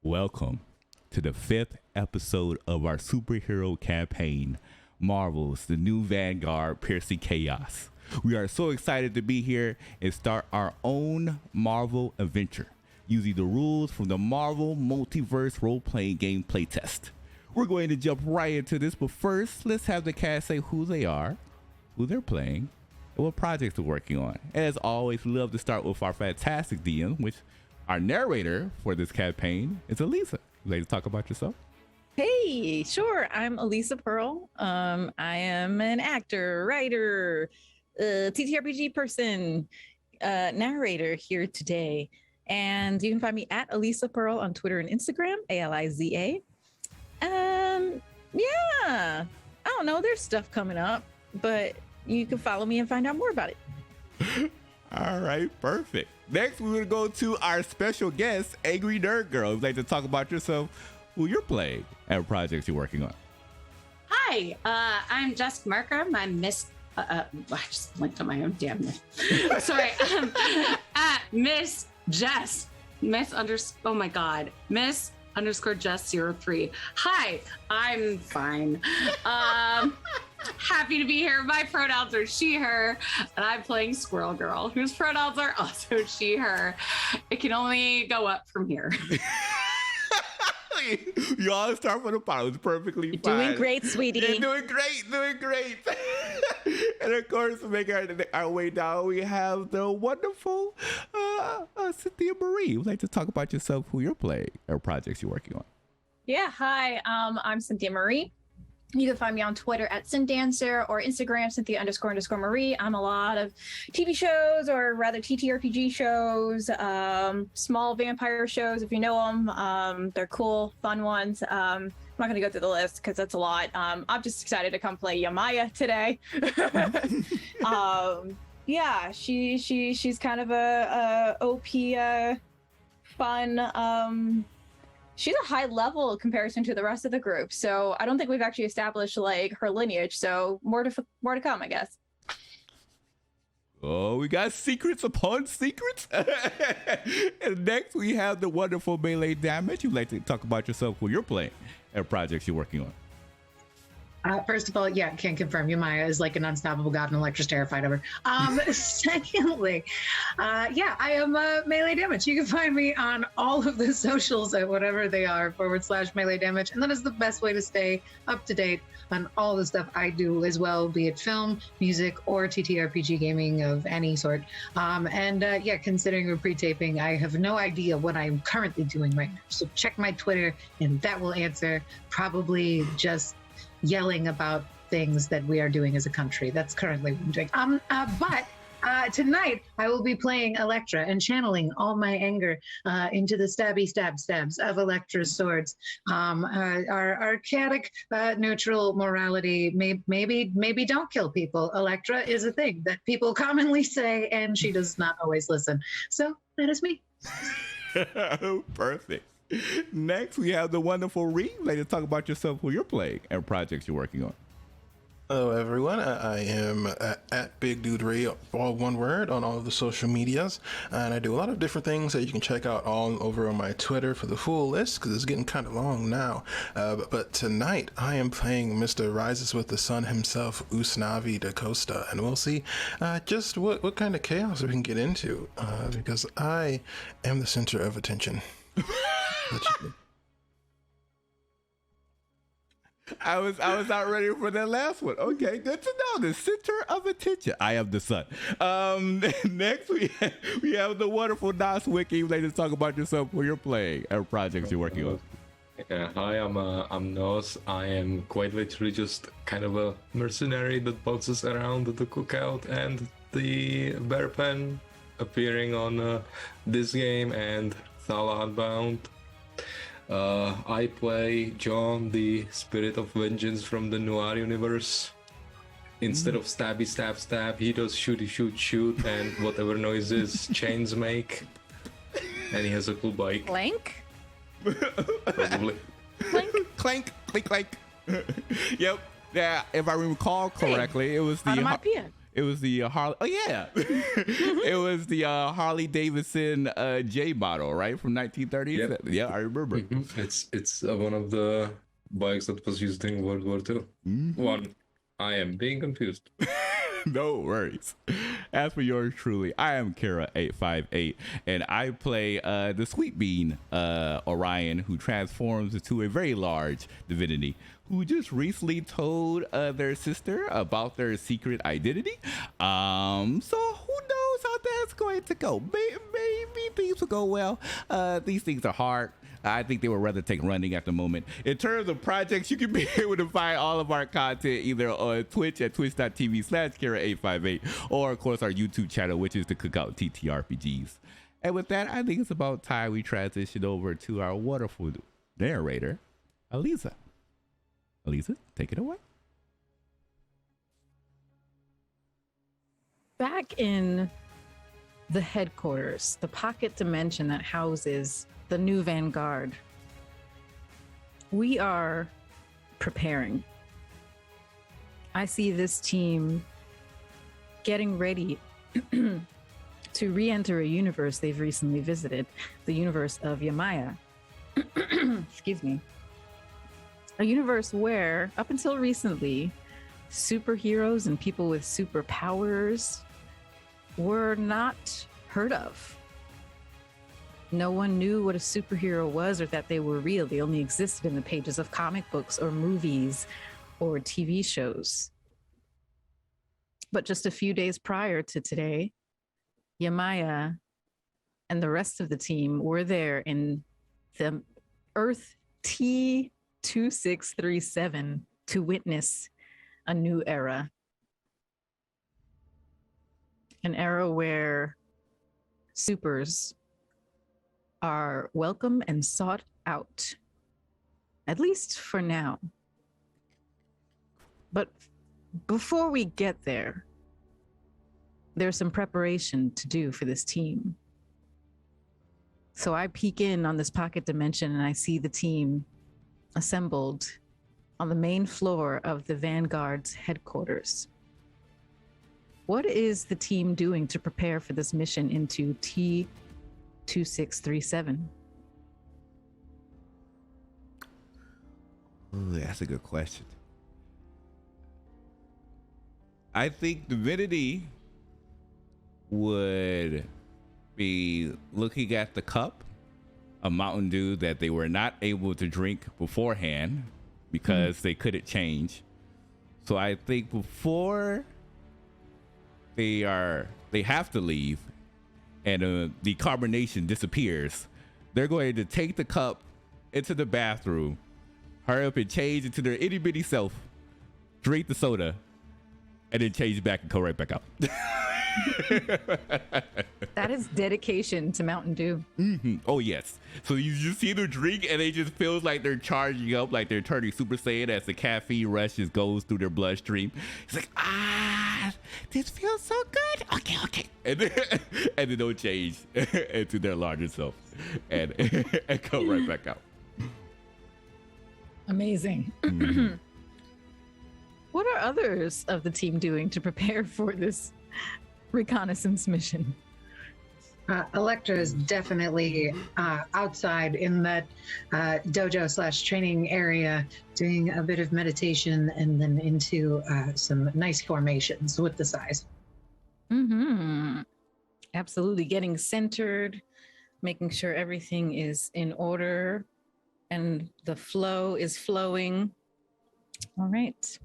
Welcome to the fifth episode of our superhero campaign, Marvel's The New Vanguard Piercing Chaos. We are so excited to be here and start our own Marvel adventure using the rules from the Marvel Multiverse role-playing game playtest. We're going to jump right into this, but first, let's have the cast say who they are, who they're playing, and what projects they're working on. And as always, we love to start with our fantastic DM, which our narrator for this campaign is Elisa. Would you like to talk about yourself? Hey, sure. I'm Elisa Pearl. I am an actor, writer, TTRPG person, narrator here today. And you can find me at Elisa Pearl on Twitter and Instagram, ALIZA. Yeah, I don't know. There's stuff coming up, but you can follow me and find out more about it. All right, perfect. Next, we're going to go to our special guest, Angry Nerd Girl. Would you like to talk about yourself, who you're playing, and projects you're working on? Hi, I'm Jessica Marker. I'm Miss. I just blinked on my own damn name. Sorry, Miss Jess. Oh my God, Miss _ Jess 03. Hi, I'm fine. Happy to be here. My pronouns are she, her, and I'm playing Squirrel Girl, whose pronouns are also she, her. It can only go up from here. You all start from the bottom. It's perfectly You're fine. doing great, sweetie. You're doing great. And of course, to make our way down, we have the wonderful Cynthia Marie. Would like to talk about yourself, who you're playing, or projects you're working on. Yeah, hi, I'm Cynthia Marie. You can find me on Twitter at CynDancer or Instagram, Cynthia _ Marie. I'm a lot of TV shows, or rather TTRPG shows, small vampire shows, if you know them. They're cool, fun ones. I'm not going to go through the list because that's a lot. I'm just excited to come play Yamaya today. Yeah, she's kind of a OP, fun, she's a high level comparison to the rest of the group, so I don't think we've actually established like her lineage. So more to come, I guess. Oh, we got secrets upon secrets. And next, we have the wonderful Melee Damage. You'd like to talk about yourself, who you're playing, and projects you're working on. First of all, yeah, can't confirm. Yamaya is like an unstoppable god, and Electra's terrified of her. Secondly, yeah, I am Melee Damage. You can find me on all of the socials at whatever they are / Melee Damage, and that is the best way to stay up to date on all the stuff I do as well, be it film, music, or TTRPG gaming of any sort. Yeah, considering we're pre-taping, I have no idea what I'm currently doing right now. So check my Twitter, and that will answer. Probably just yelling about things that we are doing as a country. That's currently what I'm doing. But tonight I will be playing Electra and channeling all my anger into the stabs of Electra's swords. Our chaotic, neutral morality, maybe don't kill people. Electra is a thing that people commonly say, and she does not always listen. So that is me. Perfect. Next, we have the wonderful Ree. Like to talk about yourself, who you're playing, and projects you're working on. Hello, everyone. I am at Big Dude Ray, all one word, on all of the social medias, and I do a lot of different things that you can check out all over on my Twitter for the full list, because it's getting kind of long now. But tonight, I am playing Mr. Rises with the Sun himself, Usnavi da Costa, and we'll see just what kind of chaos we can get into, because I am the center of attention. I was not ready for that last one. Okay, good to know. The center of attention. I am the sun. Next, we have the wonderful Nas Wiki. You'd like to talk about yourself, who you're playing, and projects you're working on. Yeah, hi, I'm Nos. I am quite literally just kind of a mercenary that bounces around the cookout and the bear pen, appearing on this game and Thala Unbound. I play John, the spirit of vengeance from the Noir universe. Instead of stabby stab stab, he does shooty shoot shoot and whatever noises chains make. And he has a cool bike. Clank? Probably. Clank. Yep. Yeah, if I recall correctly, it was the Onomatopoeia. It was the Harley. Oh yeah, it was the Harley Davidson J model, right, from 1930s. Yep. Yeah, I remember. It's one of the bikes that was used in World War II. One. I am being confused. No worries. As for yours truly, I am Kara858, and I play the Sweet Bean Orion, who transforms into a very large divinity, who just recently told their sister about their secret identity. So who knows how that's going to go? Maybe things will go well. These things are hard. I think they would rather take running at the moment. In terms of projects, you can be able to find all of our content either on Twitch at twitch.tv/Kara858, or of course our YouTube channel, which is the Cookout TTRPGs. And with that, I think it's about time we transition over to our wonderful narrator, Aliza. Aliza, take it away. Back in the headquarters, the pocket dimension that houses the new Vanguard, we are preparing. I see this team getting ready to re-enter a universe they've recently visited, the universe of Yamaya. Excuse me. A universe where, up until recently, superheroes and people with superpowers were not heard of. No one knew what a superhero was or that they were real. They only existed in the pages of comic books or movies or TV shows. But just a few days prior to today, Yamaya and the rest of the team were there in the Earth T2637 to witness a new era. An era where supers are welcome and sought out, at least for now. But before we get there, there's some preparation to do for this team. So I peek in on this pocket dimension and I see the team assembled on the main floor of the Vanguard's headquarters. What is the team doing to prepare for this mission into T2637? Ooh, that's a good question. I think Divinity would be looking at the cup of Mountain Dew that they were not able to drink beforehand because they couldn't change. So I think before they have to leave and the carbonation disappears, they're going to take the cup into the bathroom, hurry up and change into their itty bitty self, drink the soda, and then change back and go right back out. That is dedication to Mountain Dew. Mm-hmm. Oh yes. So you just see them drink and it just feels like they're charging up, like they're turning Super Saiyan as the caffeine rush just goes through their bloodstream. It's like, this feels so good. Okay. And then they'll change into their larger self and go right back out. Amazing. Mm-hmm. What are others of the team doing to prepare for this reconnaissance mission? Electra is definitely outside in that dojo/training area, doing a bit of meditation and then into some nice formations with the size. Mm-hmm. Absolutely. Getting centered, making sure everything is in order and the flow is flowing. All right.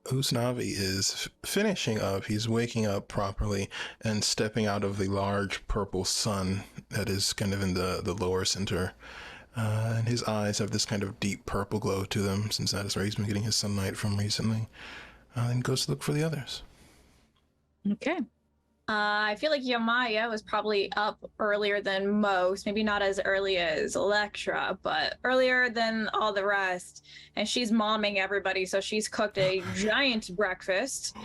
Usnavi is finishing up. He's waking up properly and stepping out of the large purple sun that is kind of in the lower center. And his eyes have this kind of deep purple glow to them, since that is where he's been getting his sunlight from recently. And goes to look for the others. Okay. I feel like Yamaya was probably up earlier than most, maybe not as early as Electra, but earlier than all the rest. And she's momming everybody, so she's cooked a giant breakfast.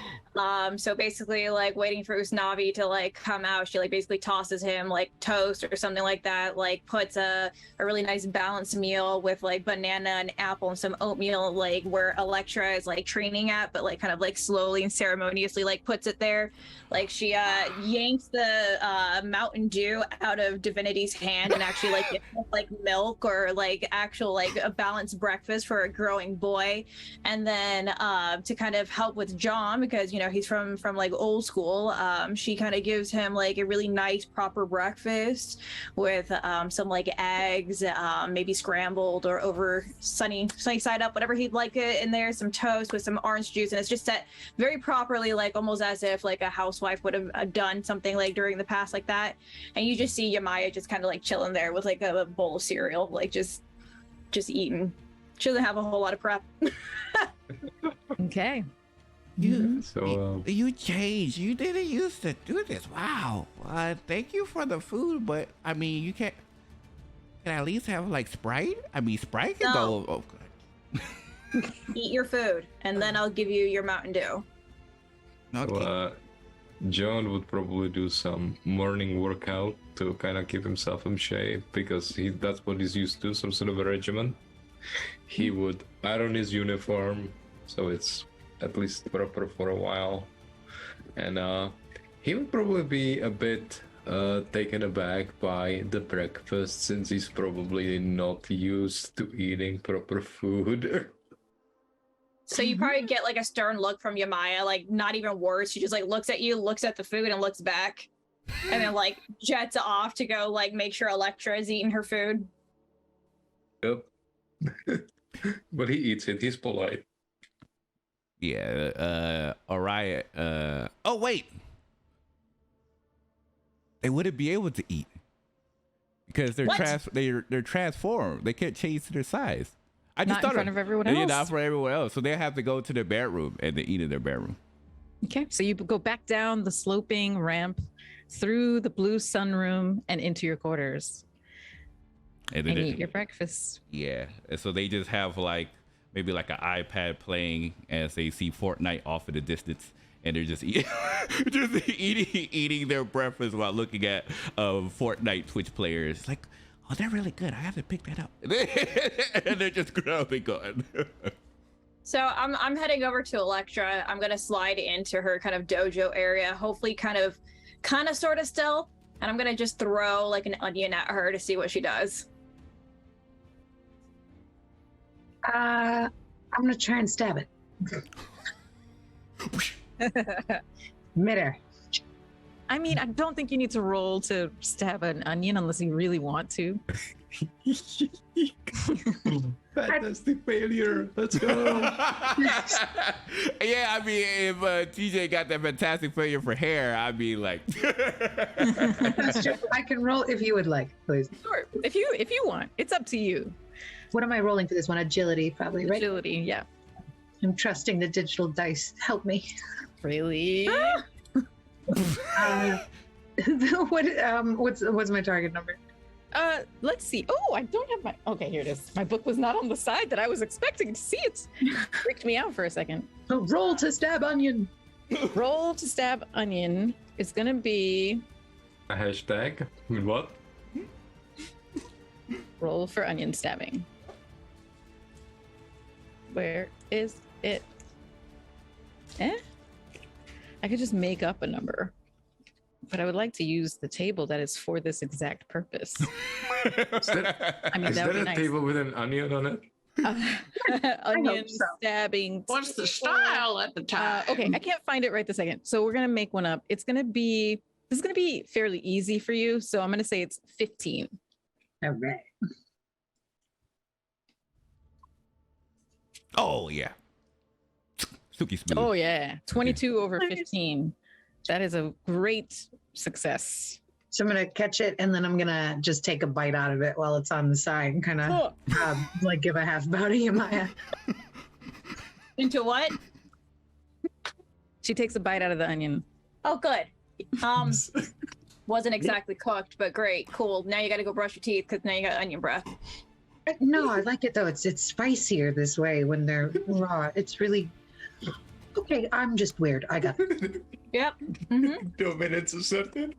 So basically, like waiting for Usnavi to like come out, she like basically tosses him like toast or something like that. Like puts a really nice balanced meal with like banana and apple and some oatmeal, like where Electra is like training at, but like kind of like slowly and ceremoniously like puts it there. Like she yanks the Mountain Dew out of Divinity's hand and actually like gets like milk or like actual like a balanced breakfast for a growing boy. And then to kind of help with John, because you know he's from like old school, she kind of gives him like a really nice proper breakfast with some like eggs, maybe scrambled or over sunny side up, whatever he'd like it in there, some toast with some orange juice, and it's just set very properly, like almost as if like a housewife would have done something like during the past like that. And you just see Yamaya just kind of like chilling there with like a bowl of cereal, like just eating. She doesn't have a whole lot of prep. Okay. You changed. You didn't used to do this. Wow. Thank you for the food, but I mean, you can at least have like Sprite. I mean, Sprite can go. Oh, good. Eat your food, and then I'll give you your Mountain Dew. Okay. So, John would probably do some morning workout to kind of keep himself in shape because that's what he's used to, some sort of a regimen. He would iron his uniform so it's at least proper for a while, and he would probably be a bit taken aback by the breakfast since he's probably not used to eating proper food. So you probably get like a stern look from Yamaya, like not even words. She just like looks at you, looks at the food, and looks back, and then like jets off to go like make sure Electra is eating her food. Yep. But he eats it. He's polite. Yeah. Orion. Oh wait. They wouldn't be able to eat because they're they're transformed. They can't change their size. I just Not in front of everyone else. Yeah, not for everyone else. So they have to go to their bedroom and they eat in their bedroom. Okay, so you go back down the sloping ramp through the blue sunroom and into your quarters and eat your breakfast. Yeah, and so they just have like maybe like an iPad playing as they see Fortnite off in the distance, and they're just eating their breakfast while looking at Fortnite Twitch players. Like, oh, they're really good. I have to pick that up. And they're just grubbing on. So I'm heading over to Electra. I'm gonna slide into her kind of dojo area, hopefully kind of sort of stealth, and I'm gonna just throw like an onion at her to see what she does. I'm gonna try and stab it. Midair. I mean, I don't think you need to roll to stab an onion unless you really want to. Fantastic failure. Let's go. Yeah, I mean, if TJ got that fantastic failure for hair, I'd be like. I can roll if you would like, please. Sure, if you want, it's up to you. What am I rolling for this one? Agility, probably, right? Agility, yeah. I'm trusting the digital dice. Help me. Really? What's my target number? Let's see. Oh, I don't have my. Okay, here it is. My book was not on the side that I was expecting to see. It freaked me out for a second. Oh, roll to stab onion. Roll to stab onion is gonna be A hashtag? What? roll for onion stabbing. Where is it? I could just make up a number, but I would like to use the table that is for this exact purpose. I mean, Is that would that be a nice. table with an onion on it? Onion so. stabbing. What's the table. style at the time? Okay, I can't find it right this second. So we're gonna make one up. This is gonna be fairly easy for you. So I'm gonna say it's 15. All right. Oh yeah. Suki smooth. Oh yeah, 22 over 15. That is a great success. So I'm gonna catch it, and then I'm gonna just take a bite out of it while it's on the side, and kind of like give a half bow to Yamaya. Into what? She takes a bite out of the onion. Oh, good. Wasn't exactly cooked, but great, cool. Now you got to go brush your teeth because now you got onion breath. No, I like it though. It's spicier this way when they're raw. It's really okay. I'm just weird. I got it. Yep. Mm-hmm. 2 minutes or something.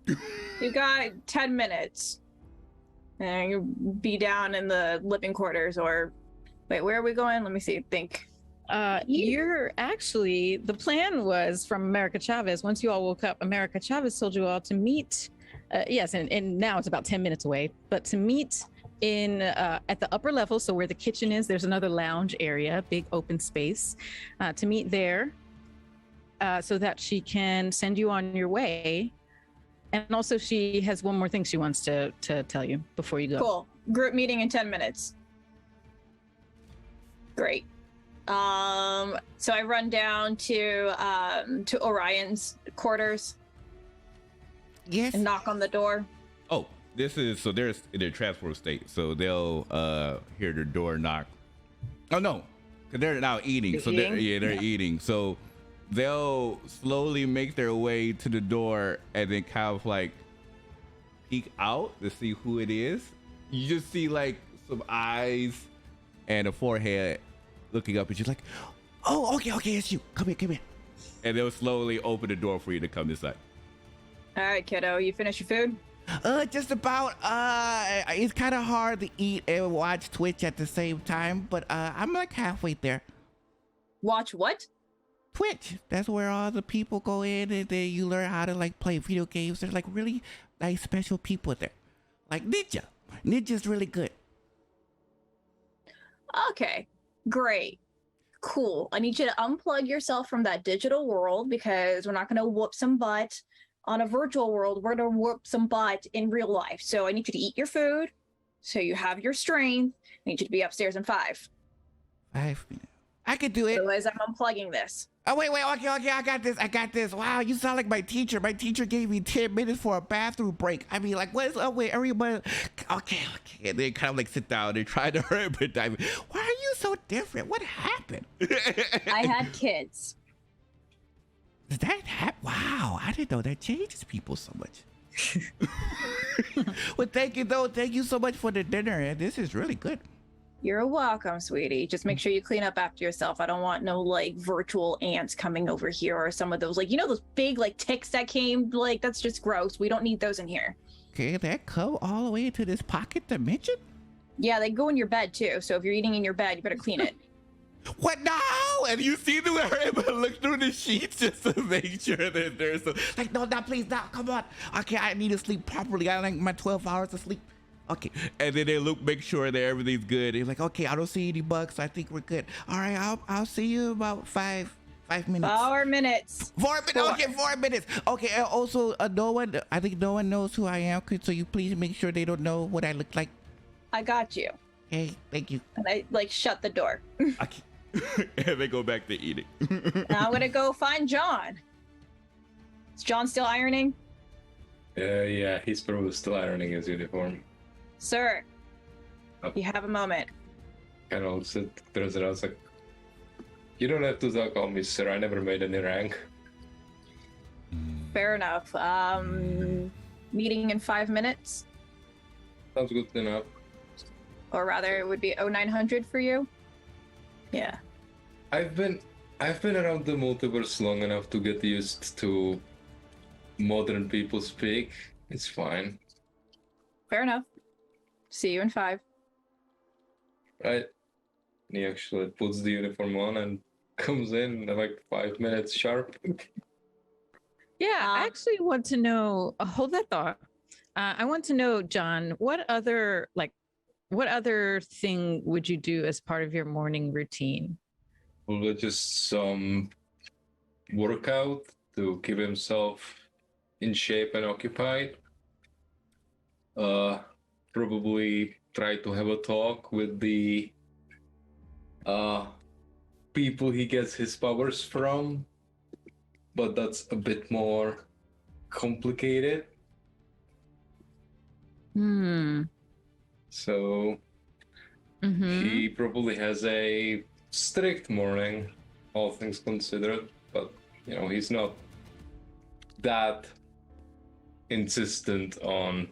You got 10 minutes. And you'll be down in the living quarters or wait, where are we going? Let me see. Think. You're actually, the plan was from America Chavez. Once you all woke up, America Chavez told you all to meet. Yes, and now it's about 10 minutes away, but to meet in at the upper level, so where the kitchen is, there's another lounge area, big open space, to meet there, so that she can send you on your way. And also she has one more thing she wants to tell you before you go. Cool. Group meeting in 10 minutes. Great. So I run down to Orion's quarters Yes. and knock on the door. Oh, this is so they're in their transport state, so they'll hear the door knock. Oh no, because they're now eating. They're eating. So they'll slowly make their way to the door and then kind of like peek out to see who it is. You just see like some eyes and a forehead looking up, and she's like, "Oh, okay, it's you. Come here." And they'll slowly open the door for you to come inside. All right, kiddo, you finish your food? Just about. It's kind of hard to eat and watch Twitch at the same time, but I'm like halfway there. Watch what? Twitch. That's where all the people go in and then you learn how to like play video games. There's like really like special people there, like Ninja. Ninja's really good. Okay, great. Cool. I need you to unplug yourself from that digital world because we're not going to whoop some butt on a virtual world. We're going to whoop some butt in real life. So I need you to eat your food so you have your strength. I need you to be upstairs in 5. 5 minutes. I could do it. Otherwise, I'm unplugging this. Oh, wait. Okay. I got this. Wow, you sound like my teacher. My teacher gave me 10 minutes for a bathroom break. I mean, like, what's up with everybody? Okay. And they kind of like sit down. They try to hurry, but I mean, why are you so different? What happened? I had kids. Does that happen? Wow, I didn't know that changes people so much. Well, thank you, though. Thank you so much for the dinner. This is really good. You're welcome, sweetie. Just make sure you clean up after yourself. I don't want no like virtual ants coming over here or some of those like, you know, those big like ticks that came, like that's just gross. We don't need those in here. Okay, that come all the way into this pocket dimension? Yeah, they go in your bed too. So if you're eating in your bed, you better clean it. What now? And you see the way we're able to look through the sheets just to make sure that there's like, no, please, no, come on. Okay, I need to sleep properly. I like my 12 hours of sleep. Okay, and then they make sure that everything's good. They're like, okay, I don't see any bugs. So I think we're good. All right, I'll see you about 5 minutes. 4 minutes. 4 minutes. Okay, 4 minutes. Okay, and also, I think no one knows who I am. So you please make sure they don't know what I look like. I got you. Okay, thank you. And I like shut the door. Okay. And they go back to eating. Now I'm gonna go find John. Is John still ironing? Yeah, he's probably still ironing his uniform. Sir, Oh. you have a moment. Kind of looks at, throws it out, it's like, you don't have to call me sir, I never made any rank. Fair enough. Meeting in 5 minutes, Sounds good enough. or rather, it would be 0900 for you. Yeah. I've been around the multiverse long enough to get used to modern people speak. It's fine. Fair enough. See you in 5. Right? He actually puts the uniform on and comes in like 5 minutes sharp. Yeah, I actually want to know. Hold that thought. I want to know, John, what other thing would you do as part of your morning routine? Probably just some workout to keep himself in shape and occupied. Probably try to have a talk with the people he gets his powers from, but that's a bit more complicated. So he probably has a strict morning, all things considered, but you know, he's not that insistent on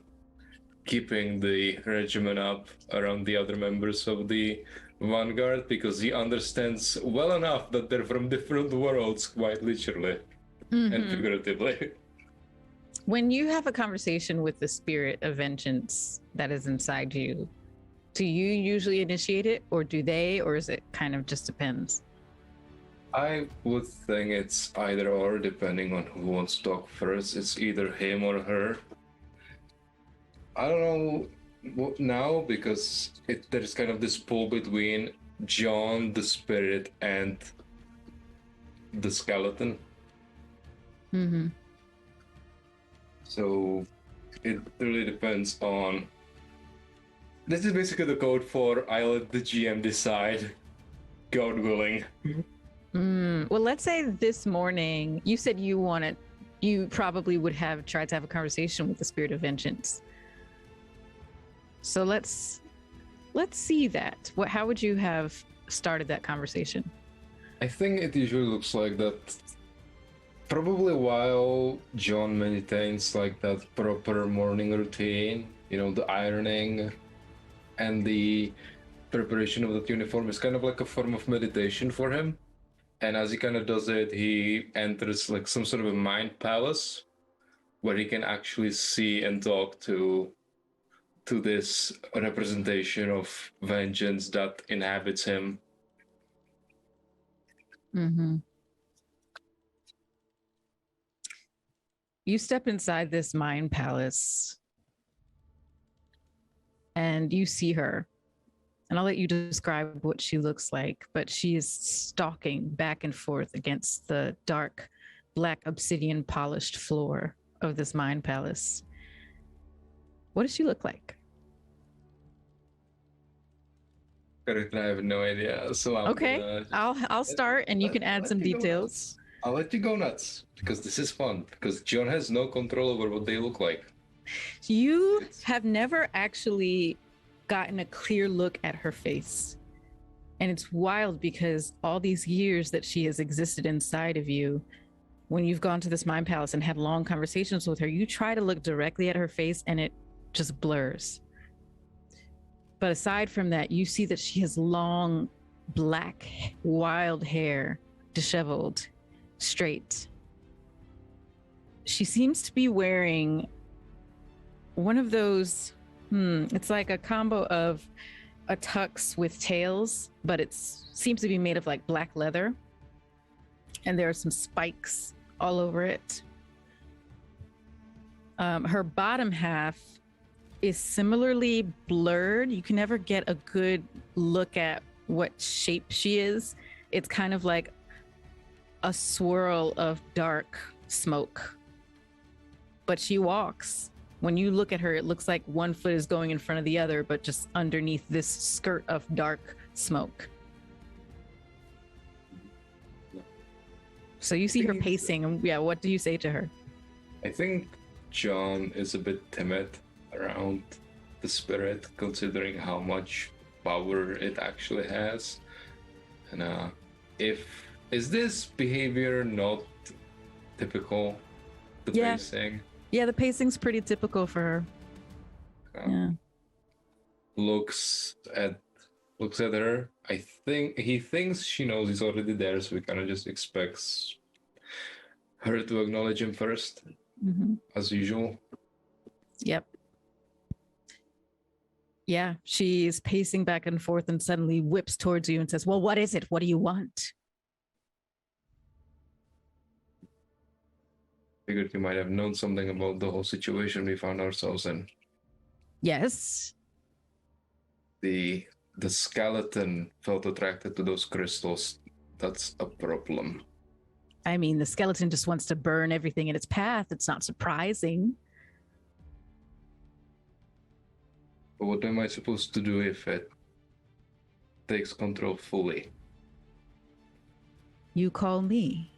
keeping the regimen up around the other members of the Vanguard because he understands well enough that they're from different worlds, quite literally and figuratively. When you have a conversation with the spirit of vengeance that is inside you, do you usually initiate it, or do they, or is it kind of just depends? I would think it's either or, depending on who wants to talk first. It's either him or her. I don't know what now because there's kind of this pull between John, the spirit, and the skeleton. Mm-hmm. So it really depends on. This is basically the code for I let the GM decide, God willing. Well, let's say this morning you said you probably would have tried to have a conversation with the spirit of vengeance. So let's see that. How would you have started that conversation? I think it usually looks like that. Probably while John maintains like that proper morning routine, the ironing and the preparation of that uniform is kind of like a form of meditation for him. And as he kind of does it, he enters like some sort of a mind palace where he can actually see and talk to this representation of vengeance that inhabits him. Mm-hmm. You step inside this mind palace and you see her. And I'll let you describe what she looks like, but she is stalking back and forth against the dark, black obsidian polished floor of this mind palace. What does she look like? Correct, I have no idea. So I'll start and you can add some details. I'll let you go nuts because this is fun. Because John has no control over what they look like. You have never actually gotten a clear look at her face. And it's wild because all these years that she has existed inside of you, when you've gone to this mind palace and had long conversations with her, you try to look directly at her face and it just blurs. But aside from that, you see that she has long, black, wild hair, disheveled, straight. She seems to be wearing one of those, it's like a combo of a tux with tails, but it seems to be made of like black leather. And there are some spikes all over it. Her bottom half is similarly blurred. You can never get a good look at what shape she is. It's kind of like a swirl of dark smoke. But she walks. When you look at her, it looks like one foot is going in front of the other, but just underneath this skirt of dark smoke. So you see her pacing, and yeah, what do you say to her? I think John is a bit timid around the spirit, considering how much power it actually has. And is this behavior not typical? The pacing? Yeah, the pacing's pretty typical for her. Yeah. Looks at her. I think he thinks she knows he's already there, so he kind of just expects her to acknowledge him first, as usual. Yep. Yeah, she's pacing back and forth and suddenly whips towards you and says, "Well, what is it? What do you want?" Figured you might have known something about the whole situation we found ourselves in. Yes. The skeleton felt attracted to those crystals. That's a problem. I mean, the skeleton just wants to burn everything in its path. It's not surprising. But what am I supposed to do if it takes control fully? You call me.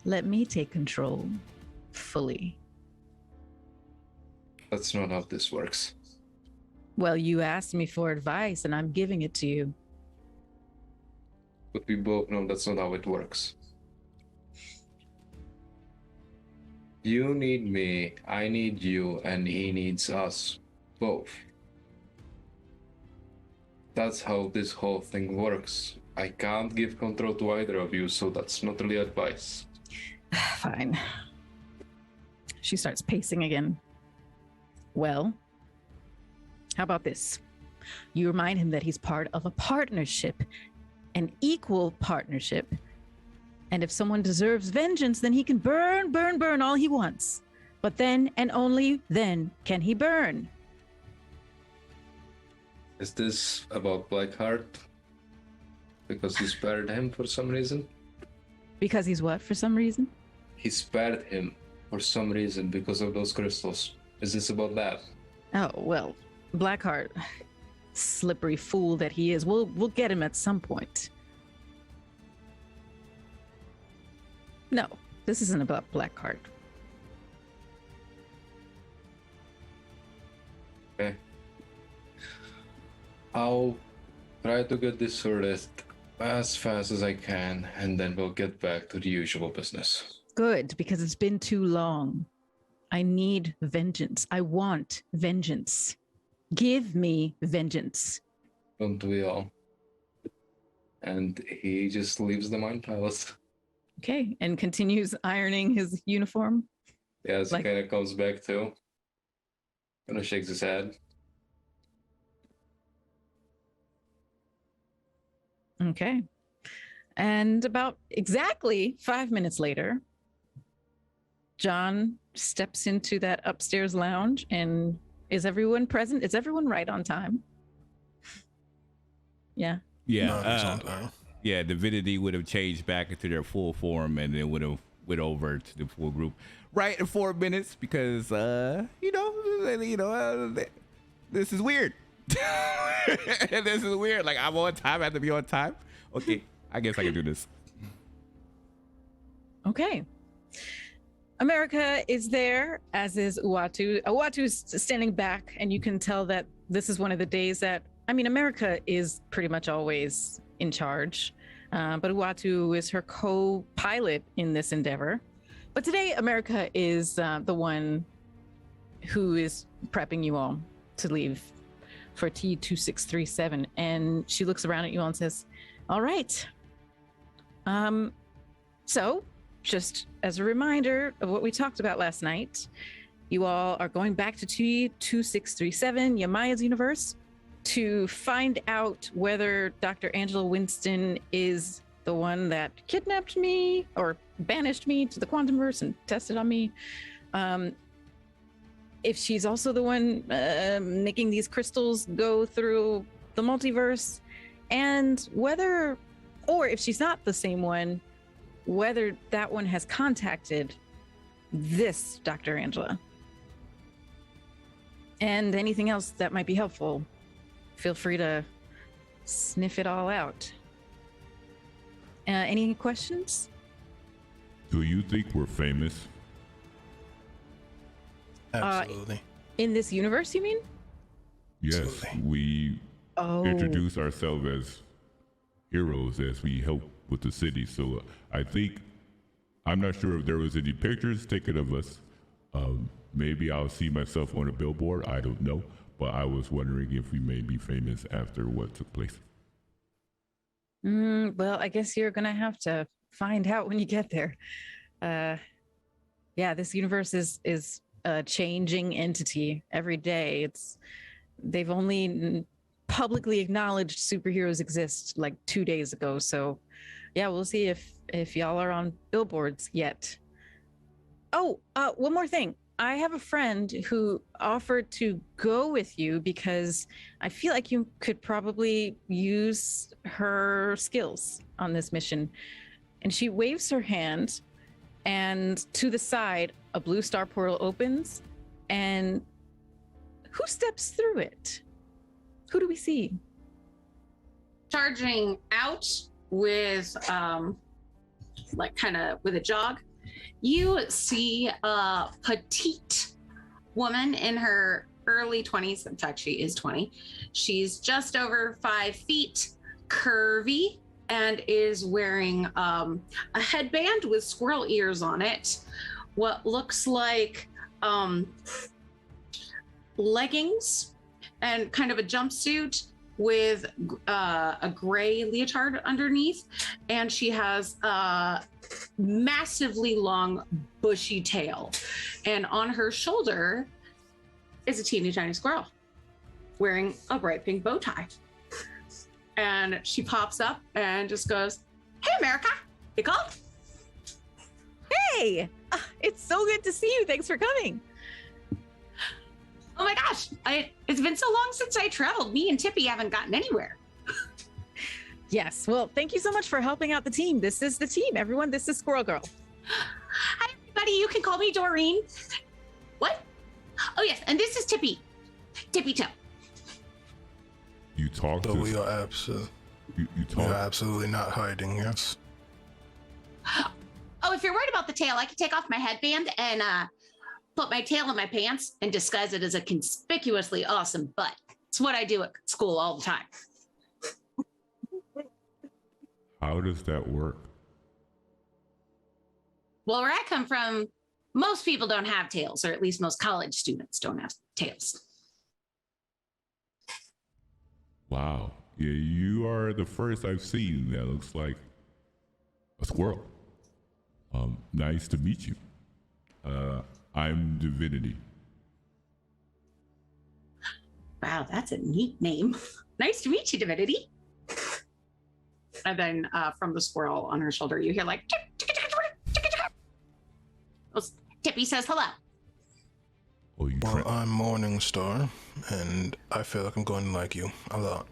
Let me take control fully. That's not how this works. Well, you asked me for advice and I'm giving it to you. But we both know that's not how it works. You need me, I need you, and he needs us both. That's how this whole thing works. I can't give control to either of you, so that's not really advice. Fine. She starts pacing again. Well, how about this? You remind him that he's part of a partnership, an equal partnership. And if someone deserves vengeance, then he can burn all he wants. But then and only then can he burn. Is this about Blackheart? Because you spared him for some reason? Because he's what, for some reason? He spared him for some reason because of those crystals. Is this about that? Oh, well, Blackheart, slippery fool that he is, we'll get him at some point. No, this isn't about Blackheart. Okay. I'll try to get this sorted as fast as I can, and then we'll get back to the usual business. Good, because it's been too long. I need vengeance. I want vengeance. Give me vengeance. Don't we all? And he just leaves the Mind Palace. Okay, and continues ironing his uniform. Yeah, so he kind of comes back too. Kind of shakes his head. Okay. And about exactly 5 minutes later, John steps into that upstairs lounge. And is everyone present? Is everyone right on time? Yeah. Yeah. Yeah, Divinity would have changed back into their full form and then would have went over to the full group right in 4 minutes because, this is weird. This is weird. Like, I'm on time. I have to be on time. Okay, I guess I can do this. Okay. America is there, as is Uatu. Uatu's standing back, and you can tell that this is one of the days that, America is pretty much always in charge, but Uatu is her co-pilot in this endeavor. But today, America is the one who is prepping you all to leave for T2637. And she looks around at you all and says, all right. So just as a reminder of what we talked about last night, you all are going back to T2637, Yamaya's universe, to find out whether Dr. Angela Winston is the one that kidnapped me or banished me to the Quantumverse and tested on me. If she's also the one making these crystals go through the multiverse, and whether, or if she's not the same one, whether that one has contacted this Dr. Angela. And anything else that might be helpful, feel free to sniff it all out. Any questions? Do you think we're famous? Absolutely. In this universe, you mean? Yes, Absolutely. we introduce ourselves as heroes as we help with the city. So I'm not sure if there was any pictures taken of us. Maybe I'll see myself on a billboard. I don't know. But I was wondering if we may be famous after what took place. Well, I guess you're going to have to find out when you get there. Yeah, this universe is a changing entity every day. They've only publicly acknowledged superheroes exist like 2 days ago. So yeah, we'll see if y'all are on billboards yet. Oh, one more thing. I have a friend who offered to go with you because I feel like you could probably use her skills on this mission. And she waves her hand, and to the side, a blue star portal opens. And who steps through it? Who do we see? Charging out with kind of with a jog, you see a petite woman in her early 20s. In fact, she is 20. She's just over 5 feet, curvy, and is wearing a headband with squirrel ears on it, what looks like leggings and kind of a jumpsuit with a gray leotard underneath, and she has a massively long bushy tail, and on her shoulder is a teeny tiny squirrel wearing a bright pink bow tie. And she pops up and just goes, "Hey America, you called?" Hey, it's so good to see you. Thanks for coming. Oh my gosh, it's been so long since I traveled. Me and Tippy haven't gotten anywhere. Yes, well, thank you so much for helping out the team. This is the team, everyone. This is Squirrel Girl. Hi everybody, you can call me Doreen. What? Oh yes, and this is Tippy. Tippy Toe. You talk So to. we are absolutely. You We talk. are absolutely not hiding. Yes. Oh, if you're worried about the tail, I can take off my headband and put my tail in my pants and disguise it as a conspicuously awesome butt. It's what I do at school all the time. How does that work? Well, where I come from, most people don't have tails, or at least most college students don't have tails. Wow. Yeah, you are the first I've seen that looks like a squirrel. Nice to meet you. I'm Divinity. Wow, that's a neat name. Nice to meet you, Divinity. And then from the squirrel on her shoulder, you hear like, "Tick, tick, tick, tick, tick, tick." Well, Tippy says hello. Oh, you. Well, I'm Morningstar, and I feel like I'm going to like you a lot.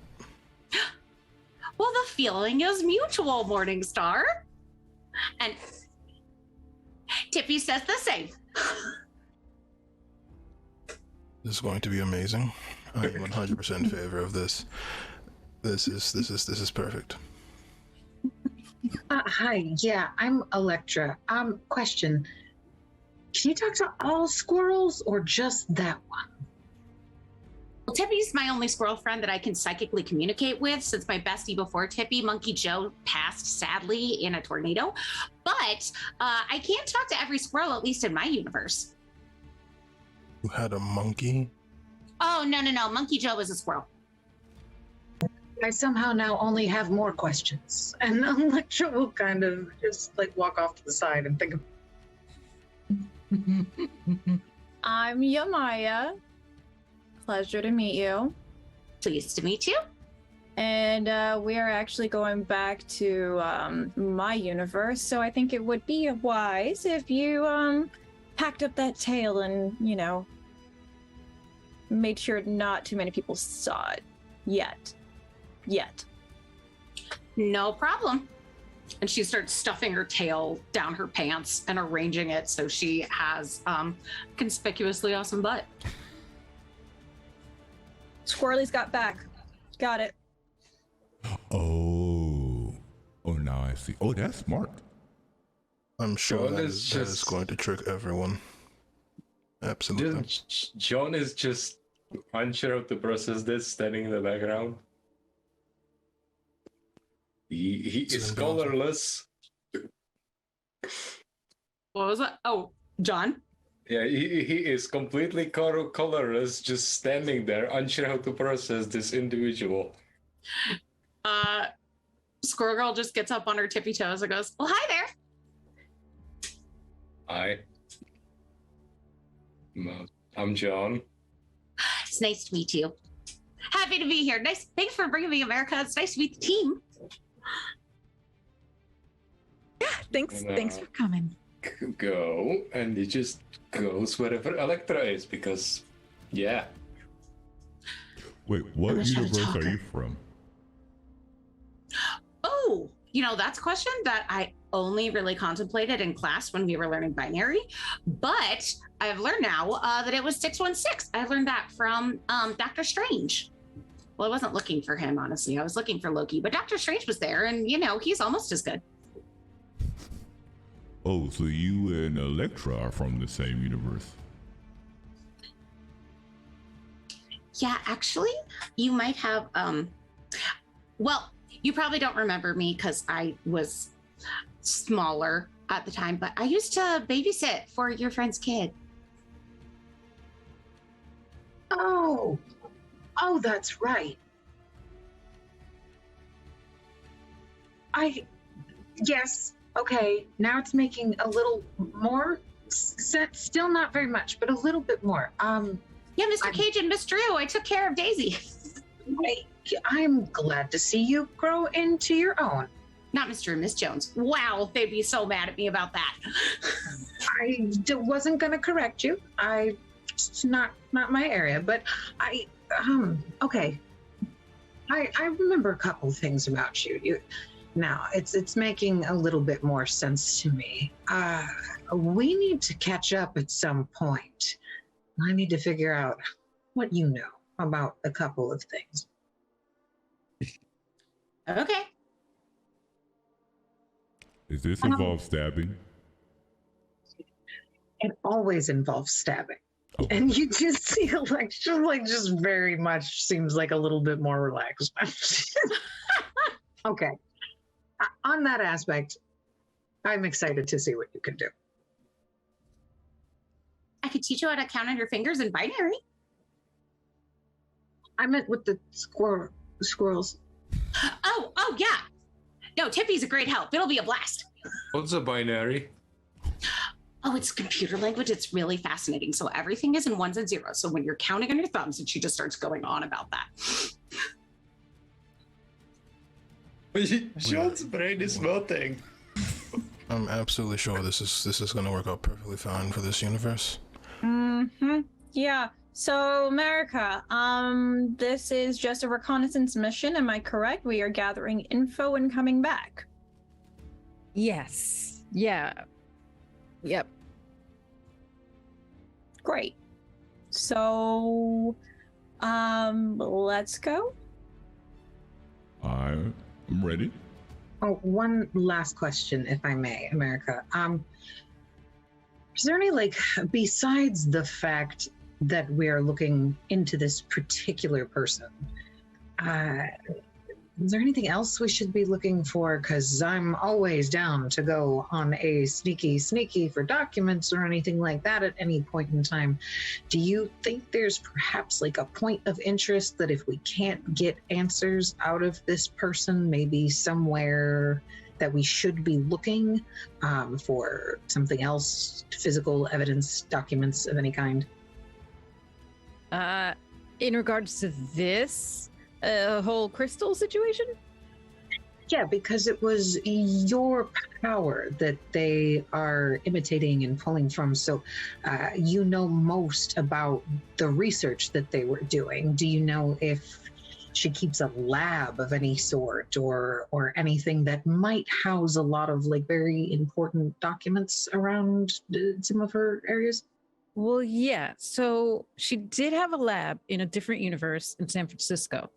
Well, the feeling is mutual, Morningstar. And Tippy says the same. This is going to be amazing. I'm 100% in favor of this. This is perfect. Hi, yeah, I'm Electra. Question. Can you talk to all squirrels or just that one? Well, Tippy's my only squirrel friend that I can psychically communicate with, since my bestie before Tippy, Monkey Joe, passed sadly in a tornado. But I can't talk to every squirrel, at least in my universe. You had a monkey? Oh, no. Monkey Joe is a squirrel. I somehow now only have more questions. And Electra will kind of just like walk off to the side and think of. I'm Yamaya. Pleasure to meet you. Pleased to meet you. And we are actually going back to my universe, so I think it would be wise if you packed up that tail and, made sure not too many people saw it. Yet. No problem. And she starts stuffing her tail down her pants and arranging it so she has conspicuously awesome butt. Squirrely's got back. Got it. Oh, now I see. Oh, that's smart. I'm sure John that is is just- going to trick everyone. Absolutely. John is just unsure how to process this, standing in the background. He is colorless. What was that? Oh, John. Yeah, he is completely colorless, just standing there, unsure how to process this individual. Squirrel Girl just gets up on her tippy toes and goes, "Well, hi there." Hi. I'm John. It's nice to meet you. Happy to be here. Nice. Thanks for bringing me America. It's nice to meet the team. Thanks for coming. Go, and he just goes wherever Electra is, because, yeah. Wait, what wish I had a universe are talker. you from? Oh, that's a question that I only really contemplated in class when we were learning binary. But I've learned now that it was 616. I learned that from Dr. Strange. Well, I wasn't looking for him, honestly. I was looking for Loki, but Dr. Strange was there, and, he's almost as good. Oh, so you and Electra are from the same universe. Yeah, actually, you might have, well, you probably don't remember me because I was smaller. at the time, but I used to babysit for your friend's kid. Oh, that's right. Yes, okay. Now it's making a little more sense. Still not very much, but a little bit more. Yeah, Mr. Cage and Miss Drew, I took care of Daisy. I'm glad to see you grow into your own. Not Mr. and Miss Jones. Wow, they'd be so mad at me about that. Wasn't gonna correct you. It's not my area, but okay. I remember a couple of things about you. Now it's making a little bit more sense to me. We need to catch up at some point. I need to figure out what you know about a couple of things. Okay. Does this involve stabbing? It always involves stabbing. Oh. And you just see just very much seems like a little bit more relaxed. Okay. On that aspect, I'm excited to see what you can do. I could teach you how to count on your fingers in binary. I meant with the squirrels. Oh yeah. No, Tippy's a great help. It'll be a blast. What's a binary? Oh, it's computer language. It's really fascinating. So everything is in ones and zeros. So when you're counting on your thumbs, and she just starts going on about that. Sean's brain is melting. I'm absolutely sure this is going to work out perfectly fine for this universe. Yeah. So, America, this is just a reconnaissance mission. Am I correct? We are gathering info and coming back. Yes. Yeah. Yep. Great. So, let's go. I'm ready. Oh, one last question, if I may, America. Is there any, besides the fact that we are looking into this particular person, is there anything else we should be looking for? Because I'm always down to go on a sneaky for documents or anything like that at any point in time. Do you think there's perhaps a point of interest that if we can't get answers out of this person, maybe somewhere that we should be looking for something else, physical evidence, documents of any kind? In regards to this whole crystal situation? Yeah, because it was your power that they are imitating and pulling from. So you know most about the research that they were doing. Do you know if she keeps a lab of any sort or anything that might house a lot of very important documents around some of her areas? Well, yeah. So she did have a lab in a different universe in San Francisco.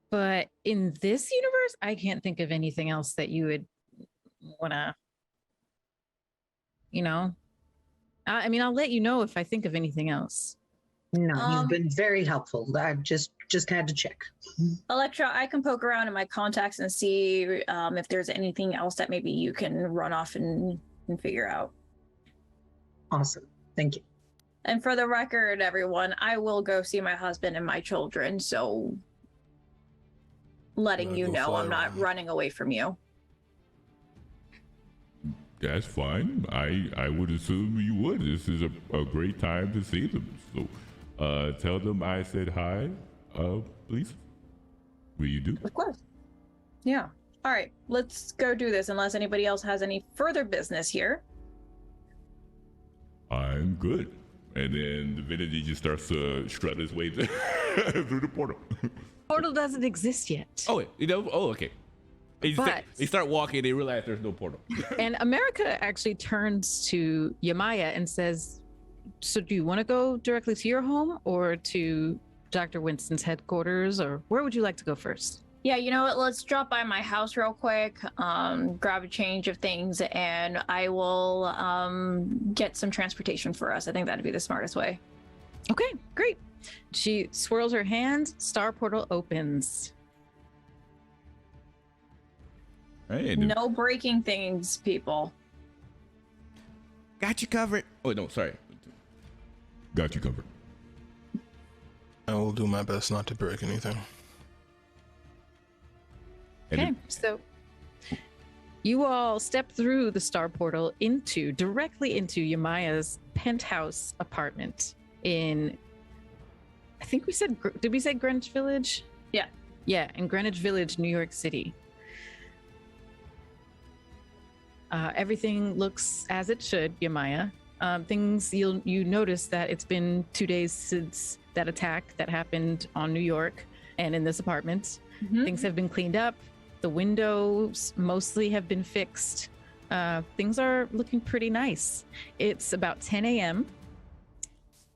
But in this universe, I can't think of anything else that you would want to, I mean, I'll let you know if I think of anything else. No, you've been very helpful. I just had to check. Electra, I can poke around in my contacts and see if there's anything else that maybe you can run off and figure out. Awesome. Thank you. And for the record, everyone, I will go see my husband and my children, so letting you know I'm not running away from you. That's fine. I would assume you would. This is a great time to see them. So tell them I said hi, please. Will you do? Of course. Yeah. All right, let's go do this unless anybody else has any further business here. I'm good. And then Divinity just starts to strut his way through the portal. Portal doesn't exist yet. Oh, okay. They start walking, they realize there's no portal. And America actually turns to Yamaya and says, so do you want to go directly to your home or to Dr. Winston's headquarters, or where would you like to go first? Yeah, you know what? Let's drop by my house real quick, grab a change of things, and I will get some transportation for us. I think that'd be the smartest way. Okay, great. She swirls her hand, star portal opens. Right? No breaking things, people. Got you covered. Oh no, sorry. Got you covered. I will do my best not to break anything. And Okay, so you all step through the star portal directly into Yamaya's penthouse apartment in, I think we said, did we say Greenwich Village? Yeah. Yeah, in Greenwich Village, New York City. Everything looks as it should, Yamaya. You notice that it's been 2 days since that attack that happened on New York and in this apartment. Things have been cleaned up. The windows mostly have been fixed. Things are looking pretty nice. It's about 10 a.m.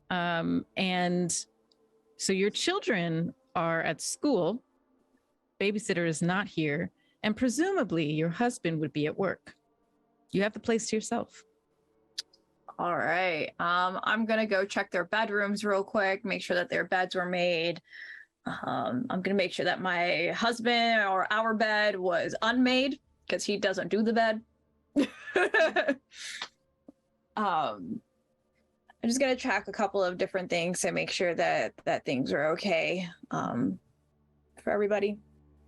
And so your children are at school. Babysitter is not here. And presumably your husband would be at work. You have the place to yourself. All right. I'm gonna go check their bedrooms real quick, make sure that their beds were made. I'm gonna make sure that my husband or our bed was unmade because he doesn't do the bed. I'm just gonna check a couple of different things to make sure that things are okay for everybody.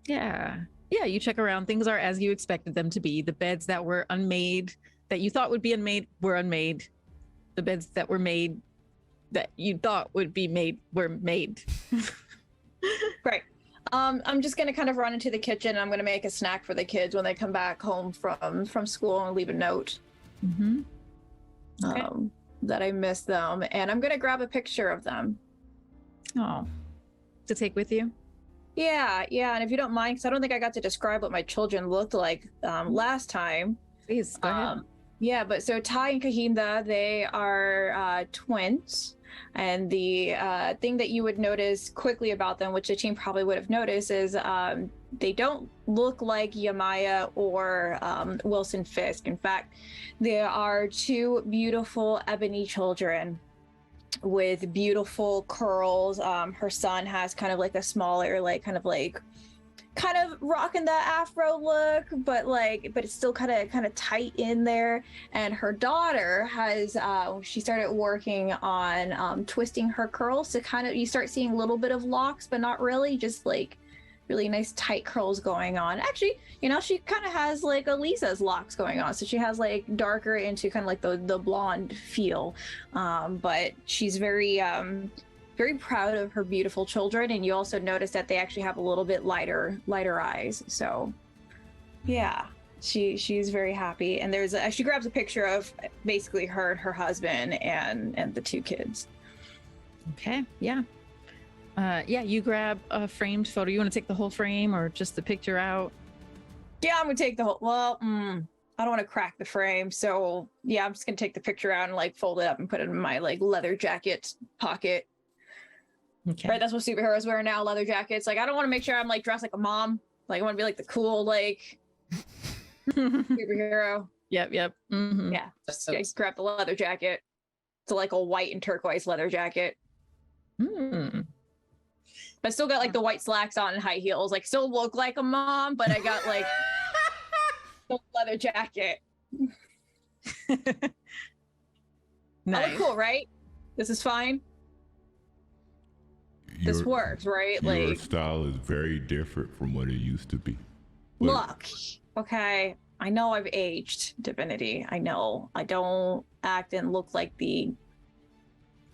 Yeah, you check around. Things are as you expected them to be. The beds that were unmade, that you thought would be unmade, were unmade. The beds that were made, that you thought would be made, were made. Right. I'm just gonna kind of run into the kitchen. I'm gonna make a snack for the kids when they come back home from school and leave a note Okay. that I miss them, and I'm gonna grab a picture of them. Oh, to take with you? Yeah, and if you don't mind, because I don't think I got to describe what my children looked like last time. Please, go ahead. Yeah, but so Ty and Kahinda, they are twins. And the thing that you would notice quickly about them, which the team probably would have noticed, is they don't look like Yamaya or Wilson Fisk. In fact, they are two beautiful ebony children with beautiful curls. Her son has kind of like a smaller, kind of rocking that afro look, but it's still kind of tight in there. And her daughter has she started working on twisting her curls to you start seeing a little bit of locks, but not really, just really nice tight curls going on. Actually, she kind of has Elisa's locks going on, so she has darker into kind of the blonde feel, but she's very proud of her beautiful children. And you also notice that they actually have a little bit lighter eyes. So yeah, she's very happy. And she grabs a picture of basically her and her husband and the two kids. Okay, yeah. You grab a framed photo. You want to take the whole frame or just the picture out? Yeah, I'm gonna take the whole, I don't want to crack the frame, so yeah, I'm just gonna take the picture out and fold it up and put it in my leather jacket pocket. Okay. Right, that's what superheroes wear now, leather jackets. I don't want to make sure I'm dressed like a mom. I want to be the cool superhero. Yep. Mm-hmm. Yeah, just grab the leather jacket. It's a white and turquoise leather jacket. Hmm. I still got the white slacks on and high heels. Still look like a mom, but I got the leather jacket. Nice. I look cool, right? This is fine. This works, right? Your style is very different from what it used to be. Look, okay, I know I've aged, Divinity. I know. I don't act and look like the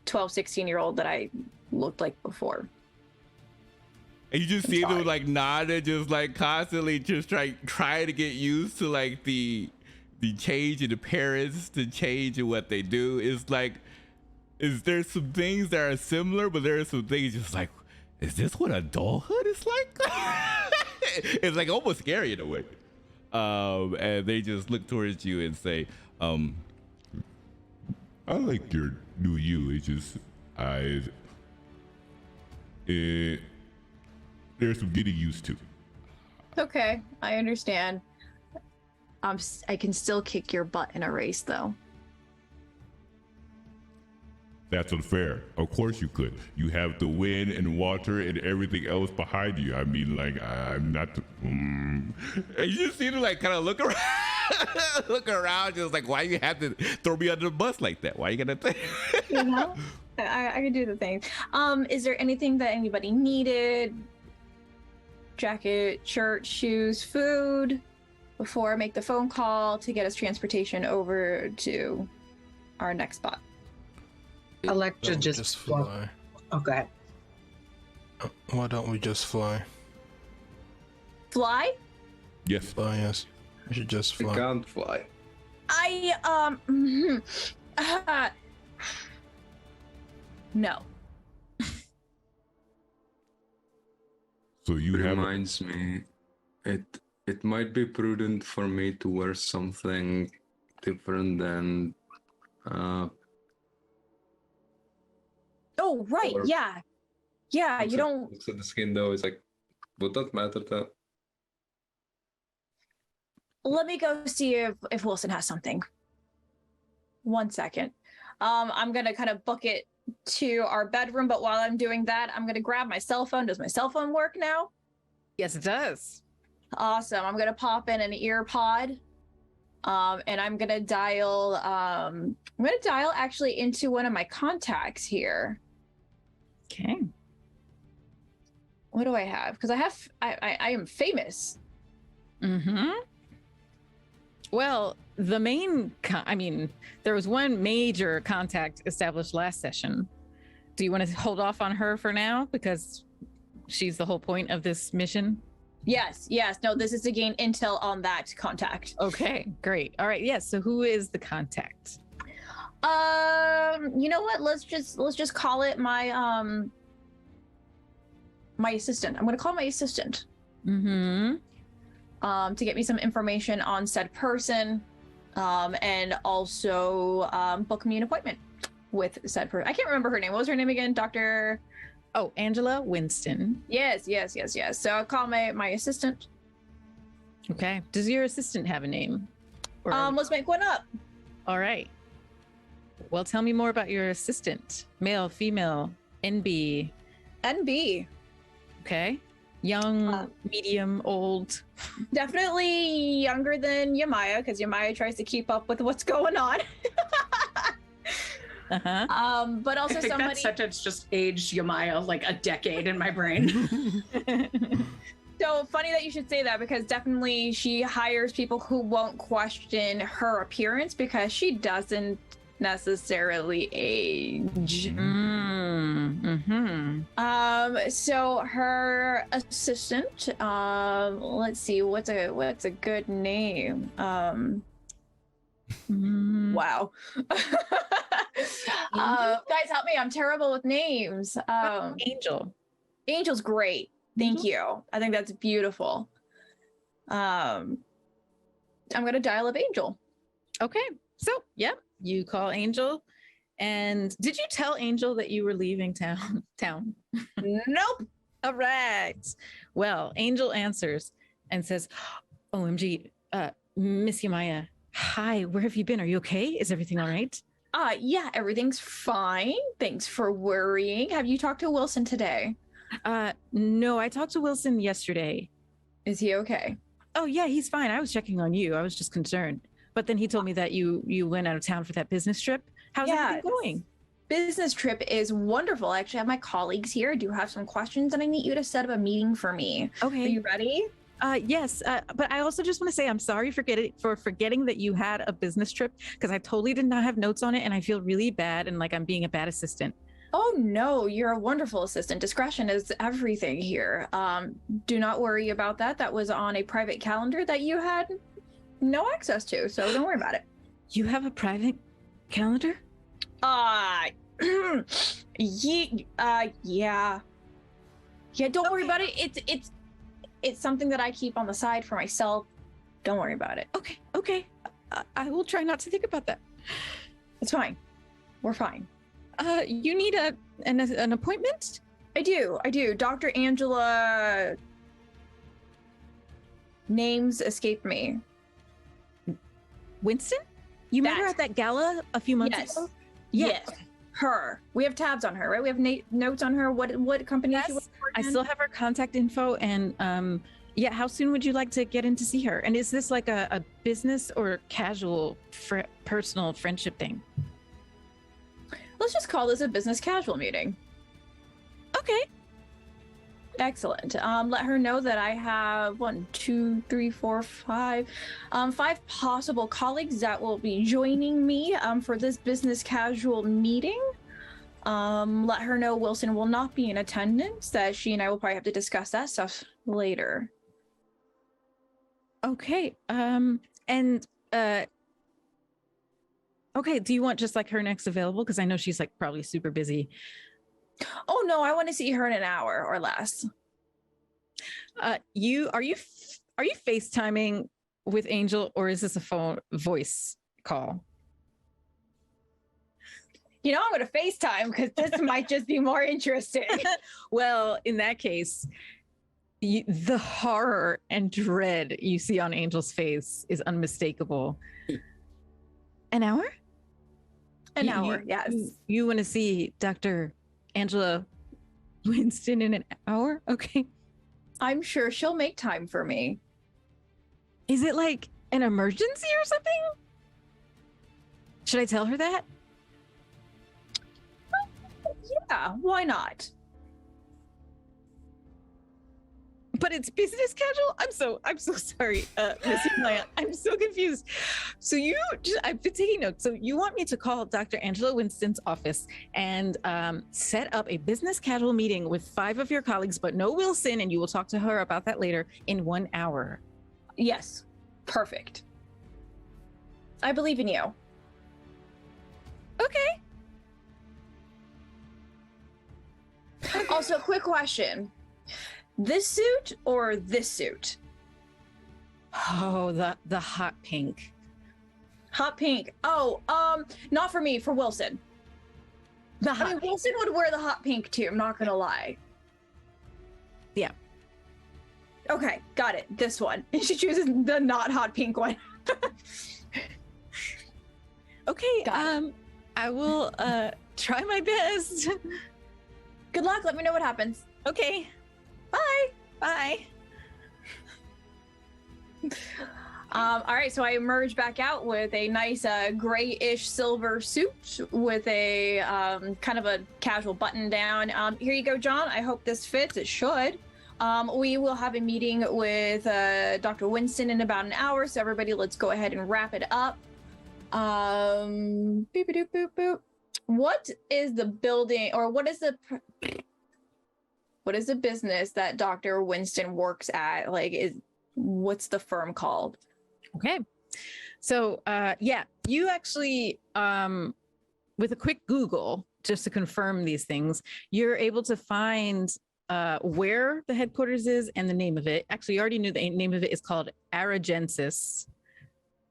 12, 16-year-old that I looked like before. And you just see them nod and just constantly just try to get used to the change in appearance, the change in what they do. Is there some things that are similar, but there are some things just is this what adulthood is like? It's almost scary in a way. And they just look towards you and say, I like your new you. It's just, there's some getting used to. Okay, I understand. I can still kick your butt in a race, though. That's unfair. Of course you could. You have the wind and water and everything else behind you. I mean, like, I'm not. And you just see to like kind of look around, look around, just like, why you have to throw me under the bus like that? Why you gonna think? You know, I can do the thing. Is there anything that anybody needed? Jacket, shirt, shoes, food, before I make the phone call to get us transportation over to our next spot. Electra Don't just fly. Oh, go ahead. Why don't we just fly? Fly? Yes. Fly, yes. We should just You fly. can't fly. No. So you have. Reminds me, it might be prudent for me to wear something different than Oh, right. Or- Yeah. Yeah, you don't. looks at the skin though. It's like, would that matter though? Let me go see if Wilson has something. 1 second. I'm gonna kind of book it to our bedroom, but while I'm doing that, I'm gonna grab my cell phone. Does my cell phone work now? Yes, it does. Awesome. I'm gonna pop in an ear pod. And I'm gonna dial actually into one of my contacts here. Okay. What do I have? Because I am famous. Mm-hmm. Well, the main, there was one major contact established last session. Do you want to hold off on her for now? Because she's the whole point of this mission. Yes. No, this is to gain intel on that contact. Okay, great. All right, yes. So who is the contact? You know what? Let's just call it my my assistant. I'm gonna call my assistant. Mm-hmm. To get me some information on said person, and also book me an appointment with said person. I can't remember her name. What was her name again? Dr. Oh, Angela Winston. Yes. So I'll call my assistant. Okay. Does your assistant have a name? Or Let's make one up. all right. Well, tell me more about your assistant. Male, female, NB. NB. Okay. Young, medium, old. Definitely younger than Yamaya, because Yamaya tries to keep up with what's going on. Uh-huh. But also I think somebody. that sentence just aged Yamaya like a decade in my brain. So funny that you should say that, because definitely she hires people who won't question her appearance because she doesn't necessarily age. Mm-hmm. So her assistant, let's see, what's a good name? Wow. Guys, help me. I'm terrible with names. Angel. Angel's great. Thank you. I think that's beautiful. I'm gonna dial up Angel. Okay. So, yep, you call Angel. And did you tell Angel that you were leaving town? Nope. All right. Well, Angel answers and says, OMG, Miss Yamaya, hi, where have you been? Are you okay? Is everything all right? Yeah, everything's fine. Thanks for worrying. Have you talked to Wilson today? No, I talked to Wilson yesterday. Is he okay? Oh, yeah, he's fine. I was checking on you. I was just concerned. But then he told me that you went out of town for that business trip. How's everything going? Business trip is wonderful. I actually have my colleagues here. I do have some questions, and I need you to set up a meeting for me. Okay. Are you ready? Yes, but I also just want to say I'm sorry for forgetting that you had a business trip, because I totally did not have notes on it, and I feel really bad and like I'm being a bad assistant. Oh no, you're a wonderful assistant. Discretion is everything here. Do not worry about that. That was on a private calendar that you had no access to, so don't worry about it. You have a private calendar? Yeah. Don't worry about it. It's something that I keep on the side for myself. Don't worry about it. Okay. I will try not to think about that. It's fine. We're fine. You need an appointment? I do. Dr. Angela. Names escape me. Winston? You met her That. at that gala a few months ago? Yeah. Yes. Her. We have tabs on her, right? We have notes on her. What company she Yes, works for I again? still have her contact info. And yeah, how soon would you like to get in to see her? And is this like a business or casual personal friendship thing? Let's just call this a business casual meeting. Okay. Excellent. Let her know that I have 5 possible colleagues that will be joining me for this business casual meeting. Let her know Wilson will not be in attendance, that she and I will probably have to discuss that stuff later. Okay. Okay, do you want just like her next available? Because I know she's like probably super busy. Oh no, I want to see her in an hour or less. Are you FaceTiming with Angel, or is this a voice call? You know, I'm going to FaceTime because this might just be more interesting. Well, in that case, the horror and dread you see on Angel's face is unmistakable. An hour? An hour, yes. You want to see Dr. Angela Winston in an hour? Okay. I'm sure she'll make time for me. Is it like an emergency or something? Should I tell her that? Yeah, why not? But it's business casual. I'm so sorry, Miss Maya. I'm so confused. So I've been taking notes. So you want me to call Dr. Angela Winston's office and set up a business casual meeting with 5 of your colleagues, but no Wilson, and you will talk to her about that later in 1 hour. Yes, perfect. I believe in you. Okay. Also, quick question. This suit or this suit? Oh, the hot pink. Hot pink. Oh, not for me, for Wilson. I mean, Wilson would wear the hot pink too, I'm not gonna lie. Yeah. Okay, got it. This one. She chooses the not hot pink one. Okay, I will try my best. Good luck, let me know what happens. Okay. Bye. Bye. All right, so I emerge back out with a nice grayish silver suit with a kind of a casual button down. Here you go, John. I hope this fits. It should. We will have a meeting with Dr. Winston in about an hour, so everybody, let's go ahead and wrap it up. Boop, boop, boop, boop. What is the building, or what is the business that Dr. Winston works at? Like, what's the firm called? Okay. So, yeah, you actually, with a quick Google, just to confirm these things, you're able to find where the headquarters is and the name of it. Actually, you already knew the name of it is called Aragensis.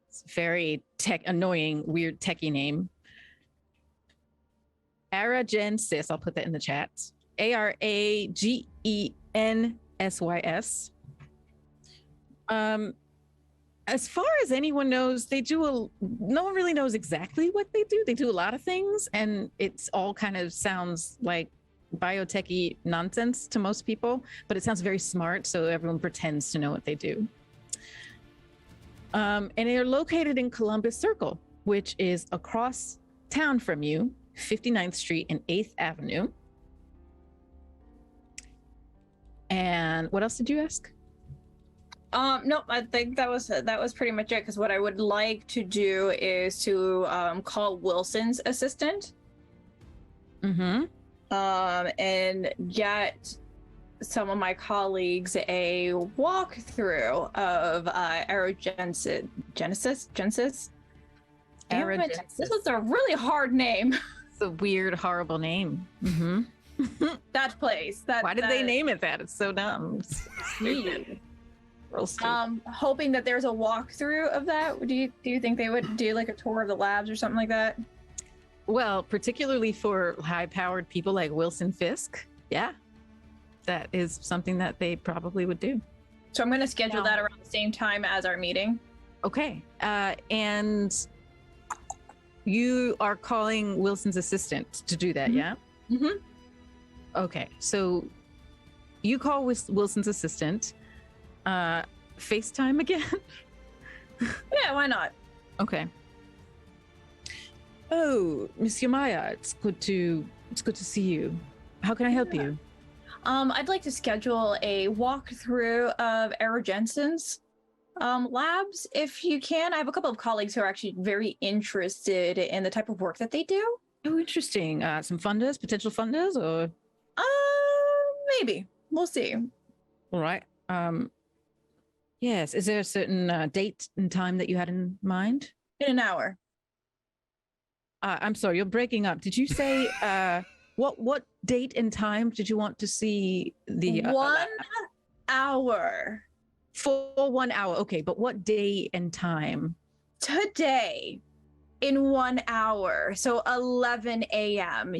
It's a very annoying, weird techie name. Aragensis. I'll put that in the chat. ARAGENSYS. As far as anyone knows, no one really knows exactly what they do. They do a lot of things, and it's all kind of sounds like biotechy nonsense to most people, but it sounds very smart, so everyone pretends to know what they do. And they're located in Columbus Circle, which is across town from you, 59th Street and 8th Avenue. And what else did you ask? No, I think that was pretty much it, because what I would like to do is to call Wilson's assistant. Mm-hmm. And get some of my colleagues a walkthrough of Aerogenesis. This is a really hard name. It's a weird, horrible name. Mm-hmm. That place. Why did they name it that? It's so dumb. Hoping that there's a walkthrough of that. Do you think they would do like a tour of the labs or something like that? Well, particularly for high-powered people like Wilson Fisk, yeah, that is something that they probably would do. So I'm going to schedule that around the same time as our meeting. Okay, and you are calling Wilson's assistant to do that, yeah? Mm-hmm. Okay, so you call Wilson's assistant. FaceTime again? Yeah, why not? Okay. Oh, Monsieur Maya, it's good to see you. How can I help you? I'd like to schedule a walkthrough of Era Jensen's labs, if you can. I have a couple of colleagues who are actually very interested in the type of work that they do. Oh, interesting. Some funders, potential funders, or? Maybe. We'll see. All right. Yes. Is there a certain date and time that you had in mind? In an hour. I'm sorry, you're breaking up. Did you say what date and time did you want to see the 1 hour. For 1 hour? Okay, but what day and time? Today, in 1 hour. So 11 a.m.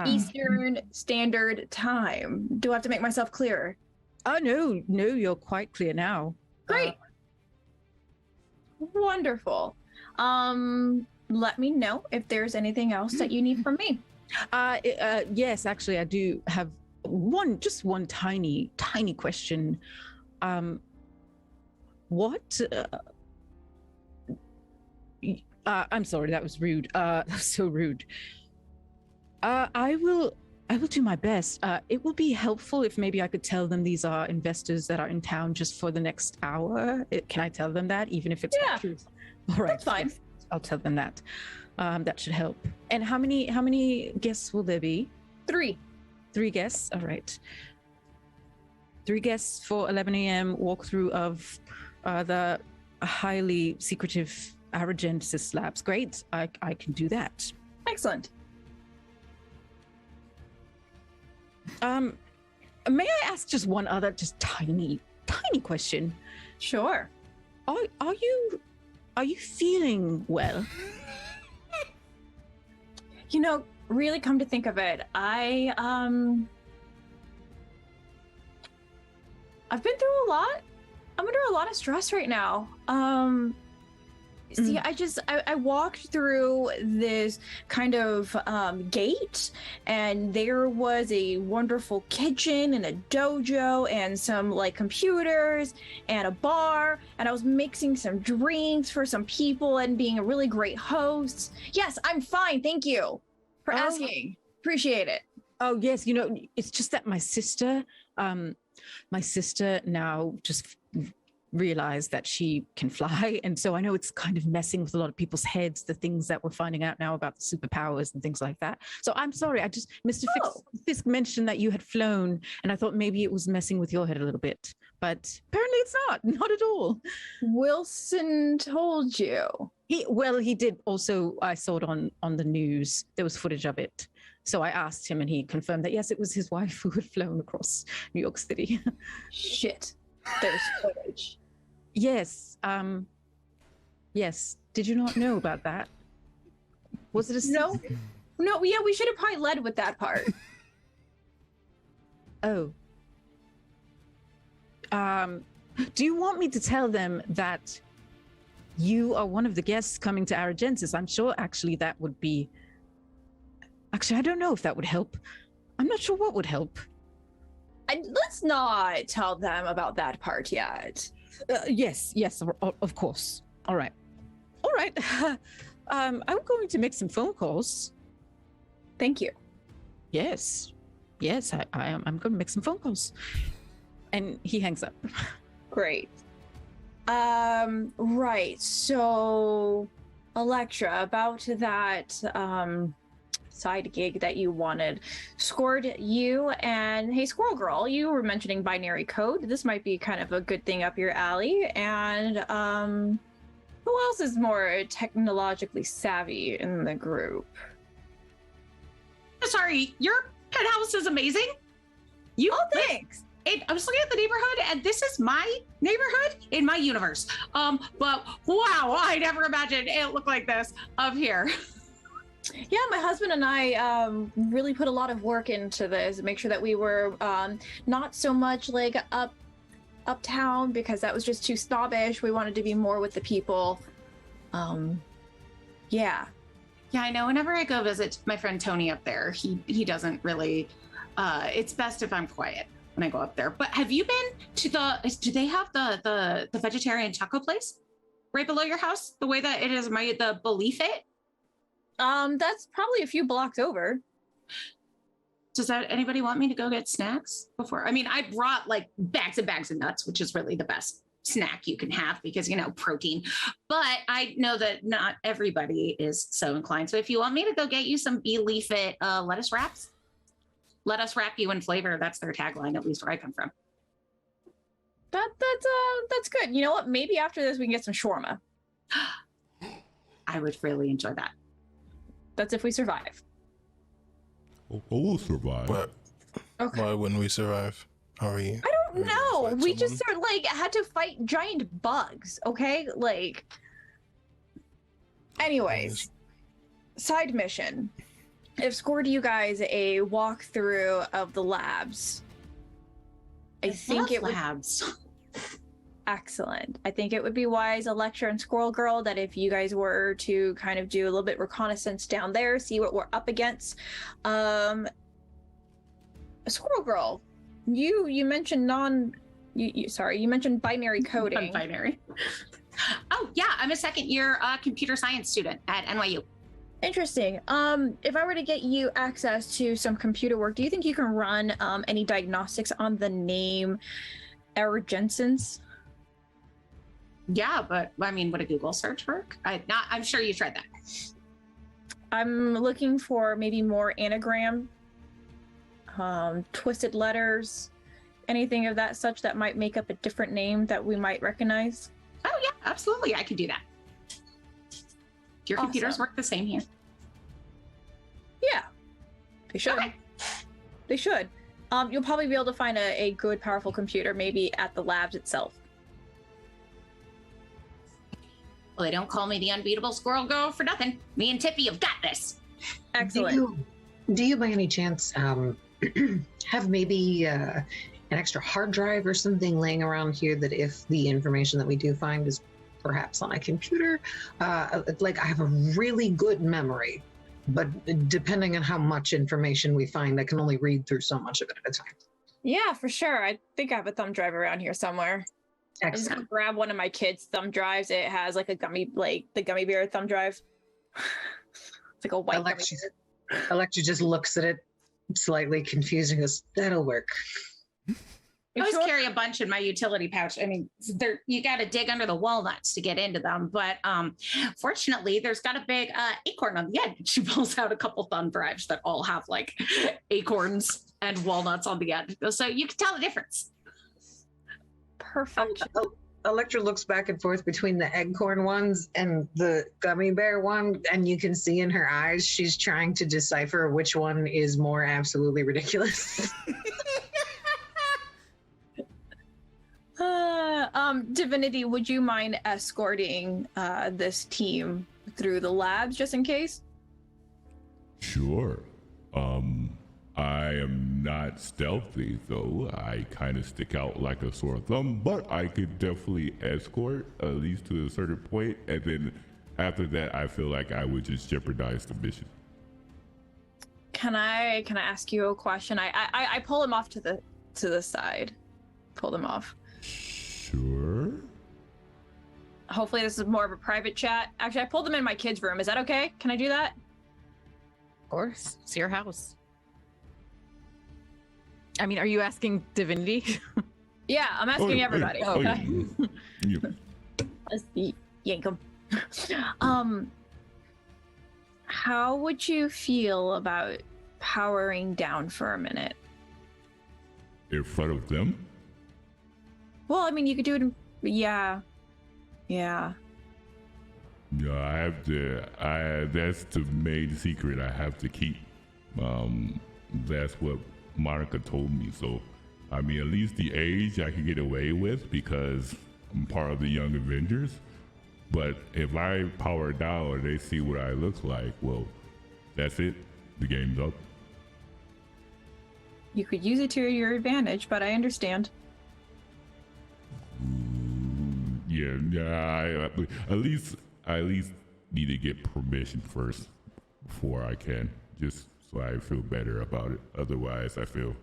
Eastern Standard Time. Do I have to make myself clearer? Oh no, you're quite clear now. Great. Wonderful. Let me know if there's anything else that you need from me. Yes, actually, I do have one tiny question. What? I'm sorry, that was rude. That was so rude. I will do my best. It will be helpful if maybe I could tell them these are investors that are in town just for the next hour. Can I tell them that, even if it's not true? All right, that's fine. I'll tell them that. That should help. And how many guests will there be? 3. 3 guests. All right. 3 guests for 11 a.m. walkthrough of the highly secretive Aragensis labs. Great. I can do that. Excellent. May I ask just one other, just tiny question? Sure. Are you feeling well? You know, really come to think of it, I've been through a lot. I'm under a lot of stress right now. See, I walked through this kind of gate, and there was a wonderful kitchen and a dojo and some like computers and a bar, and I was mixing some drinks for some people and being a really great host. Yes, I'm fine. Thank you for asking. Appreciate it. Oh yes, it's just that my sister now just realized that she can fly, and so I know it's kind of messing with a lot of people's heads, the things that we're finding out now about the superpowers and things like that. So I'm sorry, Mr. Fisk mentioned that you had flown, and I thought maybe it was messing with your head a little bit, but apparently it's not at all. Wilson told you. He did. Also, I saw it on the news. There was footage of it. So I asked him, and he confirmed that yes, it was his wife who had flown across New York City. Shit. There's footage. Yes. Yes. Did you not know about that? Was it a No. Yeah, we should have probably led with that part. Oh. Do you want me to tell them that you are one of the guests coming to Aragensis? I'm sure actually that would be. Actually, I don't know if that would help. I'm not sure what would help. Let's not tell them about that part yet. Yes, of course. All right. I'm going to make some phone calls. Thank you. Yes, I am. I'm going to make some phone calls. And he hangs up. Great. Right. So, Electra, about that side gig that you wanted. Scored, you and Hey Squirrel Girl, you were mentioning binary code. This might be kind of a good thing up your alley. And who else is more technologically savvy in the group? Sorry, your penthouse is amazing. Thanks. I was looking at the neighborhood, and this is my neighborhood in my universe. But wow, I never imagined it looked like this up here. Yeah, my husband and I really put a lot of work into this, make sure that we were not so much like uptown, because that was just too snobbish. We wanted to be more with the people. Yeah. Yeah, I know. Whenever I go visit my friend Tony up there, he doesn't really. It's best if I'm quiet when I go up there. But have you been to the? Do they have the vegetarian taco place right below your house? The way that it is, the belief it. That's probably a few blocks over. Does anybody want me to go get snacks before? I mean, I brought like bags and bags of nuts, which is really the best snack you can have because, protein. But I know that not everybody is so inclined. So if you want me to go get you some Believe It lettuce wraps, let us wrap you in flavor. That's their tagline, at least where I come from. That's good. You know what? Maybe after this we can get some shawarma. I would really enjoy that. That's if we survive. We'll survive. But why wouldn't we survive? Are we? I don't know. We just had to fight giant bugs. Okay, Anyways, side mission. I've scored you guys a walkthrough of the labs. I think it would. Labs. Excellent. I think it would be wise, Electra and Squirrel Girl, that if you guys were to kind of do a little bit reconnaissance down there, see what we're up against. Squirrel Girl, you mentioned you mentioned binary coding. Non-binary. Oh yeah, I'm a second year computer science student at NYU. Interesting. If I were to get you access to some computer work, do you think you can run any diagnostics on the name Eric Jensen's? Yeah, but I mean, would a Google search work? I'm sure you tried that. I'm looking for maybe more anagram, twisted letters, anything of that such that might make up a different name that we might recognize. Oh yeah, absolutely. I could do that. Your computers Awesome. work the same here. Yeah, they should. Okay. They should. You'll probably be able to find a good, powerful computer maybe at the labs itself. Well, they don't call me the unbeatable Squirrel Girl for nothing. Me and Tippy have got this. Excellent. Do you by any chance have maybe an extra hard drive or something laying around here that if the information that we do find is perhaps on a computer, I have a really good memory, but depending on how much information we find, I can only read through so much of it at a time. Yeah, for sure. I think I have a thumb drive around here somewhere. I'm just gonna grab one of my kids' thumb drives. It has like a the gummy bear thumb drive. It's like a white gummy bear. Electra just looks at it, slightly confused, and goes, "That'll work." I always carry a bunch in my utility pouch. I mean, you got to dig under the walnuts to get into them. But fortunately, there's got a big acorn on the end. She pulls out a couple thumb drives that all have like acorns and walnuts on the end. So you can tell the difference. Perfect. Electra looks back and forth between the eggcorn ones and the gummy bear one, and you can see in her eyes she's trying to decipher which one is more absolutely ridiculous. Divinity, would you mind escorting this team through the labs just in case? Sure. I am not stealthy, though. I kind of stick out like a sore thumb, but I could definitely escort at least to a certain point, and then after that, I feel like I would just jeopardize the mission. Can I ask you a question? I pull him off to the side. Pull them off. Sure. Hopefully this is more of a private chat. Actually, I pulled them in my kids' room. Is that okay? Can I do that? Of course. It's your house. I mean, are you asking Divinity? Yeah, I'm asking everybody. Oh, Okay. Yeah. Let's see. Yank 'em. How would you feel about powering down for a minute? In front of them? Well, I mean, you could do it. Yeah. Yeah, I have to. That's the main secret I have to keep. That's what Monica told me. So, I mean, at least the age I can get away with because I'm part of the Young Avengers. But if I power down and they see what I look like, well, that's it. The game's up. You could use it to your advantage, but I understand. Yeah. At least need to get permission first before I can, just so I feel better about it. Otherwise, I feel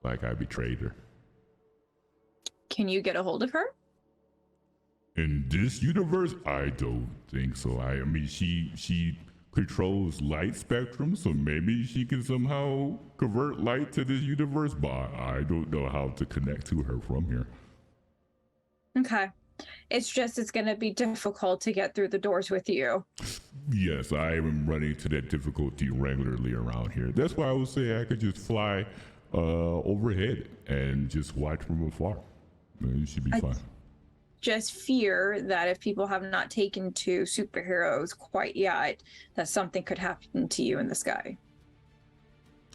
like I betrayed her. Can you get a hold of her? In this universe, I don't think so. I mean, she controls light spectrum, so maybe she can somehow convert light to this universe, but I don't know how to connect to her from here. Okay. It's going to be difficult to get through the doors with you. Yes, I am running into that difficulty regularly around here. That's why I would say I could just fly overhead and just watch from afar. You should be fine. Just fear that if people have not taken to superheroes quite yet, that something could happen to you in the sky.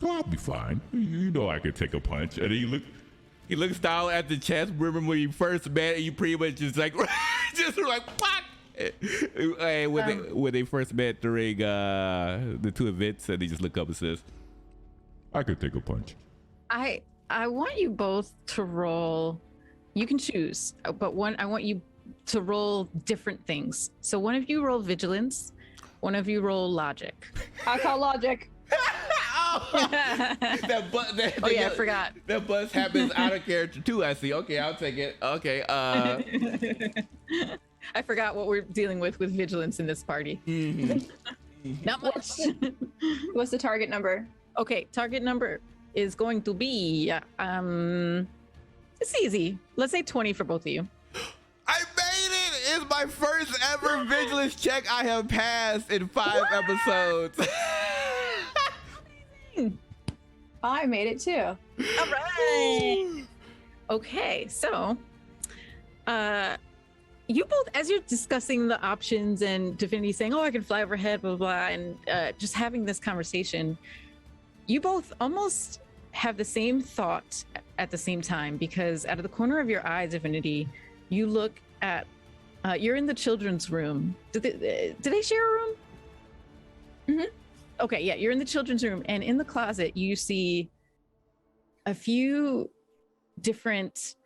Oh, I'll be fine. You know I could take a punch. And then He looks down at the chest. Remember when you first met and you pretty much just like, just like, what? Hey, when they first met during the two events, and they just look up and says, I could take a punch. I want you both to roll. You can choose, but I want you to roll different things. So one of you roll vigilance, one of you roll logic. I call logic. I forgot. That buzz happens out of character too. I see. Okay, I'll take it. Okay. I forgot what we're dealing with vigilance in this party. Not much. What's the target number? Okay, target number is going to be it's easy. Let's say 20 for both of you. I made it! It's my first ever vigilance check I have passed in 5 episodes. I made it too. All right. Okay, so you both, as you're discussing the options and Divinity saying, oh, I can fly overhead, blah, blah, blah, and just having this conversation, you both almost have the same thought at the same time, because out of the corner of your eye, Divinity, you look at, you're in the children's room. Do they share a room? Mm-hmm. Okay, yeah, you're in the children's room, and in the closet, you see a few different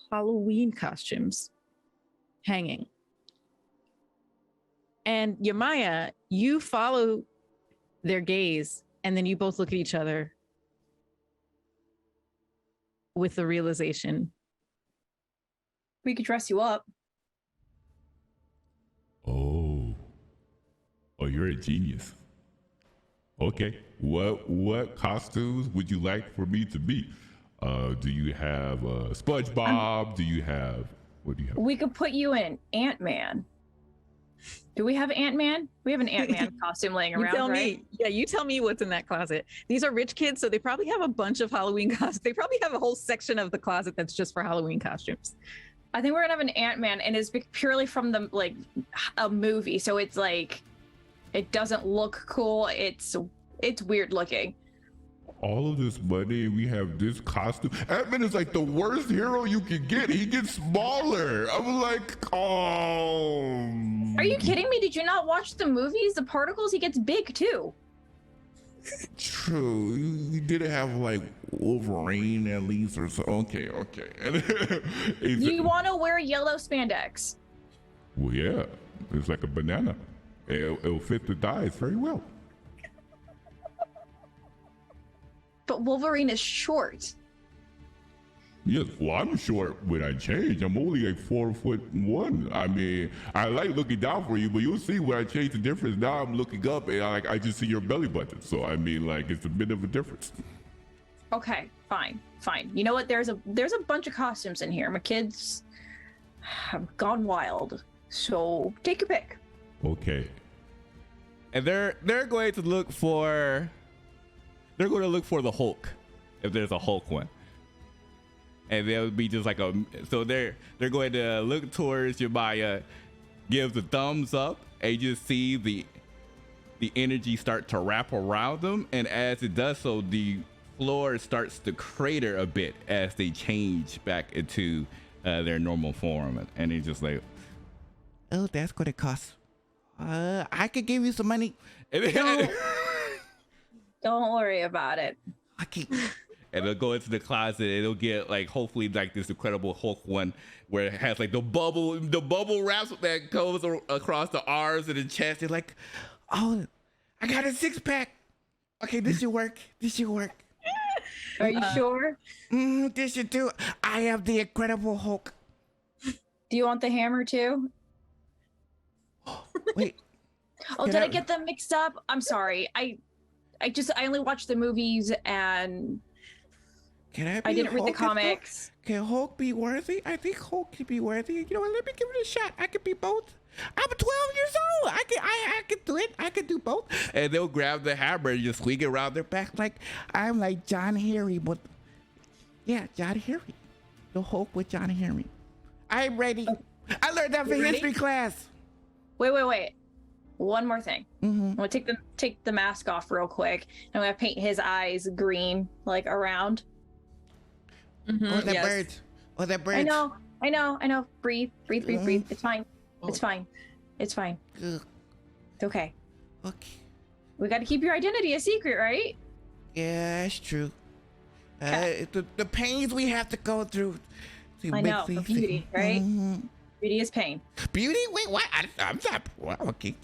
Halloween costumes hanging. And Yamaya, you follow their gaze, and then you both look at each other with the realization. We could dress you up. Oh, you're a genius. Okay, what costumes would you like for me to be? Do you have SpongeBob? What do you have? We could put you in Ant-Man. Do we have Ant-Man? We have an Ant-Man costume laying around, You tell right? me. Yeah, you tell me what's in that closet. These are rich kids, so they probably have a bunch of Halloween costumes. They probably have a whole section of the closet that's just for Halloween costumes. I think we're gonna have an Ant-Man, and it's purely from the a movie, so it's like it doesn't look cool. It's weird looking. All of this money, we have this costume. Ant-Man is like the worst hero you can get. He gets smaller. I'm like, oh. Are you kidding me? Did you not watch the movies? The particles, he gets big too. True. You didn't have like Wolverine at least or so. Okay. You want to wear yellow spandex? Well, yeah. It's like a banana. It'll fit the dyes very well. But Wolverine is short. Yes, well, I'm short when I change. I'm only like 4'1". I mean, I like looking down for you, but you'll see when I change the difference. Now I'm looking up and I just see your belly button. So I mean, like, it's a bit of a difference. Okay, fine. You know what? There's a bunch of costumes in here. My kids have gone wild. So take your pick. Okay. And they're going to look for the Hulk, if there's a Hulk one. And there would be just like so they're going to look towards Yamaya, give the thumbs up, and you just see the energy start to wrap around them. And as it does so, the floor starts to crater a bit as they change back into their normal form. And it's just like, oh, that's going to cost. I could give you some money. Don't worry about it. Okay. and they'll go into the closet and they'll get like hopefully like this Incredible Hulk one where it has like the bubble wraps that goes across the arms and the chest. They're like, oh, I got a 6-pack. Okay, this should work. This should work. Are you sure? This should do. I am the Incredible Hulk. Do you want the hammer too? Wait. Oh, did I get them mixed up? I'm sorry. I only watched the movies and I didn't read the comics. Can Hulk be worthy? I think Hulk could be worthy. You know what? Let me give it a shot. I could be both. I'm 12 years old. I can do it. I can do both. And they'll grab the hammer and just swing it around their back like I'm like John Harry, but yeah, John Harry, the Hulk with John Harry. I'm ready. I learned that from history class. Wait. One more thing. Mm-hmm. I'm gonna take the mask off real quick. I'm gonna paint his eyes green, like around. Oh, that bird. Oh, that bird. I know. Breathe. It's fine. It's fine. Ugh. It's okay. Okay. We got to keep your identity a secret, right? Yeah, that's true. The pains we have to go through. I know. For beauty, right? Mm-hmm. Beauty is pain. Beauty? Wait, what? I'm not. Well, okay.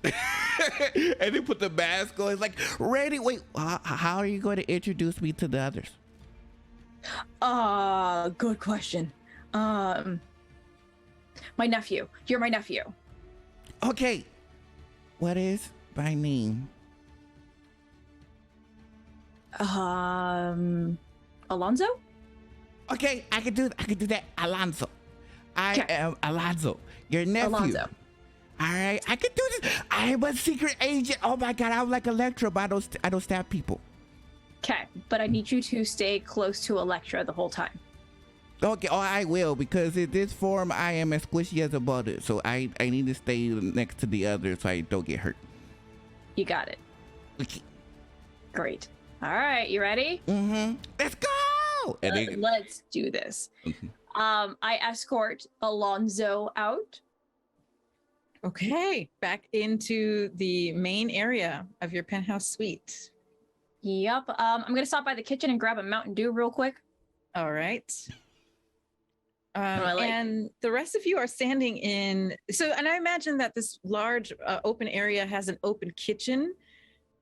And they put the mask on. It's like, ready? Wait, how are you going to introduce me to the others? Good question. My nephew. You're my nephew. Okay. What is my name? Alonzo? Okay, I can do that. Alonzo. I am Alonzo, your nephew. Alonzo. All right, I can do this. I am a secret agent. Oh my God, I'm like Electra, but I don't stab people. Okay, but I need you to stay close to Electra the whole time. Okay, I will, because in this form, I am as squishy as a butter. So I need to stay next to the others so I don't get hurt. You got it. Okay. Great. All right, you ready? Mm-hmm. Let's go! Let's do this. Mm-hmm. I escort Alonzo out. Okay, back into the main area of your penthouse suite. Yep. I'm going to stop by the kitchen and grab a Mountain Dew real quick. All right. And the rest of you are standing in. And I imagine that this large open area has an open kitchen.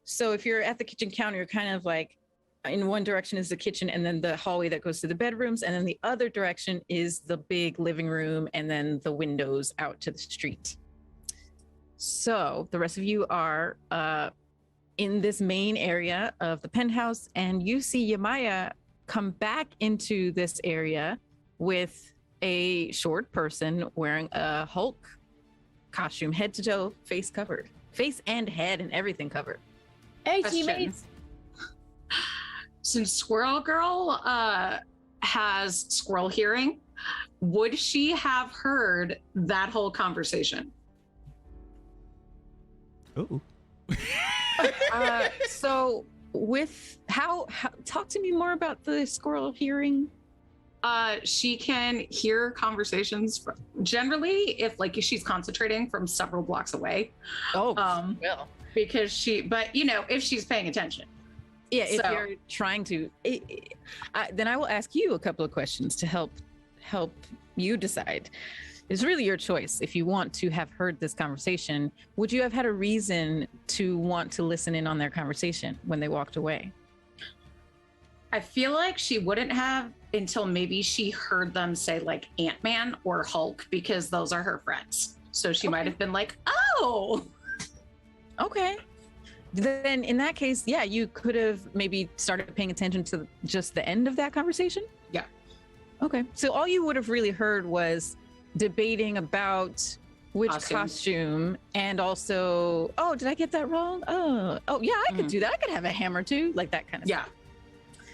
So if you're at the kitchen counter, you're kind of like in one direction is the kitchen and then the hallway that goes to the bedrooms. And then the other direction is the big living room and then the windows out to the street. So the rest of you are in this main area of the penthouse, and you see Yamaya come back into this area with a short person wearing a Hulk costume, head to toe, face covered, face and head and everything covered. Hey, Question. teammates. Since Squirrel Girl has squirrel hearing, would she have heard that whole conversation? Oh. So with how talk to me more about the squirrel hearing. She can hear conversations generally if she's concentrating from several blocks away. Well, because if she's paying attention. Yeah, if you're trying to, then I will ask you a couple of questions to help you decide. It's really your choice. If you want to have heard this conversation, would you have had a reason to want to listen in on their conversation when they walked away? I feel like she wouldn't have until maybe she heard them say like Ant-Man or Hulk, because those are her friends. So she might have been like, oh. Okay. Then in that case, yeah, you could have maybe started paying attention to just the end of that conversation. Yeah. Okay. So all you would have really heard was debating about which costume and also, oh, did I get that wrong? Oh yeah, I could do that. I could have a hammer too, like that kind of stuff.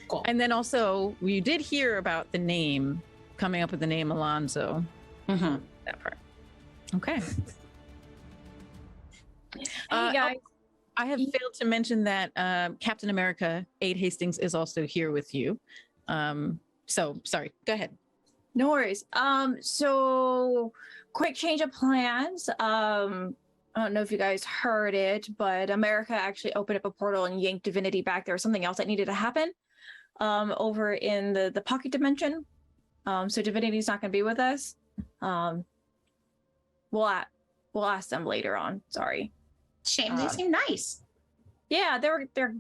Cool. And then also you did hear about the name, coming up with the name Alonzo. Mm-hmm. That part. Okay. Hey guys. I have failed to mention that Captain America, Aid Hastings, is also here with you. So sorry, go ahead. No worries. So quick change of plans. I don't know if you guys heard it, but America actually opened up a portal and yanked Divinity back. There was something else that needed to happen. over in the pocket dimension. So Divinity's not going to be with us. We'll ask them later on. Sorry. Shame, they seem nice. Yeah, they're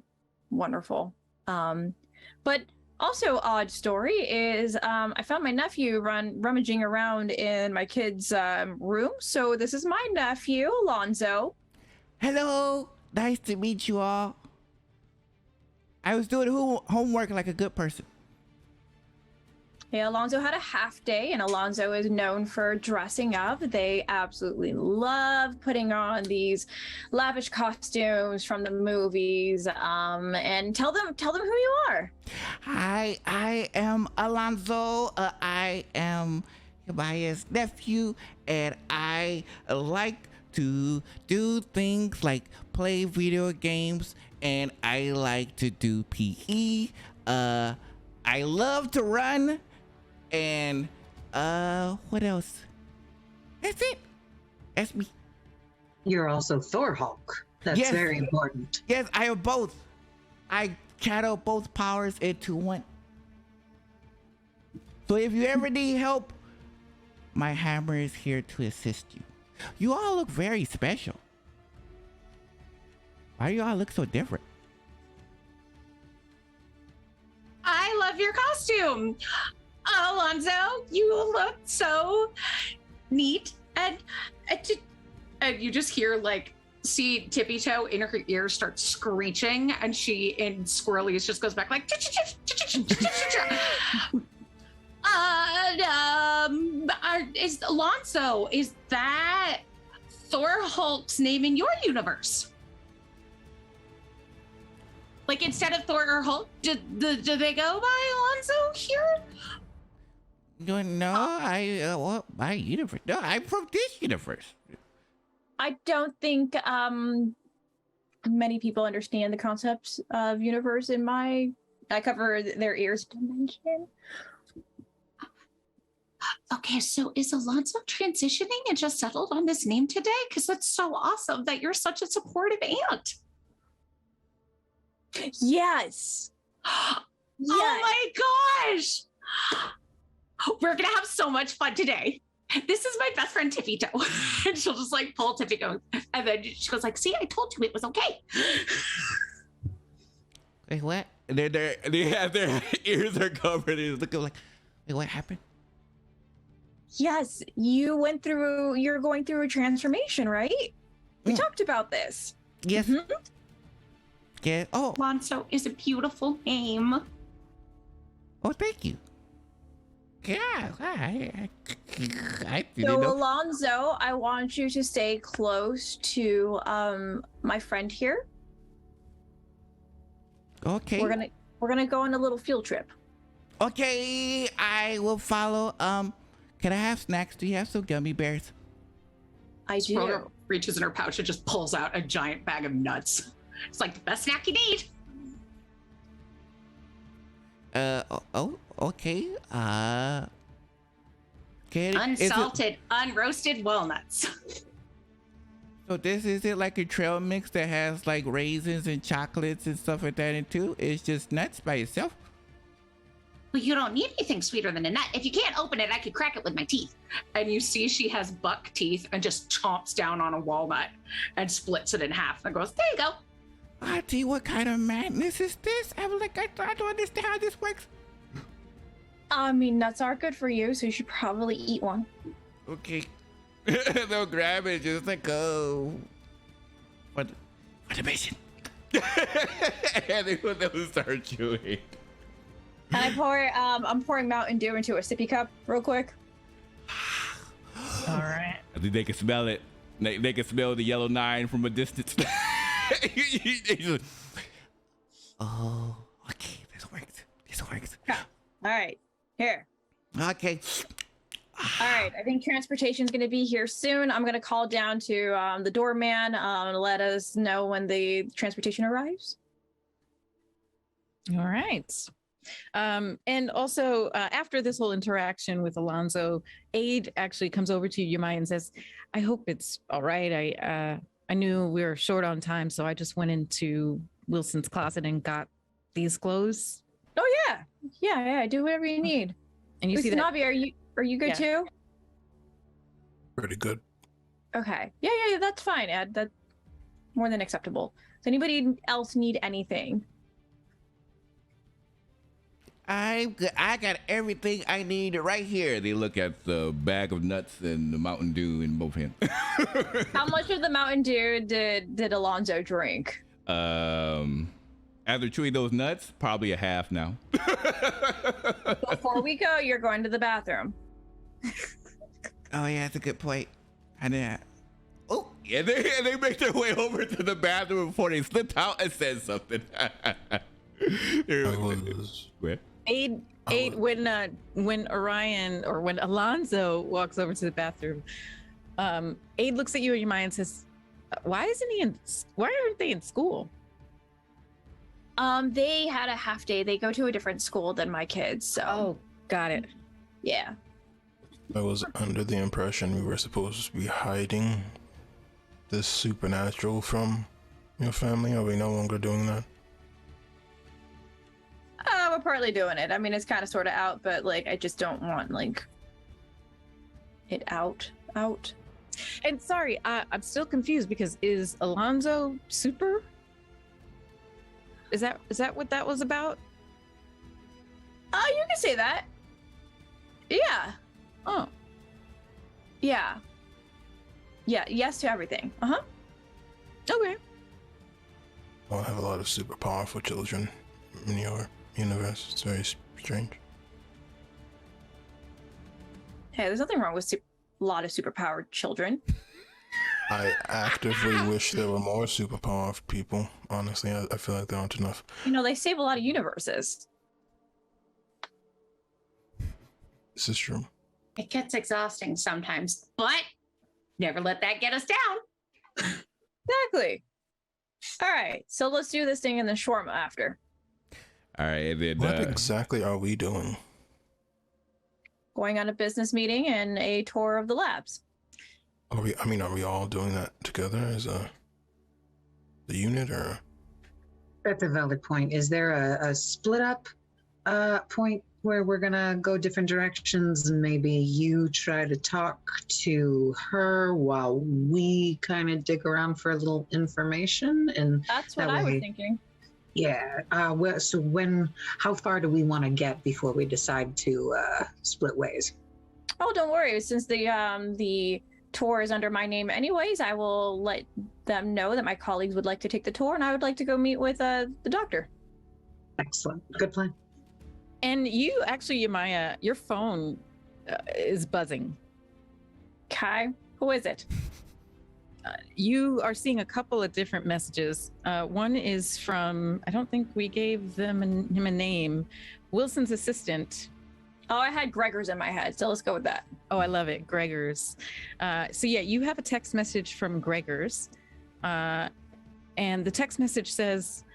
wonderful. But also odd story is I found my nephew rummaging around in my kid's room. So this is my nephew, Alonzo. Hello, nice to meet you all. I was doing homework like a good person. Yeah, Alonzo had a half day, and Alonzo is known for dressing up. They absolutely love putting on these lavish costumes from the movies. And tell them who you are. Hi, I am Alonzo. I am Maya's nephew, and I like to do things like play video games, and I like to do PE. I love to run. And what else? That's it. That's me. You're also Thor Hulk. That's Yes. very important. Yes, I have both. I channel both powers into one. So if you ever need help, my hammer is here to assist you. You all look very special. Why do you all look so different? I love your costume. Alonzo, you look so neat. And you just hear see Tippy Toe in her ear start screeching, and she in Squirrelies just goes back like is Alonzo, is that Thor Hulk's name in your universe? Like, instead of Thor or Hulk, do they go by Alonzo here? No, my universe. No, I'm from this universe. I don't think many people understand the concepts of universe in my. I cover their ears dimension. Okay, so is Alonzo transitioning and just settled on this name today? Because that's so awesome that you're such a supportive aunt. Yes. Oh my gosh. We're going to have so much fun today. This is my best friend, Tippy Toe. And she'll just pull Tippy Toe. And then she goes see, I told you it was okay. Wait, what? They have their ears are covered. They're looking like, wait, what happened? Yes, you're going through a transformation, right? We talked about this. Yes. Mm-hmm. Yeah. Oh. Alonzo is a beautiful name. Oh, thank you. Yeah, I didn't So know. Alonzo, I want you to stay close to my friend here. Okay. We're gonna go on a little field trip. Okay, I will follow. Can I have snacks? Do you have some gummy bears? I do. Squirrel reaches in her pouch and just pulls out a giant bag of nuts. It's like the best snack you need. Okay. Unsalted, unroasted walnuts. So this isn't like a trail mix that has like raisins and chocolates and stuff like that in too? It's just nuts by itself? Well, you don't need anything sweeter than a nut. If you can't open it, I could crack it with my teeth. And you see she has buck teeth and just chomps down on a walnut and splits it in half and goes, there you go. Auntie, what kind of madness is this? I'm like, I don't understand how this works. I mean, nuts are good for you, so you should probably eat one. Okay. They'll grab it just like, oh. What a mission. And they'll start chewing. And I'm pouring Mountain Dew into a sippy cup real quick. All right. I think they can smell it. They can smell the yellow 9 from a distance. Oh, okay. This works. All right, here. Okay. All right, I think transportation's going to be here soon. I'm going to call down to the doorman to let us know when the transportation arrives. All right. And also, after this whole interaction with Alonzo, Aid actually comes over to Yamai and says, I hope it's all right. I knew we were short on time, so I just went into Wilson's closet and got these clothes. Oh yeah. Do whatever you need. And you see that Navi, are you good Yeah. too? Pretty good. Okay. Yeah, that's fine, Ed. That's more than acceptable. Does anybody else need anything? I'm good. I got everything I need right here. They look at the bag of nuts and the Mountain Dew in both hands. How much of the Mountain Dew did Alonzo drink? After chewing those nuts, probably a half now. Before we go, you're going to the bathroom. Oh yeah, that's a good point. And then, oh, yeah, they make their way over to the bathroom before they slipped out and said something. Aid when Orion or when Alonzo walks over to the bathroom, Aid looks at you and Yamaya and says, why aren't they in school? They had a half day. They go to a different school than my kids. So Oh, got it. yeah. I was under the impression we were supposed to be hiding this supernatural from your family. Are we no longer doing that? We're partly doing it. I mean, it's kind of sort of out, but like, I just don't want like it out. And sorry, I'm still confused because is Alonzo super? Is that what that was about? Oh, you can say that. Yeah. Oh, Yeah. Yes to everything. okay. Well, I have a lot of super powerful children in your universe. It's very strange. Hey, there's nothing wrong with a lot of superpowered children. I actively wish there were more super powerful people. Honestly, I feel like there aren't enough. You know, they save a lot of universes. This is true. It gets exhausting sometimes, but never let that get us down. Exactly. All right, so let's do this thing in the shawarma after. All right, and then What exactly are we doing? Going on a business meeting and a tour of the labs. Are we all doing that together as the unit, or? That's a valid point. Is there a split up point where we're gonna go different directions and maybe you try to talk to her while we kind of dig around for a little information? And That's what That I was way- thinking. yeah, how far do we want to get before we decide to split ways? Oh, don't worry. Since the tour is under my name anyways, I will let them know that my colleagues would like to take the tour and I would like to go meet with the doctor. Excellent. Good plan. And you actually, Yamaya, your phone is buzzing. Okay. Who is it? You are seeing a couple of different messages. One is from, I don't think we gave him a name, Wilson's assistant. Oh, I had Gregor's in my head, so let's go with that. Oh, I love it, Gregor's. So yeah, you have a text message from Gregor's, and the text message says,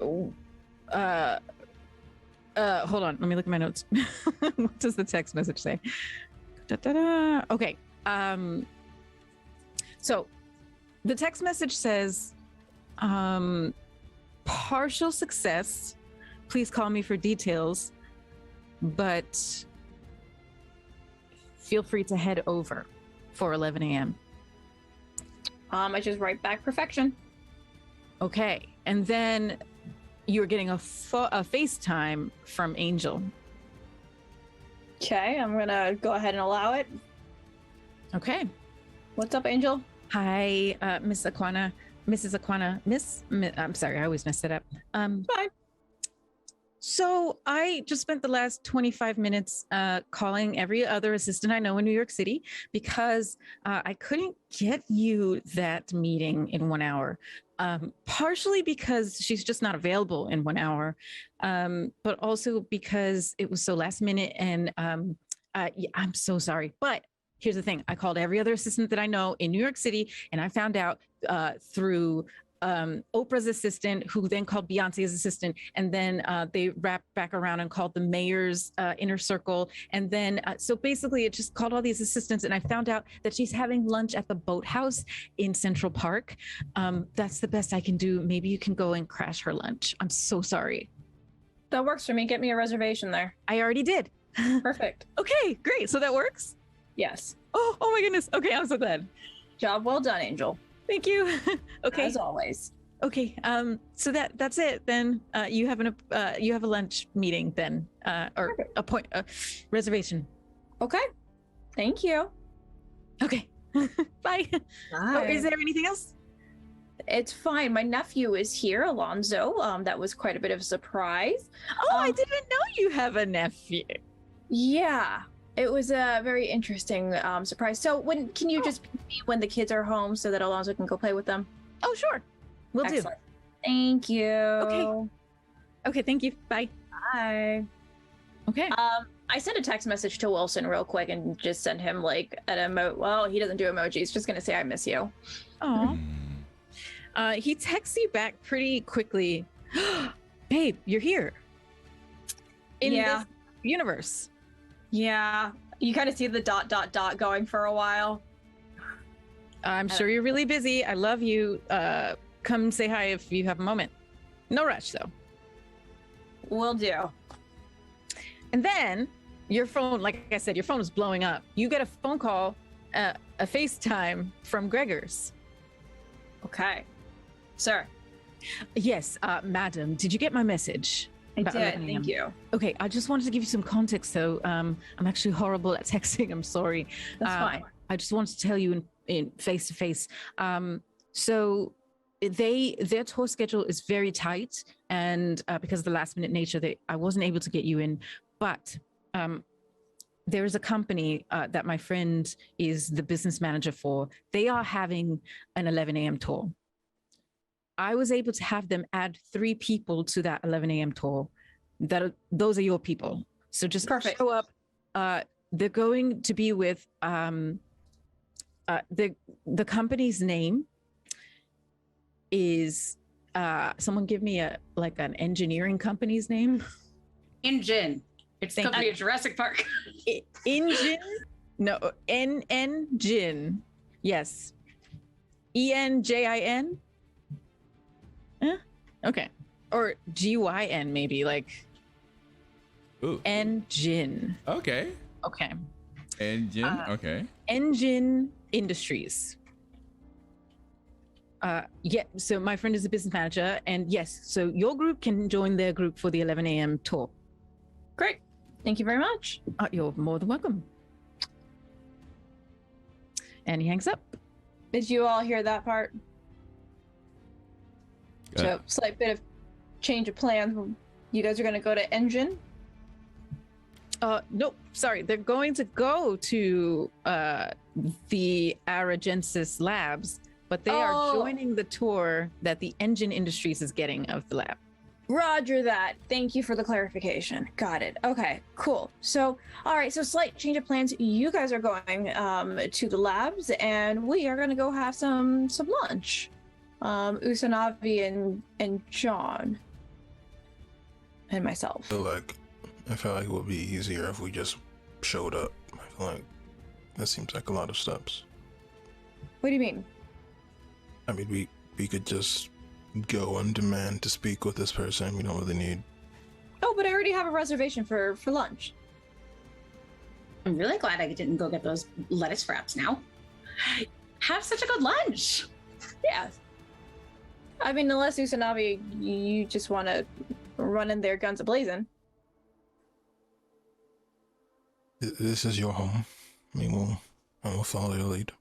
hold on, let me look at my notes. What does the text message say? Da-da-da. Okay. So the text message says, partial success. Please call me for details, but feel free to head over for 11 a.m. I just write back perfection. Okay. And then you're getting a FaceTime from Angel. Okay, I'm gonna go ahead and allow it. Okay. What's up, Angel? Hi, Mrs. Aquana. I'm sorry, I always mess it up. Fine. So I just spent the last 25 minutes calling every other assistant I know in New York City because I couldn't get you that meeting in 1 hour. Partially because she's just not available in 1 hour, but also because it was so last minute. And yeah, I'm so sorry. But here's the thing. I called every other assistant that I know in New York City, and I found out through Oprah's assistant, who then called Beyonce's assistant, and then they wrapped back around and called the mayor's inner circle, and then so basically it just called all these assistants, and I found out that she's having lunch at the Boathouse in Central Park. That's the best I can do. Maybe you can go and crash her lunch. I'm so sorry. That works for me. Get me a reservation there. I already did. Perfect. Okay, great. So that works? Yes. Oh my goodness. Okay, I'm so glad. Job well done, Angel. Thank you. Okay. As always. Okay. So that's it then. You have a lunch meeting then, or reservation. Okay. Thank you. Okay. Bye. Oh, is there anything else? It's fine. My nephew is here, Alonzo. That was quite a bit of a surprise. Oh, I didn't know you have a nephew. Yeah, it was a very interesting surprise. So can you just ping me when the kids are home so that Alonzo can go play with them? Oh, sure. Will do. Excellent. Thank you. Okay, thank you. Bye. Bye. Okay. I sent a text message to Wilson real quick and just sent him like an emoji. Well, he doesn't do emojis. Just gonna say I miss you. Oh. He texts you back pretty quickly. Babe, you're here. In this universe. Yeah. You kind of see the ... going for a while. I'm sure you're really busy. I love you. Come say hi if you have a moment. No rush though. Will do. And then your phone, like I said, your phone is blowing up. You get a phone call, a FaceTime from Gregor's. Okay. Sir. Yes, madam. Did you get my message? I about did. 11 a.m.? Thank you. Okay, I just wanted to give you some context though. I'm actually horrible at texting. I'm sorry. That's fine. I just wanted to tell you in face to face. So their tour schedule is very tight, and because of the last minute nature, I wasn't able to get you in. But there is a company that my friend is the business manager for. They are having an 11 a.m. tour. I was able to have them add 3 people to that 11 a.m. tour. Those are your people. So just Perfect. show up. They're going to be with the company's name is someone give me an engineering company's name. Engine. It's the company of Jurassic Park. Engine? No, Engine. Yes. ENJIN? Okay. Or GYN maybe, like Ooh. Engine. Okay. Okay. Engine. Okay. Engine Industries. Yeah, so my friend is a business manager, and yes, so your group can join their group for the 11 a.m. tour. Great. Thank you very much. You're more than welcome. And he hangs up. Did you all hear that part? So slight bit of change of plans. You guys are going to go to Engine? Nope, sorry. They're going to go to the Aragensis labs, but they are joining the tour that the Engine Industries is getting of the lab. Roger that. Thank you for the clarification. Got it. Okay, cool. So, all right, so slight change of plans. You guys are going to the labs, and we are going to go have some lunch. Usanavi and John and myself. I feel like it would be easier if we just showed up. I feel like that seems like a lot of steps. What do you mean? I mean, we could just go on demand to speak with this person. We don't really need. Oh, but I already have a reservation for lunch. I'm really glad I didn't go get those lettuce wraps now. Have such a good lunch. Yeah. I mean, unless Usanavi, you just want to run in there guns a-blazing. This is your home. I mean, we'll follow your lead.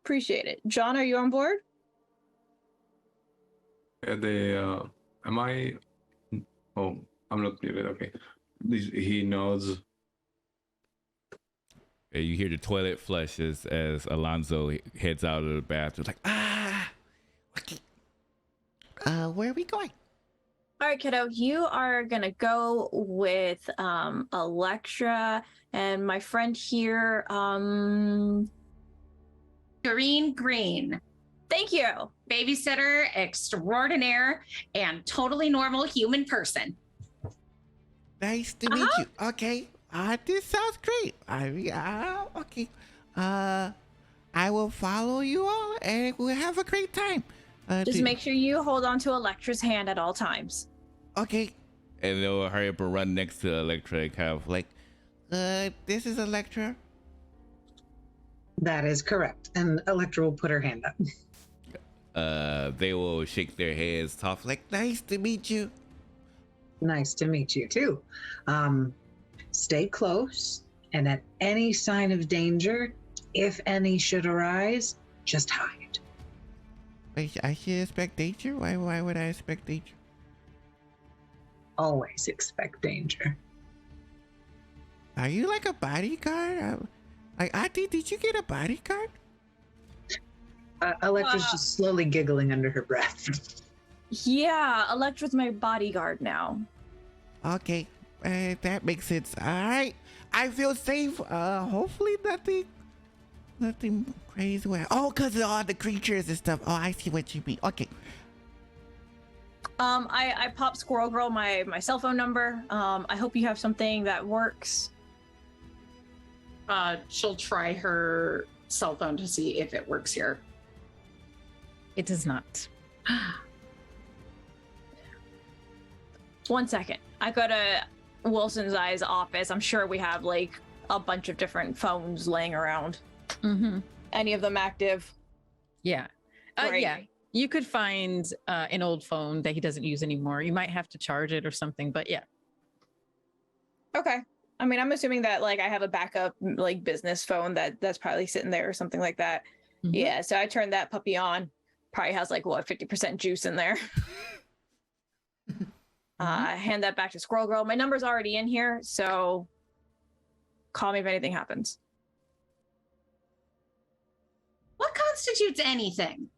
Appreciate it. John, are you on board? Am I? Oh, I'm not muted. Okay. He nods. You hear the toilet flush as Alonzo heads out of the bathroom. Like, okay. Where are we going? All right, kiddo, you are going to go with Electra and my friend here, Green. Thank you. Babysitter extraordinaire and totally normal human person. Nice to meet you. Okay. This sounds great. Okay. I will follow you all and we'll have a great time. Just make sure you hold on to Electra's hand at all times. Okay. and they'll hurry up and run next to Electra and kind of like, this is Electra. That is correct. And Electra will put her hand up. They will shake their heads off like, nice to meet you. Nice to meet you too. Stay close, and at any sign of danger, if any should arise, just hide. Wait, I should expect danger? Why would I expect danger? Always expect danger. Are you like a bodyguard? Like, Auntie, did you get a bodyguard? Electra's just slowly giggling under her breath. Yeah, Electra's my bodyguard now. Okay, that makes sense. All right, I feel safe. Hopefully nothing crazy. Oh, because of all the creatures and stuff. Oh, I see what you mean. Okay. I pop Squirrel Girl my cell phone number. I hope you have something that works. She'll try her cell phone to see if it works here. It does not. 1 second. I go to Wilson's Eye's office. I'm sure we have like a bunch of different phones laying around. Mm-hmm. Any of them active? Yeah. Great. Yeah. You could find an old phone that he doesn't use anymore. You might have to charge it or something, but yeah. Okay. I mean, I'm assuming that like I have a backup like business phone that's probably sitting there or something like that. Mhm. Yeah. So I turned that puppy on. Probably has like what 50% juice in there. Hand that back to Squirrel Girl. My number's already in here, so call me if anything happens. What constitutes anything?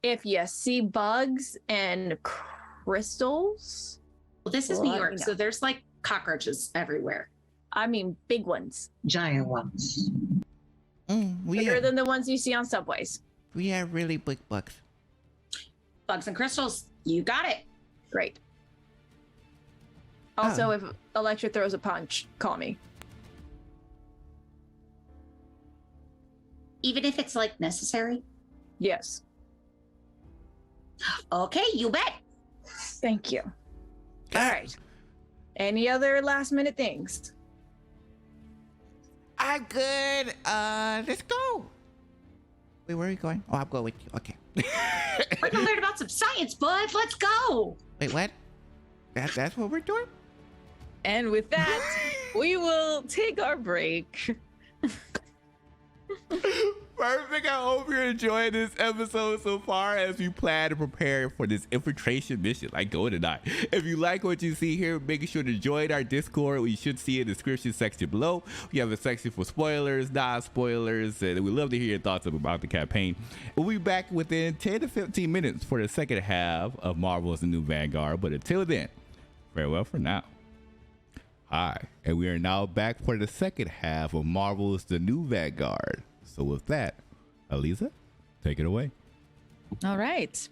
If you see bugs and crystals, Well, this is Well, New let York, me know. so there's like cockroaches everywhere. I mean big ones, Giant ones. bigger than the ones you see on subways. We have really big bugs. Bugs and crystals, you got it. Great. Also, if Electra throws a punch, call me. Even if it's like necessary. Yes. Okay, you bet. Thank you. All right. Any other last minute things? I'm good. Let's go. Wait, where are you going? Oh, I'm going with you. Okay. We're gonna learn about some science, bud. Let's go. Wait, what? That's what we're doing? And with that, we will take our break. Perfect. I hope you're enjoying this episode so far as we plan to prepare for this infiltration mission like Golden Eye. If you like what you see here, make sure to join our Discord. We should see in the description section below. We have a section for spoilers, non-spoilers, and we love to hear your thoughts about the campaign. We'll be back within 10 to 15 minutes for the second half of Marvel's The New Vanguard. But until then, farewell for now. Hi, and we are now back for the second half of Marvel's The New Vanguard. So with that, Aliza, take it away. All right.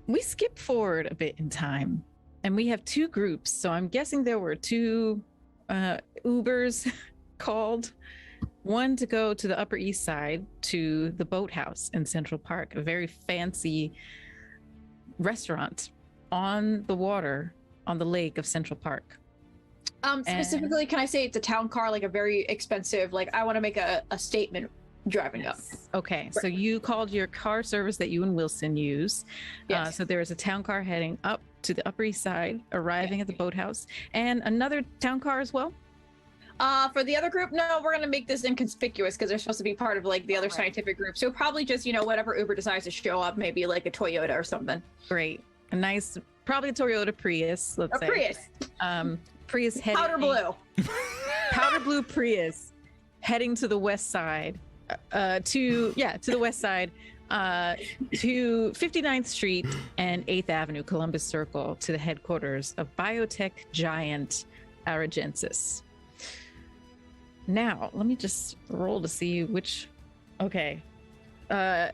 We skip forward a bit in time, and we have two groups. So I'm guessing there were two Ubers called. One to go to the Upper East Side to the Boathouse in Central Park, a very fancy restaurant on the water on the lake of Central Park. Specifically, can I say it's a town car, like a very expensive, like I want to make a statement driving up. Okay, so you called your car service that you and Wilson use. Yes. So there is a town car heading up to the Upper East Side, arriving at the Boathouse, and another town car as well. For the other group, no, we're gonna make this inconspicuous because they're supposed to be part of like the other scientific group. So probably just whatever Uber decides to show up, maybe like a Toyota or something. Great, a nice, probably a Toyota Prius. Let's say Prius. Prius heading Powder blue. powder blue Prius heading to the west side, to the west side, to 59th Street and 8th Avenue, Columbus Circle, to the headquarters of biotech giant Aragensis. Now, let me just roll to see which. Okay. So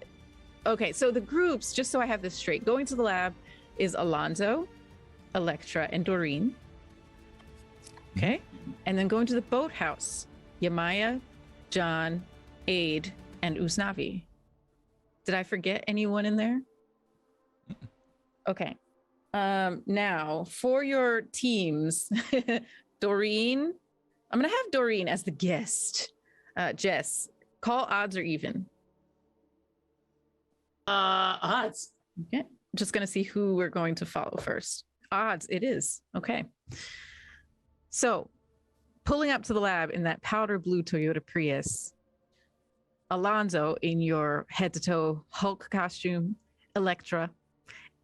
the groups, just so I have this straight, going to the lab is Alonzo, Electra, and Doreen. Okay. And then going to the Boathouse, Yamaya, John, Aid, and Usnavi. Did I forget anyone in there? Okay. Now for your teams, Doreen, I'm gonna have Doreen as the guest. Jess, call odds or even. Odds. Okay. Just gonna see who we're going to follow first. Odds, it is. Okay. So pulling up to the lab in that powder blue Toyota Prius, Alonzo in your head to toe Hulk costume, Electra,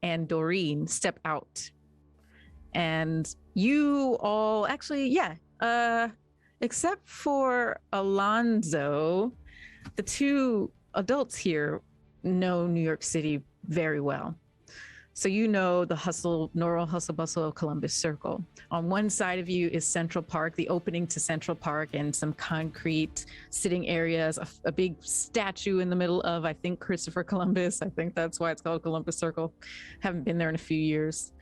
and Doreen step out. And you all actually, except for Alonzo, the two adults here know New York City very well. So you know the normal hustle bustle of Columbus Circle. On one side of you is Central Park, the opening to Central Park, and some concrete sitting areas, a big statue in the middle of, I think, Christopher Columbus. I think that's why it's called Columbus Circle. Haven't been there in a few years.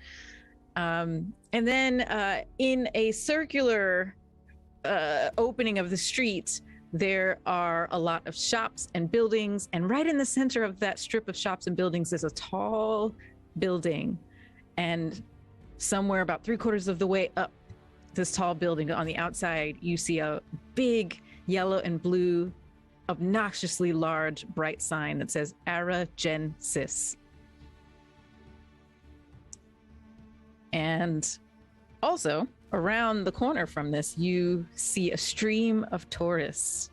And then in a circular opening of the street, there are a lot of shops and buildings. And right in the center of that strip of shops and buildings is a tall building, and somewhere about 3/4 of the way up this tall building on the outside, you see a big yellow and blue, obnoxiously large, bright sign that says Ara Gen Sis. And also around the corner from this, you see a stream of tourists,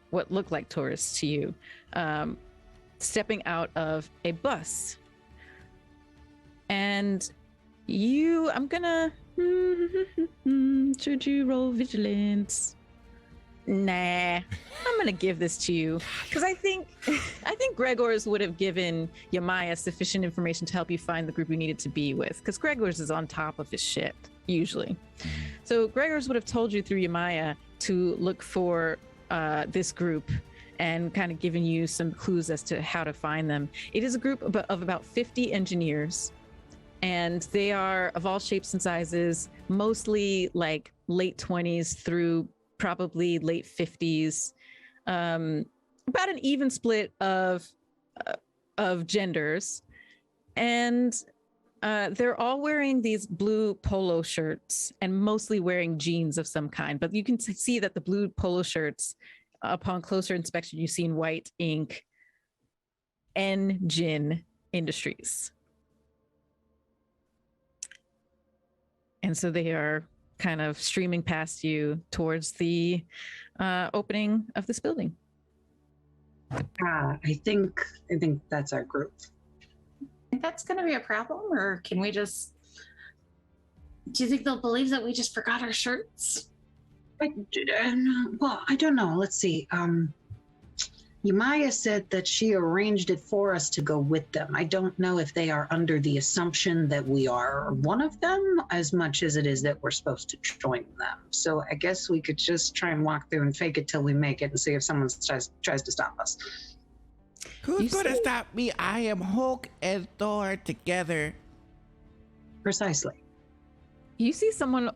what look like tourists to you, stepping out of a bus. And I'm gonna, should you roll vigilance? Nah, I'm gonna give this to you because I think Gregor's would have given Yamaya sufficient information to help you find the group you needed to be with, because Gregor's is on top of his shit usually. So Gregor's would have told you through Yamaya to look for this group and kind of given you some clues as to how to find them. It is a group of about 50 engineers. And they are of all shapes and sizes, mostly like late 20s through probably late 50s. About an even split of genders. And they're all wearing these blue polo shirts and mostly wearing jeans of some kind. But you can see that the blue polo shirts, upon closer inspection, you see in white ink, Engine Industries. And so they are kind of streaming past you towards the opening of this building. I think that's our group. Think that's going to be a problem, or can we just? Do you think they'll believe that we just forgot our shirts? Well, I don't know. Let's see. Yamaya said that she arranged it for us to go with them. I don't know if they are under the assumption that we are one of them as much as it is that we're supposed to join them. So I guess we could just try and walk through and fake it till we make it and see if someone tries to stop us. Who's gonna stop me? I am Hulk and Thor together. Precisely. You see someone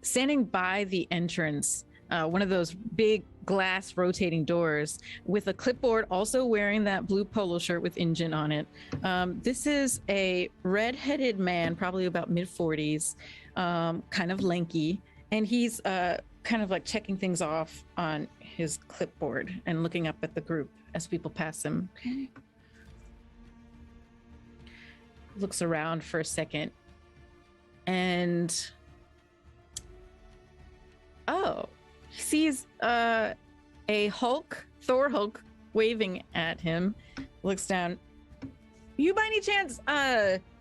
standing by the entrance, one of those big glass rotating doors, with a clipboard, also wearing that blue polo shirt with Engine on it. This is a red-headed man, probably about mid-40s, kind of lanky, and he's kind of like checking things off on his clipboard and looking up at the group as people pass him. Okay. Looks around for a second, and he sees a Thor Hulk waving at him, looks down. You by any chance,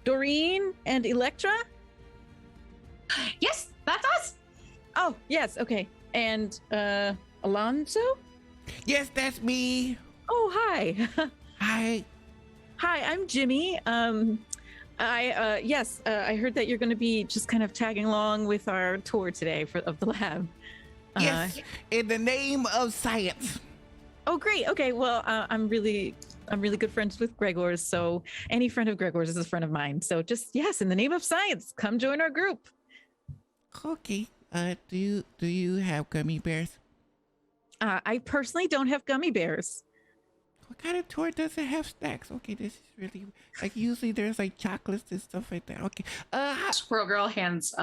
Doreen and Electra? Yes, that's us. Oh, yes, okay. And Alonzo? Yes, that's me. Oh, hi. Hi. Hi, I'm Jimmy. I heard that you're going to be just kind of tagging along with our tour today of the lab. Yes, in the name of science. Oh, great. Okay, well, I'm really good friends with Gregor's, so any friend of Gregor's is a friend of mine. So just, yes, in the name of science, come join our group. Okay. Do you have gummy bears? I personally don't have gummy bears. What kind of tour doesn't have snacks? Okay, this is really like usually there's like chocolates and stuff like that. Okay, Squirrel girl hands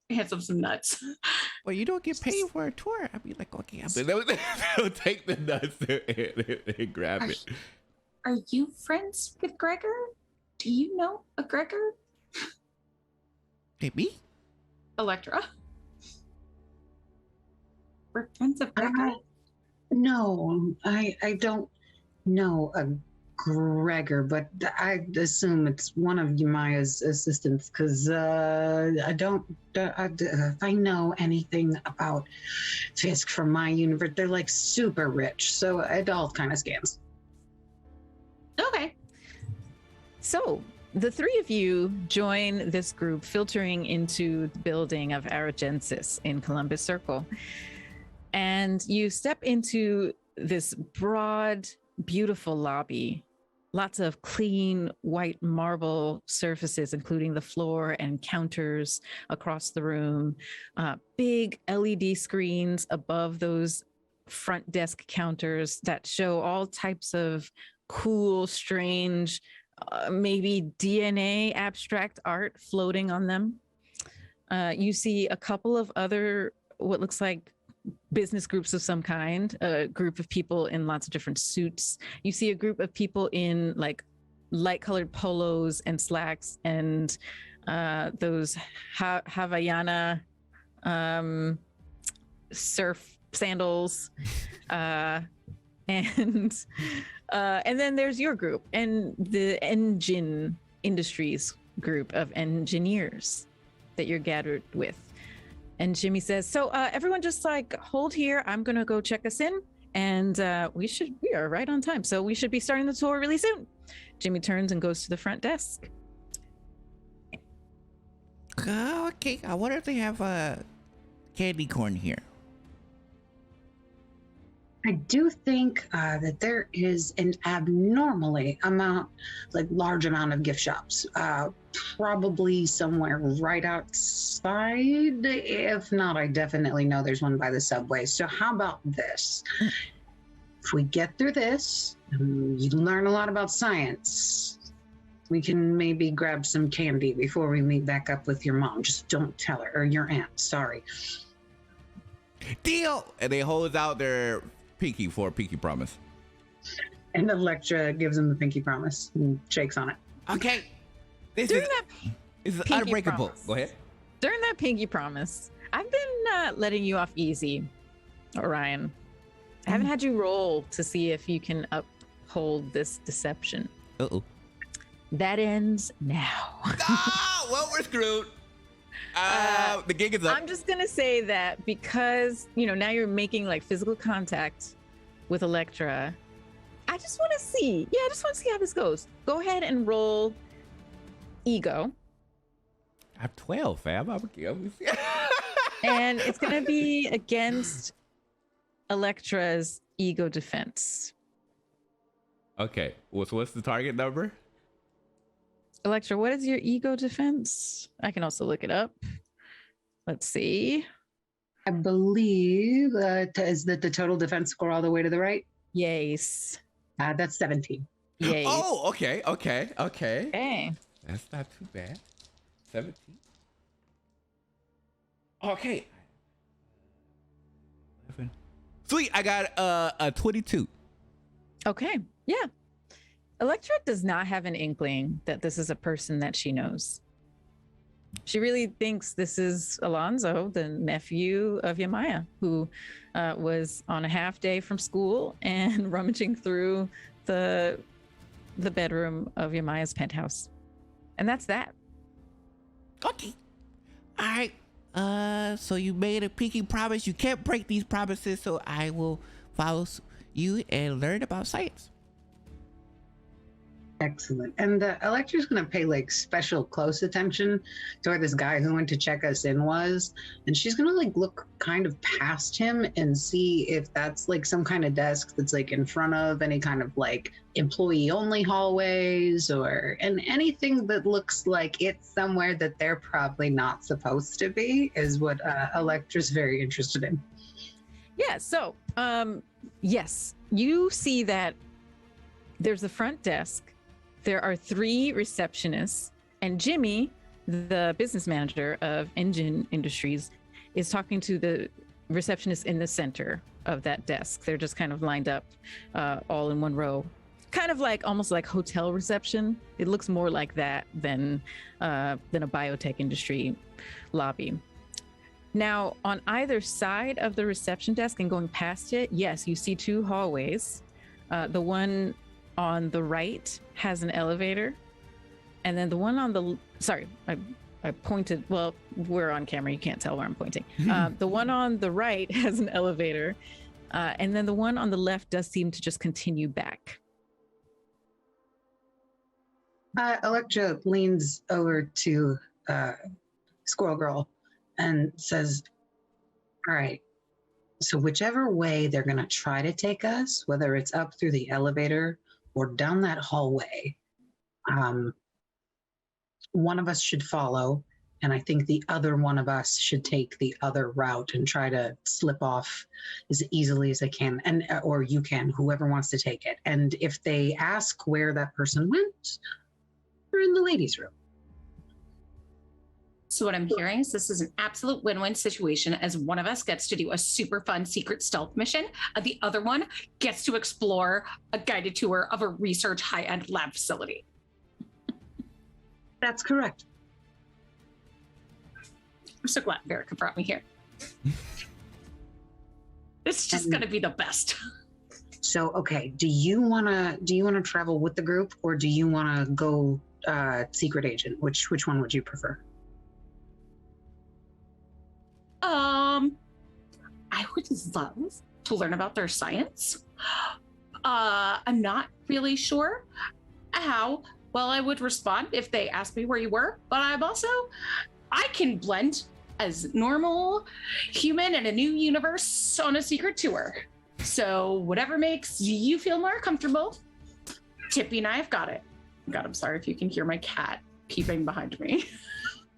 him some nuts. well, you don't get paid for a tour. I mean, like, okay, they'll take the nuts and grab it. Are you friends with Gregor? Do you know a Gregor? Hey, me? Electra. We're friends of Gregor. No, I don't know a Gregor, but I assume it's one of Yumaya's assistants because if I know anything about Fisk from my universe, they're like super rich, so it all kind of scans. Okay. So the three of you join this group filtering into the building of Aragensis in Columbus Circle. And you step into this broad, beautiful lobby. Lots of clean white marble surfaces, including the floor and counters across the room. Big LED screens above those front desk counters that show all types of cool, strange, maybe DNA abstract art floating on them. You see a couple of other, what looks like business groups of some kind, a group of people in lots of different suits. You see a group of people in like light colored polos and slacks and those Havaiana surf sandals. And then there's your group and the engine industries group of engineers that you're gathered with. And Jimmy says, so everyone just like hold here. I'm going to go check us in and we are right on time. So we should be starting the tour really soon. Jimmy turns and goes to the front desk. Okay, I wonder if they have candy corn here. I do think that there is an abnormally large amount of gift shops, probably somewhere right outside. If not, I definitely know there's one by the subway. So how about this? If we get through this, you learn a lot about science. We can maybe grab some candy before we meet back up with your mom. Just don't tell her, or your aunt, sorry. Deal! And they hold out their pinky for a pinky promise. And Electra gives him the pinky promise and shakes on it. Okay. This is unbreakable. Promise. Go ahead. During that pinky promise, I've been letting you off easy, Orion. I haven't had you roll to see if you can uphold this deception. Uh-oh. That ends now. Oh, well, we're screwed. The gig is up. I'm just gonna say that because now you're making like physical contact with Electra. I just want to see. Yeah, I just want to see how this goes. Go ahead and roll ego. I have 12, fam. And it's gonna be against Electra's ego defense. Okay. What's the target number? Electra, what is your ego defense? I can also look it up. Let's see. I believe is that the total defense score all the way to the right? Yes. That's 17. Yes. Oh, okay. Okay. That's not too bad. 17. Okay. 11. Sweet. I got a 22. Okay. Yeah. Electra does not have an inkling that this is a person that she knows. She really thinks this is Alonzo, the nephew of Yamaya, who was on a half day from school and rummaging through the bedroom of Yamaya's penthouse. And that's that. Okay. All right. So you made a pinky promise. You can't break these promises, so I will follow you and learn about science. Excellent. And Electra's going to pay like special close attention to where this guy who went to check us in was. And she's going to like look kind of past him and see if that's like some kind of desk that's like in front of any kind of like employee only hallways and anything that looks like it's somewhere that they're probably not supposed to be is what Electra's very interested in. Yeah. So, yes, you see that there's a front desk. There are 3 receptionists, and Jimmy, the business manager of Engine Industries, is talking to the receptionist in the center of that desk. They're just kind of lined up all in one row, kind of like almost like hotel reception. It looks more like that than a biotech industry lobby. Now, on either side of the reception desk and going past it, yes, you see 2 hallways. The one on the right has an elevator, and then the one on the I pointed. Well, we're on camera, you can't tell where I'm pointing. The one on the right has an elevator, and then the one on the left does seem to just continue back. Electra leans over to Squirrel Girl and says, all right, so whichever way they're going to try to take us, whether it's up through the elevator or down that hallway, one of us should follow, and I think the other one of us should take the other route and try to slip off as easily as they can, and or you can, whoever wants to take it. And if they ask where that person went, we're in the ladies' room. So what I'm hearing is this is an absolute win-win situation, as one of us gets to do a super fun secret stealth mission, and the other one gets to explore a guided tour of a research high-end lab facility. That's correct. I'm so glad Verica brought me here. It's just going to be the best. So, okay, do you want to travel with the group, or do you want to go secret agent? Which one would you prefer? I would love to learn about their science. I'm not really sure how well I would respond if they asked me where you were, but I can blend as normal human in a new universe on a secret tour. So whatever makes you feel more comfortable, Tippy and I have got it. God, I'm sorry if you can hear my cat peeping behind me.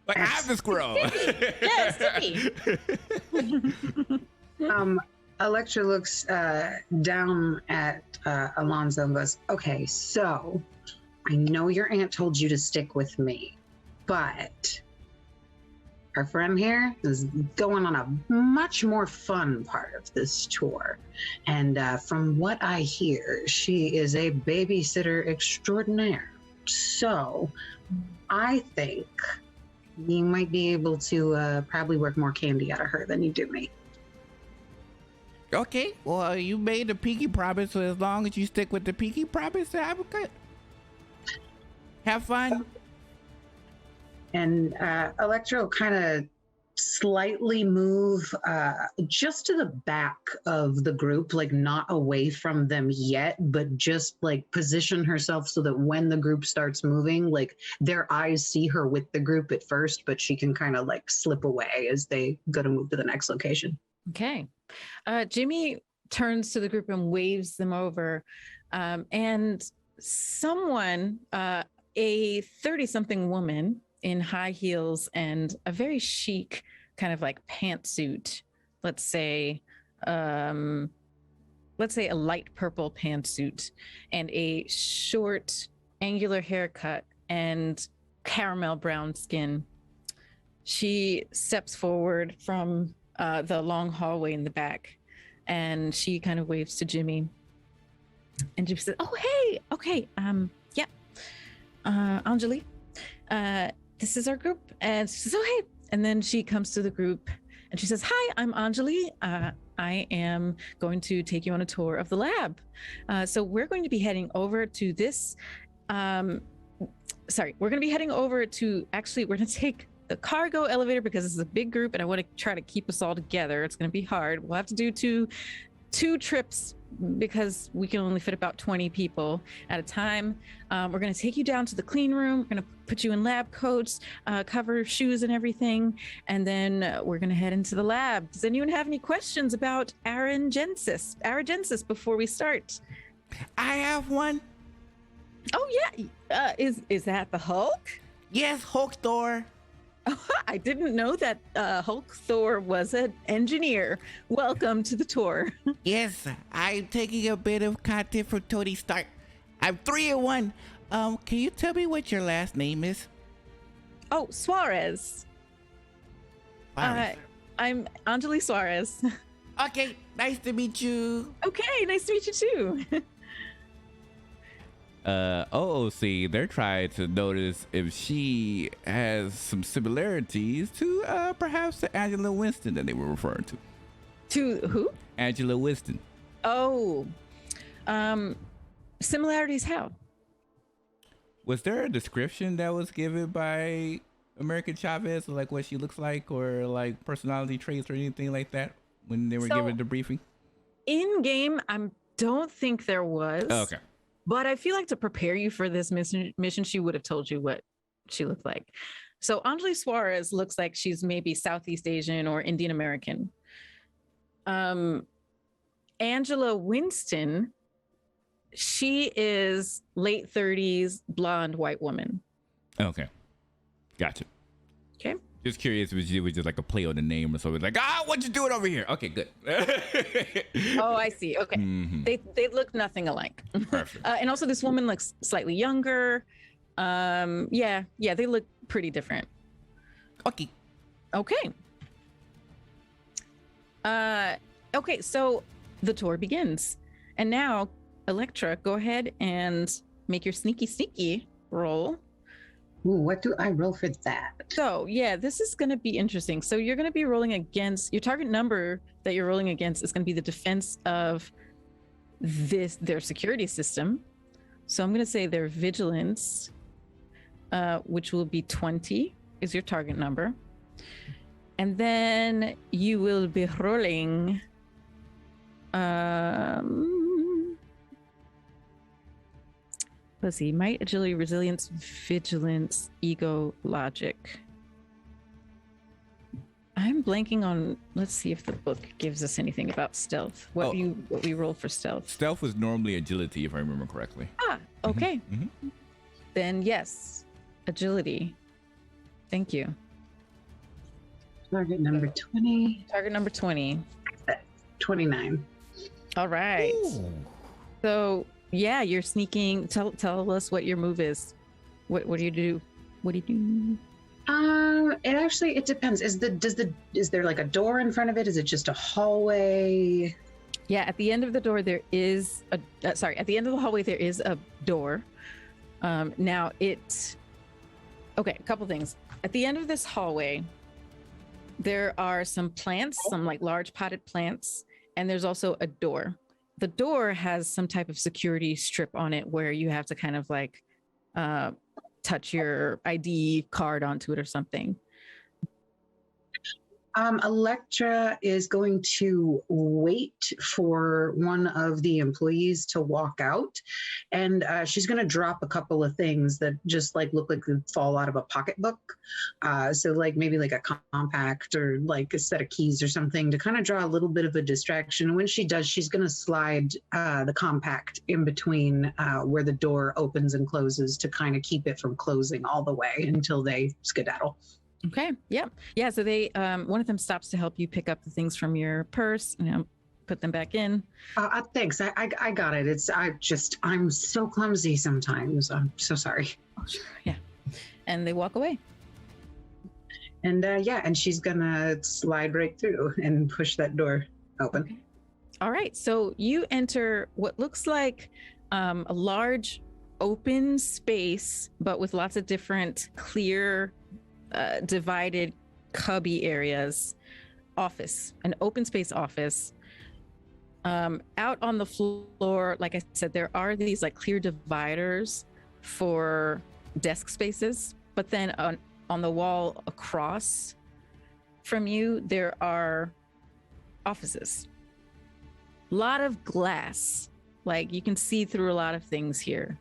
Like, I'm the squirrel. Yes, Tippy. Electra looks down at Alonzo and goes, okay, so I know your aunt told you to stick with me, but our friend here is going on a much more fun part of this tour. And from what I hear, she is a babysitter extraordinaire. So I think you might be able to probably work more candy out of her than you do me. Okay, well, you made a pinky promise, so as long as you stick with the pinky promise, I'm good. Have fun. And Electra will kind of slightly move just to the back of the group, like not away from them yet, but just like position herself so that when the group starts moving, like their eyes see her with the group at first, but she can kind of like slip away as they go to move to the next location. Okay. Jimmy turns to the group and waves them over. And someone, a 30-something woman in high heels and a very chic kind of like pantsuit, let's say a light purple pantsuit and a short angular haircut and caramel brown skin. She steps forward from the long hallway in the back, and she kind of waves to Jimmy. And Jimmy says, "Oh, hey, okay, yeah, Anjali, this is our group." And she says, "Oh, hey." And then she comes to the group and she says, "Hi, I'm Anjali. I am going to take you on a tour of the lab. So we're going to be heading over to this, we're going to be heading over to, actually, we're going to take the cargo elevator because this is a big group and I want to try to keep us all together. It's going to be hard. We'll have to do two trips because we can only fit about 20 people at a time. We're going to take you down to the clean room. We're going to put you in lab coats, cover shoes and everything. And then we're going to head into the lab. Does anyone have any questions about Aragensis before we start? I have one. Oh yeah. Is that the Hulk? Yes, Hulk Thor. I didn't know that Hulk Thor was an engineer. Welcome to the tour. Yes, I'm taking a bit of content from Tony Stark. I'm 3 in 1. Can you tell me what your last name is? Oh, Suarez. Wow. I'm Anjali Suarez. Okay, nice to meet you. Okay, nice to meet you too. OOC, they're trying to notice if she has some similarities to perhaps the Angela Winston that they were referring to. To who? Angela Winston. Oh, similarities how? Was there a description that was given by American Chavez, like what she looks like, or like personality traits or anything like that when they were given the briefing? In game, I don't think there was. Oh, okay. But I feel like to prepare you for this mission, she would have told you what she looked like. So Anjali Suarez looks like she's maybe Southeast Asian or Indian American. Angela Winston, she is late 30s, blonde, white woman. Okay. Gotcha. Okay. Just curious if it was just like a play on the name or something. Like, what you doing over here? Okay, good. Oh, I see. Okay. Mm-hmm. They look nothing alike. Perfect. And also this woman looks slightly younger. Yeah, they look pretty different. Okay. Okay. Okay, so the tour begins. And now, Electra, go ahead and make your sneaky roll. Ooh, what do I roll for that? So, yeah, this is going to be interesting. So you're going to be rolling against, your target number that you're rolling against is going to be the defense of their security system. So I'm going to say their vigilance, which will be 20 is your target number. And then you will be rolling let's see, might, agility, resilience, vigilance, ego, logic. I'm blanking on, let's see if the book gives us anything about stealth. What we roll for stealth. Stealth was normally agility, if I remember correctly. Ah, okay. Mm-hmm. Then yes, agility. Thank you. Target number 20. Target number 20. 29. All right. Ooh. So yeah, you're sneaking. Tell us what your move is. What do you do? What do you do? It depends. Is there like a door in front of it? Is it just a hallway? Yeah, at the end of the door there is at the end of the hallway there is a door. Now a couple things. At the end of this hallway, there are some plants, some like large potted plants, and there's also a door. The door has some type of security strip on it where you have to kind of like touch your ID card onto it or something. Electra is going to wait for one of the employees to walk out, and she's going to drop a couple of things that just like look like could fall out of a pocketbook. So like maybe like a compact or like a set of keys or something to kind of draw a little bit of a distraction. When she does, she's going to slide the compact in between where the door opens and closes to kind of keep it from closing all the way until they skedaddle. Okay. Yeah. So they, one of them stops to help you pick up the things from your purse, put them back in. Thanks. I got it. I'm so clumsy sometimes. I'm so sorry. Oh, sure. Yeah. And they walk away. And and she's gonna slide right through and push that door open. Okay. All right. So you enter what looks like a large open space, but with lots of different clear divided cubby areas. An open space office. Out on the floor, like I said, there are these like clear dividers for desk spaces, but then on the wall across from you there are offices. A lot of glass, like you can see through a lot of things here.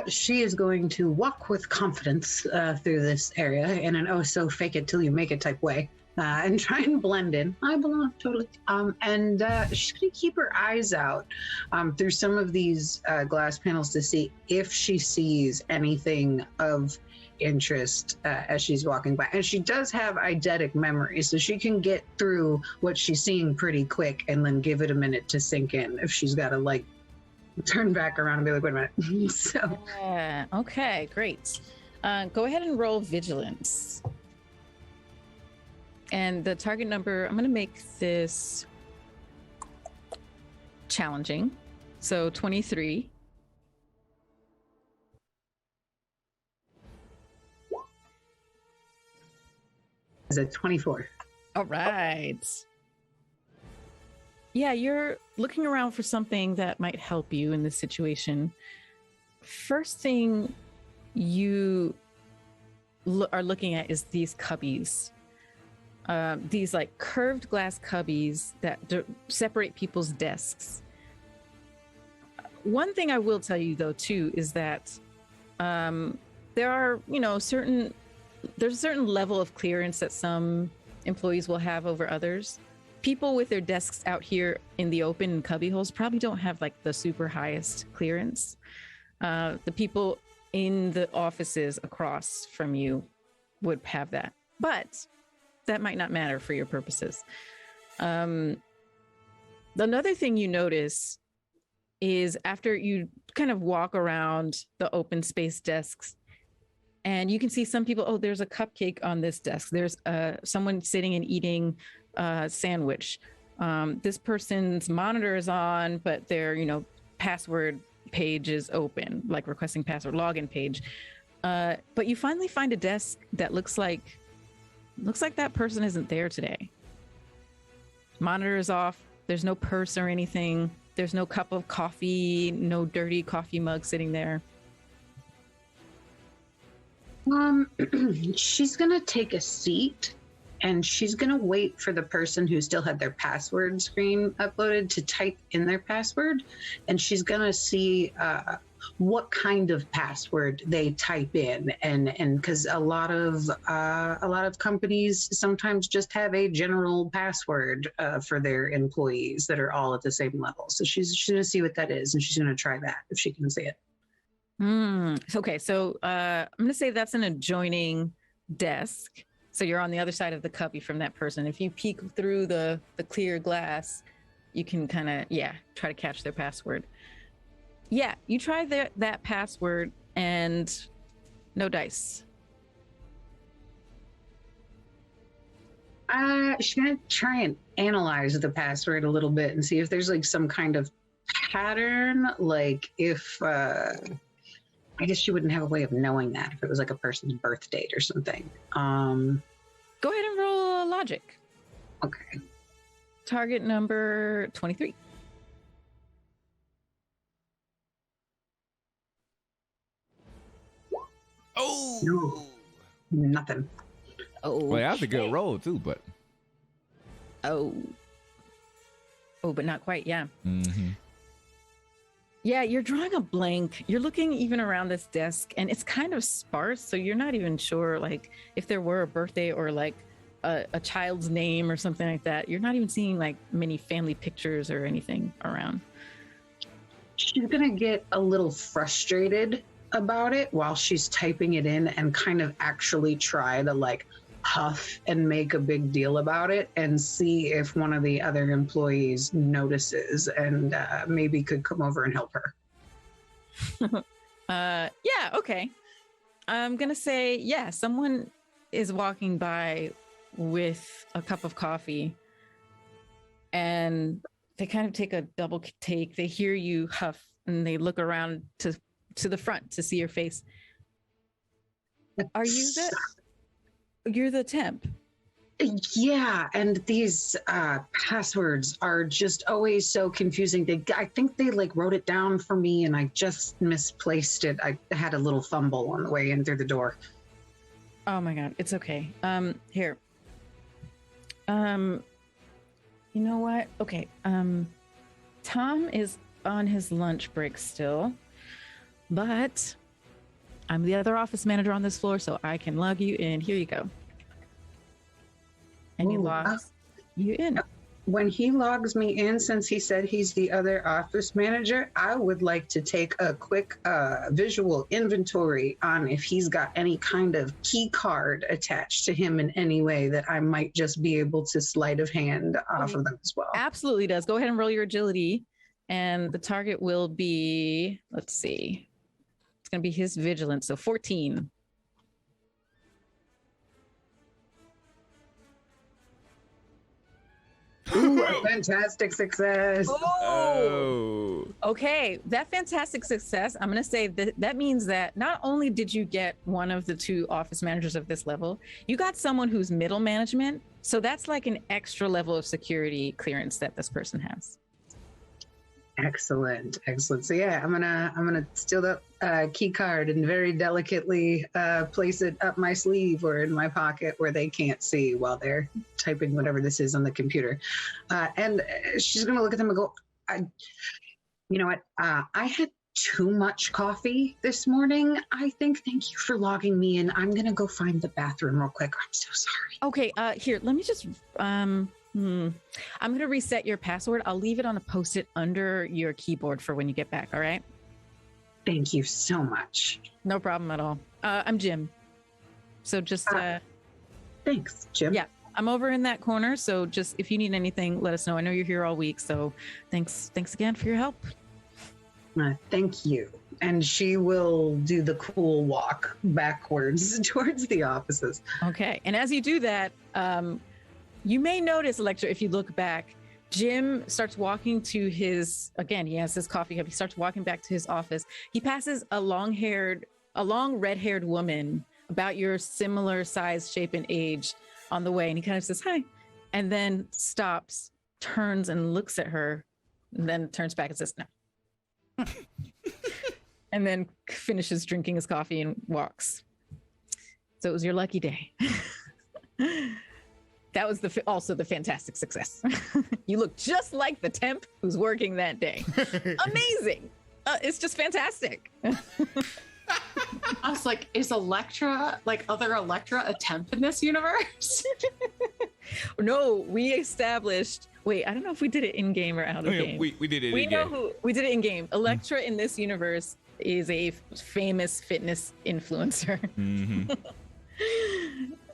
She is going to walk with confidence through this area in an so fake it till you make it type way and try and blend in. I belong, totally. And she's going to keep her eyes out through some of these glass panels to see if she sees anything of interest as she's walking by. And she does have eidetic memory, so she can get through what she's seeing pretty quick and then give it a minute to sink in if she's got to like turn back around and be like, wait a minute. So Okay, great. Go ahead and roll vigilance. And the target number, I'm going to make this challenging. So 23. is it 24? All right. Yeah, you're looking around for something that might help you in this situation. First thing you are looking at is these cubbies. These like curved glass cubbies that separate people's desks. One thing I will tell you though too is that there are, there's a certain level of clearance that some employees will have over others. People with their desks out here in the open in cubby holes probably don't have like the super highest clearance. The people in the offices across from you would have that, but that might not matter for your purposes. Another thing you notice is after you kind of walk around the open space desks, and you can see some people, oh, there's a cupcake on this desk. There's someone sitting and eating a sandwich. This person's monitor is on, but their, password page is open, like requesting password login page. But you finally find a desk that looks like that person isn't there today. Monitor is off. There's no purse or anything. There's no cup of coffee, no dirty coffee mug sitting there. She's gonna take a seat and she's gonna wait for the person who still had their password screen uploaded to type in their password, and she's gonna see what kind of password they type in, and because a lot of companies sometimes just have a general password for their employees that are all at the same level. So she's gonna see what that is, and she's gonna try that if she can see it. Okay, so I'm gonna say that's an adjoining desk. So you're on the other side of the cubby from that person. If you peek through the clear glass, you can kind of, try to catch their password. Yeah, you try that password and no dice. She's gonna try and analyze the password a little bit and see if there's like some kind of pattern, like if I guess she wouldn't have a way of knowing that if it was like a person's birth date or something. Go ahead and roll a logic. Okay. Target number 23. Oh, No. Nothing. Oh, well, that's a good roll too, but oh, but not quite. Yeah. mm-hmm. Yeah, you're drawing a blank. You're looking even around this desk and it's kind of sparse. So you're not even sure like if there were a birthday or like a child's name or something like that. You're not even seeing like many family pictures or anything around. She's gonna get a little frustrated about it while she's typing it in and kind of actually try to like huff and make a big deal about it and see if one of the other employees notices and maybe could come over and help her. Yeah, okay. I'm gonna say, yeah, someone is walking by with a cup of coffee and they kind of take a double take. They hear you huff and they look around to the front to see your face. Are you you're the temp? Yeah, and these passwords are just always so confusing. I think they like wrote it down for me and I just misplaced it. I had a little fumble on the way in through the door. Oh my God, it's okay. Here. You know what? Okay. Tom is on his lunch break still, but I'm the other office manager on this floor, so I can log you in. Here you go. And he logs you in. When he logs me in, since he said he's the other office manager, I would like to take a quick visual inventory on if he's got any kind of key card attached to him in any way that I might just be able to sleight of hand off of them as well. Absolutely does. Go ahead and roll your agility And the target will be, let's see, it's going to be his vigilance. So 14. Ooh, a fantastic success. Oh, okay. That fantastic success. I'm going to say that means that not only did you get one of the 2 office managers of this level, you got someone who's middle management. So that's like an extra level of security clearance that this person has. Excellent. So yeah, I'm gonna steal that key card and very delicately place it up my sleeve or in my pocket where they can't see while they're typing whatever this is on the computer. And she's gonna look at them and go, you know what? I had too much coffee this morning. I think. Thank you for logging me in. I'm gonna go find the bathroom real quick. I'm so sorry. Okay. Here, let me just I'm going to reset your password. I'll leave it on a post-it under your keyboard for when you get back. All right. Thank you so much. No problem at all. I'm Jim. So just, thanks, Jim. Yeah, I'm over in that corner. So just, if you need anything, let us know. I know you're here all week. So thanks again for your help. Thank you. And she will do the cool walk backwards towards the offices. Okay. And as you do that, you may notice, Electra, if you look back, Jim starts walking to his, again, he has his coffee cup. He starts walking back to his office. He passes a long red-haired woman about your similar size, shape, and age on the way. And he kind of says, hi, and then stops, turns and looks at her, and then turns back and says, no. And then finishes drinking his coffee and walks. So it was your lucky day. That was also the fantastic success. You look just like the temp who's working that day. Amazing. It's just fantastic. I was like, is Electra, like other Electra, a temp in this universe? No, we established. Wait, I don't know if we did it in game or out of game. We did it in game. We did it in game. Electra in this universe is a famous fitness influencer. Mm-hmm.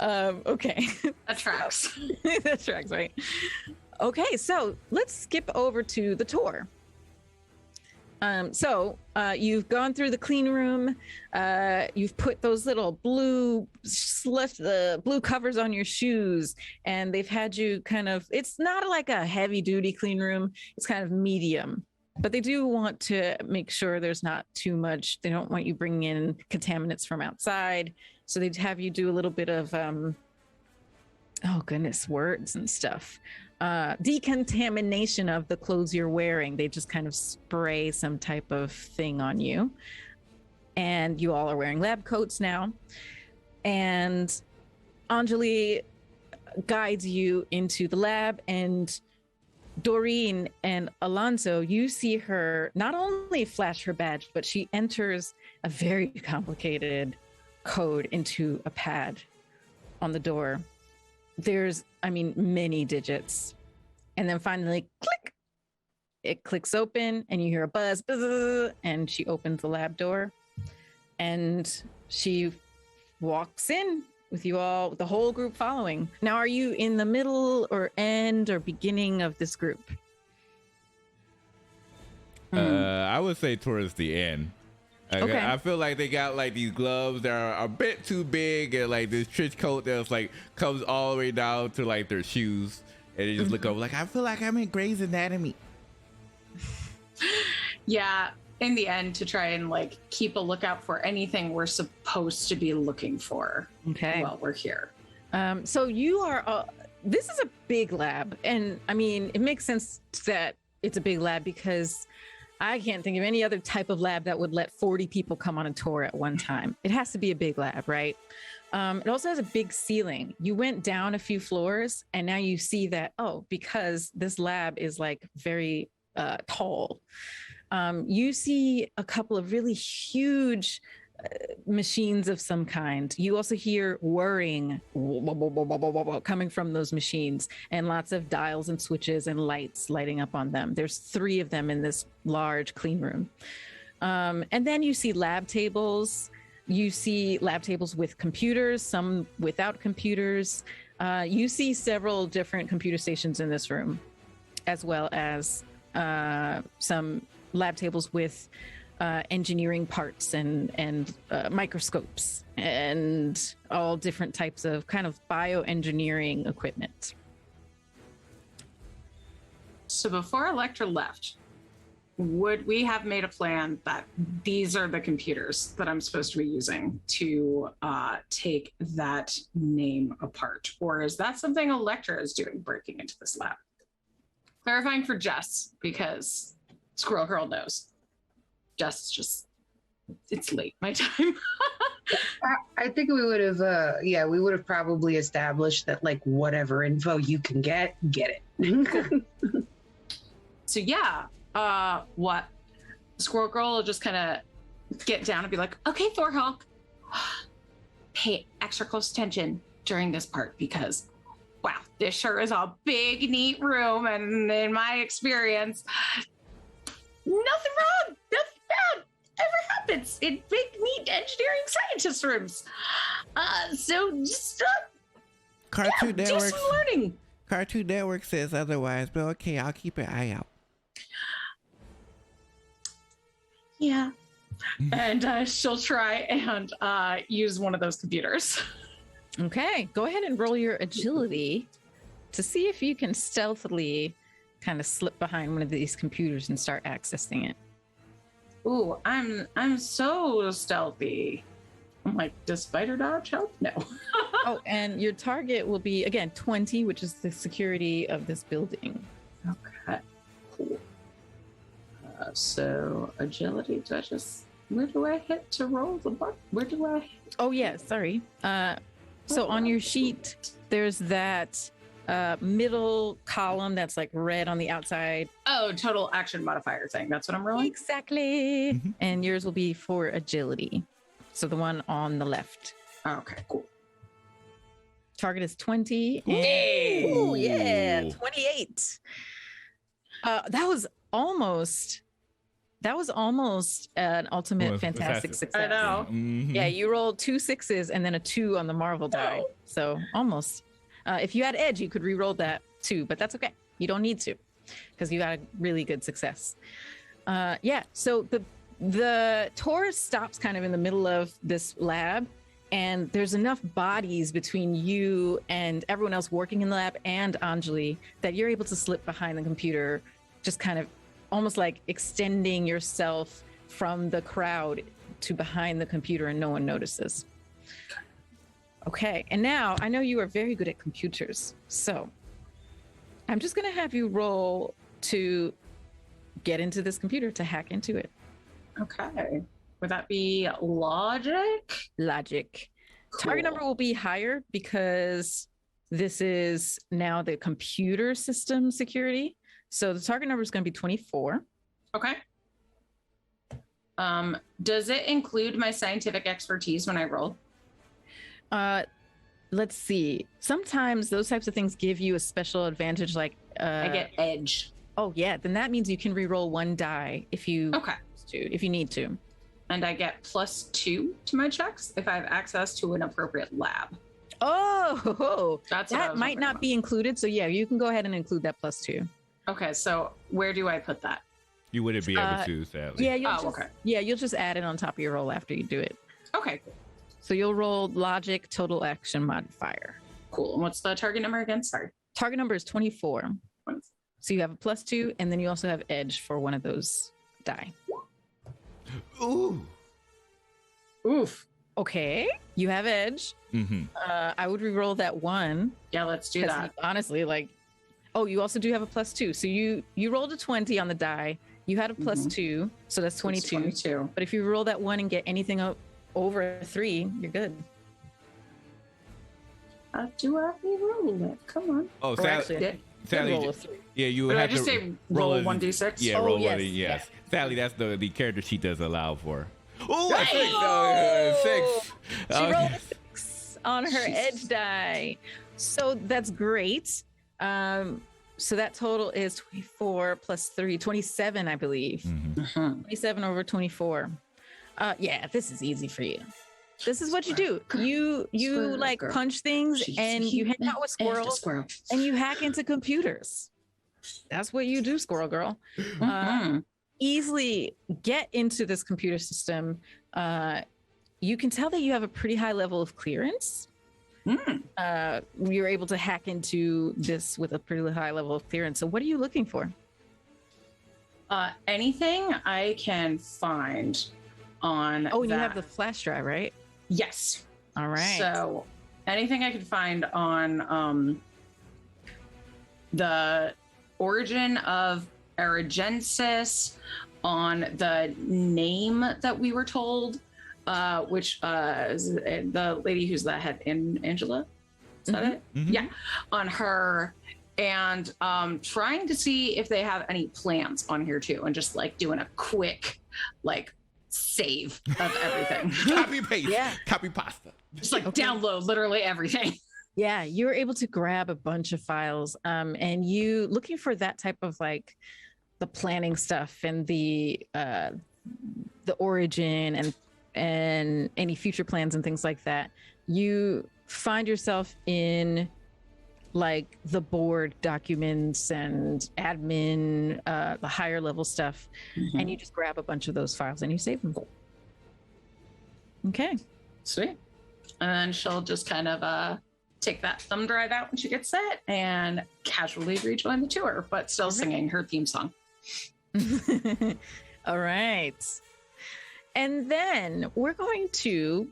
Okay. That tracks. That tracks, right? Okay, so let's skip over to the tour. You've gone through the clean room. You've put those little blue covers on your shoes, and they've had you kind of, it's not like a heavy duty clean room. It's kind of medium, but they do want to make sure there's not too much. They don't want you bringing in contaminants from outside. So they'd have you do a little bit of, words and stuff. Decontamination of the clothes you're wearing. They just kind of spray some type of thing on you. And you all are wearing lab coats now. And Anjali guides you into the lab, and Doreen and Alonso, you see her not only flash her badge, but she enters a very complicated code into a pad on the door. There's, many digits. And then finally, click, it clicks open and you hear a buzz, and she opens the lab door and she walks in with you all, the whole group following. Now, are you in the middle or end or beginning of this group? I would say towards the end. Okay. I feel like they got like these gloves that are a bit too big, and like this trench coat that's like comes all the way down to like their shoes, and they just look over like, I feel like I'm in Grey's Anatomy. Yeah, in the end, to try and like keep a lookout for anything we're supposed to be looking for. Okay, while we're here. So you are. This is a big lab, and it makes sense that it's a big lab because I can't think of any other type of lab that would let 40 people come on a tour at one time. It has to be a big lab, right? It also has a big ceiling. You went down a few floors and now you see that, because this lab is like very tall. You see a couple of really huge machines of some kind. You also hear whirring coming from those machines, and lots of dials and switches and lights lighting up on them. There's 3 of them in this large clean room. And then you see lab tables. You see lab tables with computers, some without computers. You see several different computer stations in this room, as well as some lab tables with engineering parts and microscopes and all different types of kind of bioengineering equipment. So before Electra left, would we have made a plan that these are the computers that I'm supposed to be using to take that name apart? Or is that something Electra is doing, breaking into this lab? Clarifying for Jess, because Squirrel Girl knows. Jess is just, it's late my time. I think we would have, we would have probably established that, like, whatever info you can get it. So yeah, what? Squirrel Girl will just kind of get down and be like, okay, Thorhawk, pay extra close attention during this part because, wow, this sure is a big, neat room. And in my experience, nothing wrong, nothing bad ever happens in big, neat engineering scientist rooms. So just Cartoon do Network. some learning. Cartoon Network says otherwise, but okay, I'll keep an eye out. Yeah. And she'll try and use one of those computers. Okay, go ahead and roll your agility to see if you can stealthily kind of slip behind one of these computers and start accessing it. Ooh, I'm so stealthy. I'm like, does spider dodge help? No. Oh, and your target will be, again, 20, which is the security of this building. Okay, cool. So agility, where do I hit to roll the button? Where do I hit? Oh, yeah, sorry. So on your sheet, there's that middle column that's like red on the outside. Oh, total action modifier thing. That's what I'm rolling? Exactly. Mm-hmm. And yours will be for agility. So the one on the left. Okay, cool. Target is 20. Yay! Oh, yeah, 28. That was almost an ultimate fantastic success. I know. Mhm. Yeah, you rolled 2 6s and then a 2 on the Marvel die. So almost. If you had edge, you could re-roll that too, but that's okay. You don't need to because you got a really good success. So the Taurus stops kind of in the middle of this lab, and there's enough bodies between you and everyone else working in the lab and Anjali that you're able to slip behind the computer, just kind of almost like extending yourself from the crowd to behind the computer, and no one notices. Okay, and now I know you are very good at computers, so I'm just going to have you roll to get into this computer, to hack into it. Okay. Would that be logic? Logic. Cool. Target number will be higher because this is now the computer system security. So the target number is going to be 24. Okay. Does it include my scientific expertise when I roll? Let's see. Sometimes those types of things give you a special advantage, like I get edge. Oh yeah, then that means you can re-roll 1 die if you need to. And I get +2 to my checks if I have access to an appropriate lab. Oh, That's that might not be included. So yeah, you can go ahead and include that +2. Okay, so where do I put that? You wouldn't be able to, sadly. Yeah, you'll just add it on top of your roll after you do it. Okay, So you'll roll logic total action modifier. cool. And what's the target number again? Sorry. Target number is 24. So you have a +2, and then you also have edge for one of those die. Ooh. Oof. Okay, you have edge. Mm-hmm. I would re-roll that 1. Yeah, let's do that. Honestly, like, oh, you also do have a +2. So you rolled a 20 on the die. You had a +2, so that's 22. 22. But if you roll that 1 and get anything over 3, you're good. Do I re-roll it? Come on. Oh, Actually, Sally, roll a 3. yeah, you Did would I have just to say roll it- 1d6? Yeah, Oh, roll yes, 1. Yes. Sally, that's the character sheet does allow for. Oh, Right. a 6. She rolled a 6 on her edge die. So that's great. So that total is 24 plus 3, 27, I believe. Mhm. 27 over 24. Yeah, this is easy for you. This is what you do. You Squirrel like girl. punch things She's and you hang out with and a squirrels squirrel. and you hack into computers. That's what you do, Squirrel Girl. Easily get into this computer system. You can tell that you have a pretty high level of clearance. You're able to hack into this with a pretty high level of clearance. So what are you looking for? Anything I can find on. Oh, and you have the flash drive, right? Yes. All right. So anything I could find on the origin of Aragensis, on the name that we were told, which is the lady who's the head in Angela. Is that it? Yeah. On her, and trying to see if they have any plans on here too, and just like doing a quick like save of everything. Copy paste. Yeah. Copy pasta. Just like download literally everything. Yeah, you were able to grab a bunch of files, and you looking for that type of like the planning stuff and the origin and any future plans and things like that. You find yourself in like the board documents and admin, the higher level stuff, and you just grab a bunch of those files and you save them. Okay, sweet. And then she'll just kind of take that thumb drive out when she gets set and casually rejoin the tour, but still singing her theme song. All right. And then we're going to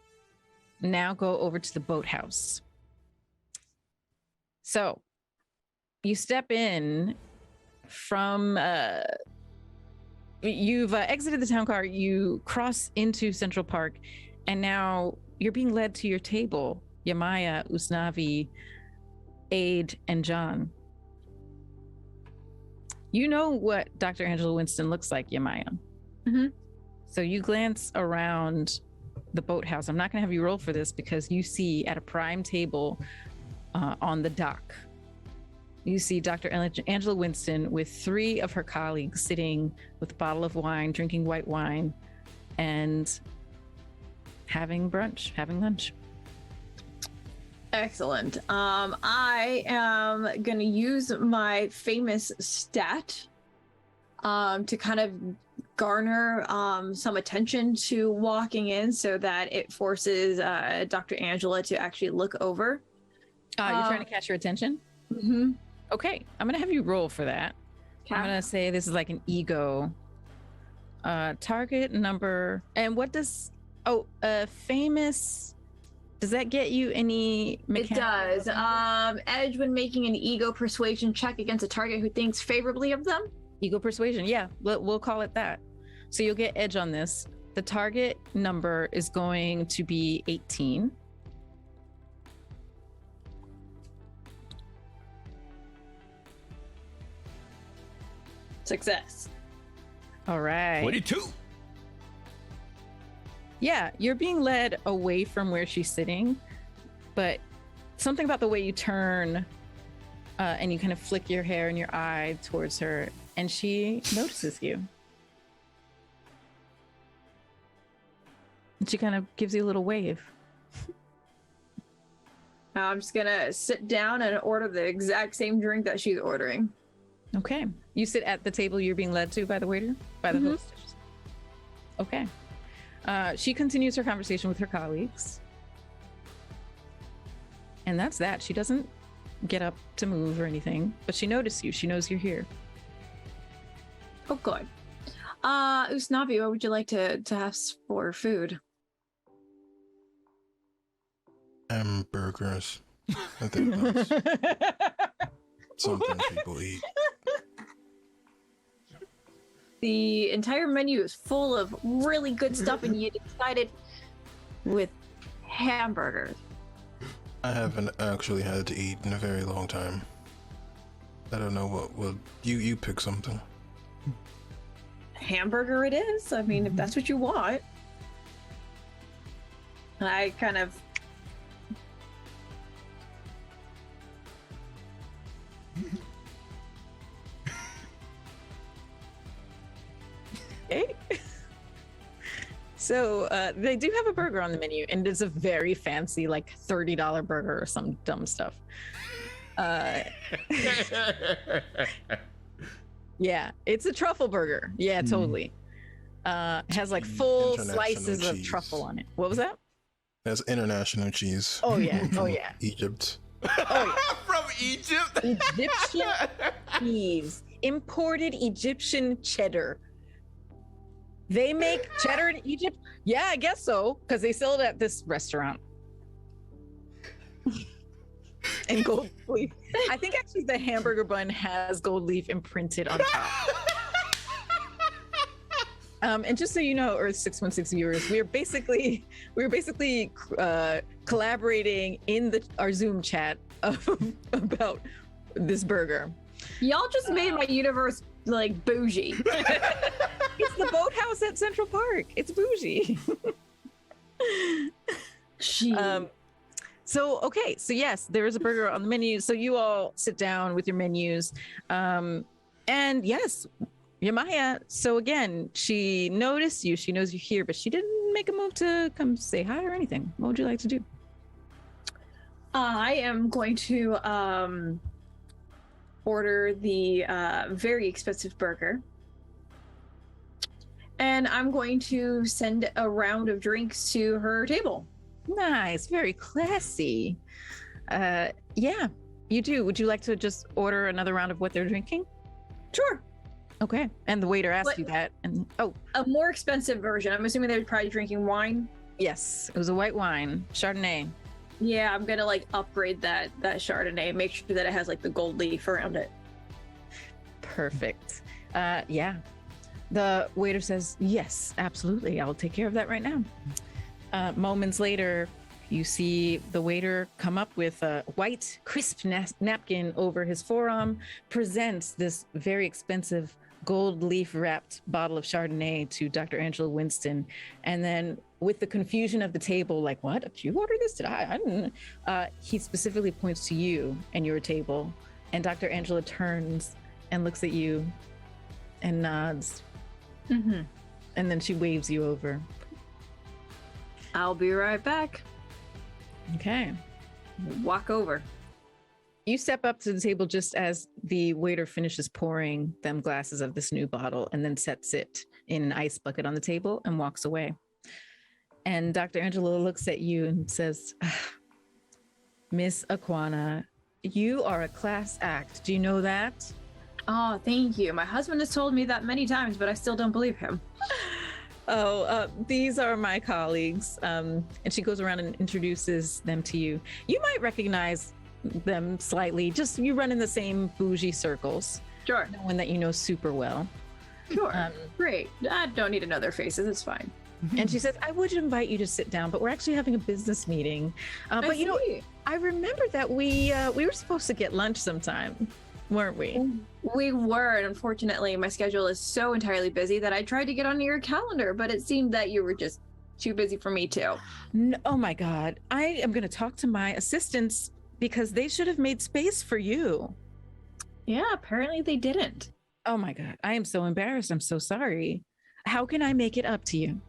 now go over to the boathouse. So you step in from, you've exited the town car, you cross into Central Park, and now you're being led to your table. Yamaya, Usnavi, Aid, and John. You know what Dr. Angela Winston looks like, Yamaya. So you glance around the boathouse. I'm not going to have you roll for this because you see at a prime table on the dock, you see Dr. Angela Winston with 3 of her colleagues sitting with a bottle of wine, drinking white wine, and having brunch, having lunch. Excellent. I am going to use my famous stat to kind of garner some attention to walking in so that it forces Dr. Angela to actually look over. You're trying to catch her attention? Okay, I'm going to have you roll for that. Okay. I'm going to say this is like an ego. Target number. And what does... famous... Does that get you any mechanics? It does. Edge when making an ego persuasion check against a target who thinks favorably of them. Ego persuasion, yeah. We'll call it that. So you'll get edge on this. The target number is going to be 18. Success. All right. 22. Yeah, you're being led away from where she's sitting, but something about the way you turn and you kind of flick your hair and your eye towards her, and she notices you. And she kind of gives you a little wave. I'm just gonna sit down and order the exact same drink that she's ordering. Okay. You sit at the table you're being led to by the waiter? By the hostess? Okay. She continues her conversation with her colleagues. And that's that. She doesn't get up to move or anything, but she noticed you. She knows you're here. Oh, good. Usnavi, what would you like to have for food? Hamburgers. I think that's something people eat. The entire menu is full of really good stuff, and you decided with hamburgers. I haven't actually had to eat in a very long time. I don't know what will you pick something. Hamburger it is. I mean, if that's what you want. I kind of Okay. So they do have a burger on the menu, and it's a very fancy, like $30 burger or some dumb stuff. Yeah, it's a truffle burger. Yeah, totally. Has like full slices of truffle on it. What was that? That's international cheese. Oh yeah. From Oh yeah. Egypt. Oh yeah. From Egypt. Egyptian cheese, imported Egyptian cheddar. They make cheddar in Egypt? Yeah, I guess so, because they sell it at this restaurant. And gold leaf. I think actually the hamburger bun has gold leaf imprinted on top. And just so you know, Earth 616 viewers, we were basically collaborating in our Zoom chat about this burger. Y'all just made my universe like bougie. It's the boathouse at Central Park. It's bougie. So yes, there is a burger on the menu. So you all sit down with your menus, and yes, Yamaya. So again, she noticed you. She knows you're here, but she didn't make a move to come say hi or anything. What would you like to do? I am going to order the very expensive burger. And I'm going to send a round of drinks to her table. Nice, very classy. Yeah, you do. Would you like to just order another round of what they're drinking? Sure. Okay. And the waiter asked you that. And a more expensive version. I'm assuming they're probably drinking wine. Yes, it was a white wine, Chardonnay. Yeah, I'm gonna like upgrade that Chardonnay, make sure that it has like the gold leaf around it. Perfect. Yeah. The waiter says, yes, absolutely. I'll take care of that right now. Moments later, you see the waiter come up with a white, crisp napkin over his forearm, presents this very expensive gold leaf wrapped bottle of Chardonnay to Dr. Angela Winston. And then with the confusion of the table, like, what? Did you order this? Did I didn't. He specifically points to you and your table. And Dr. Angela turns and looks at you and nods. Mm-hmm. And then she waves you over. I'll be right back. Okay. Walk over. You step up to the table just as the waiter finishes pouring them glasses of this new bottle and then sets it in an ice bucket on the table and walks away. And Dr. Angela looks at you and says, Miss Aquana, you are a class act. Do you know that? Oh, thank you. My husband has told me that many times, but I still don't believe him. These are my colleagues. And she goes around and introduces them to you. You might recognize them slightly. Just you run in the same bougie circles. Sure. No one that you know super well. Sure. Great. I don't need to know their faces. It's fine. And she says, I would invite you to sit down, but we're actually having a business meeting. But you know, I remember that we were supposed to get lunch sometime, weren't we? We were, and unfortunately, my schedule is so entirely busy that I tried to get on your calendar, but it seemed that you were just too busy for me too. No, oh my God. I am going to talk to my assistants because they should have made space for you. Yeah, apparently they didn't. Oh my God. I am so embarrassed. I'm so sorry. How can I make it up to you?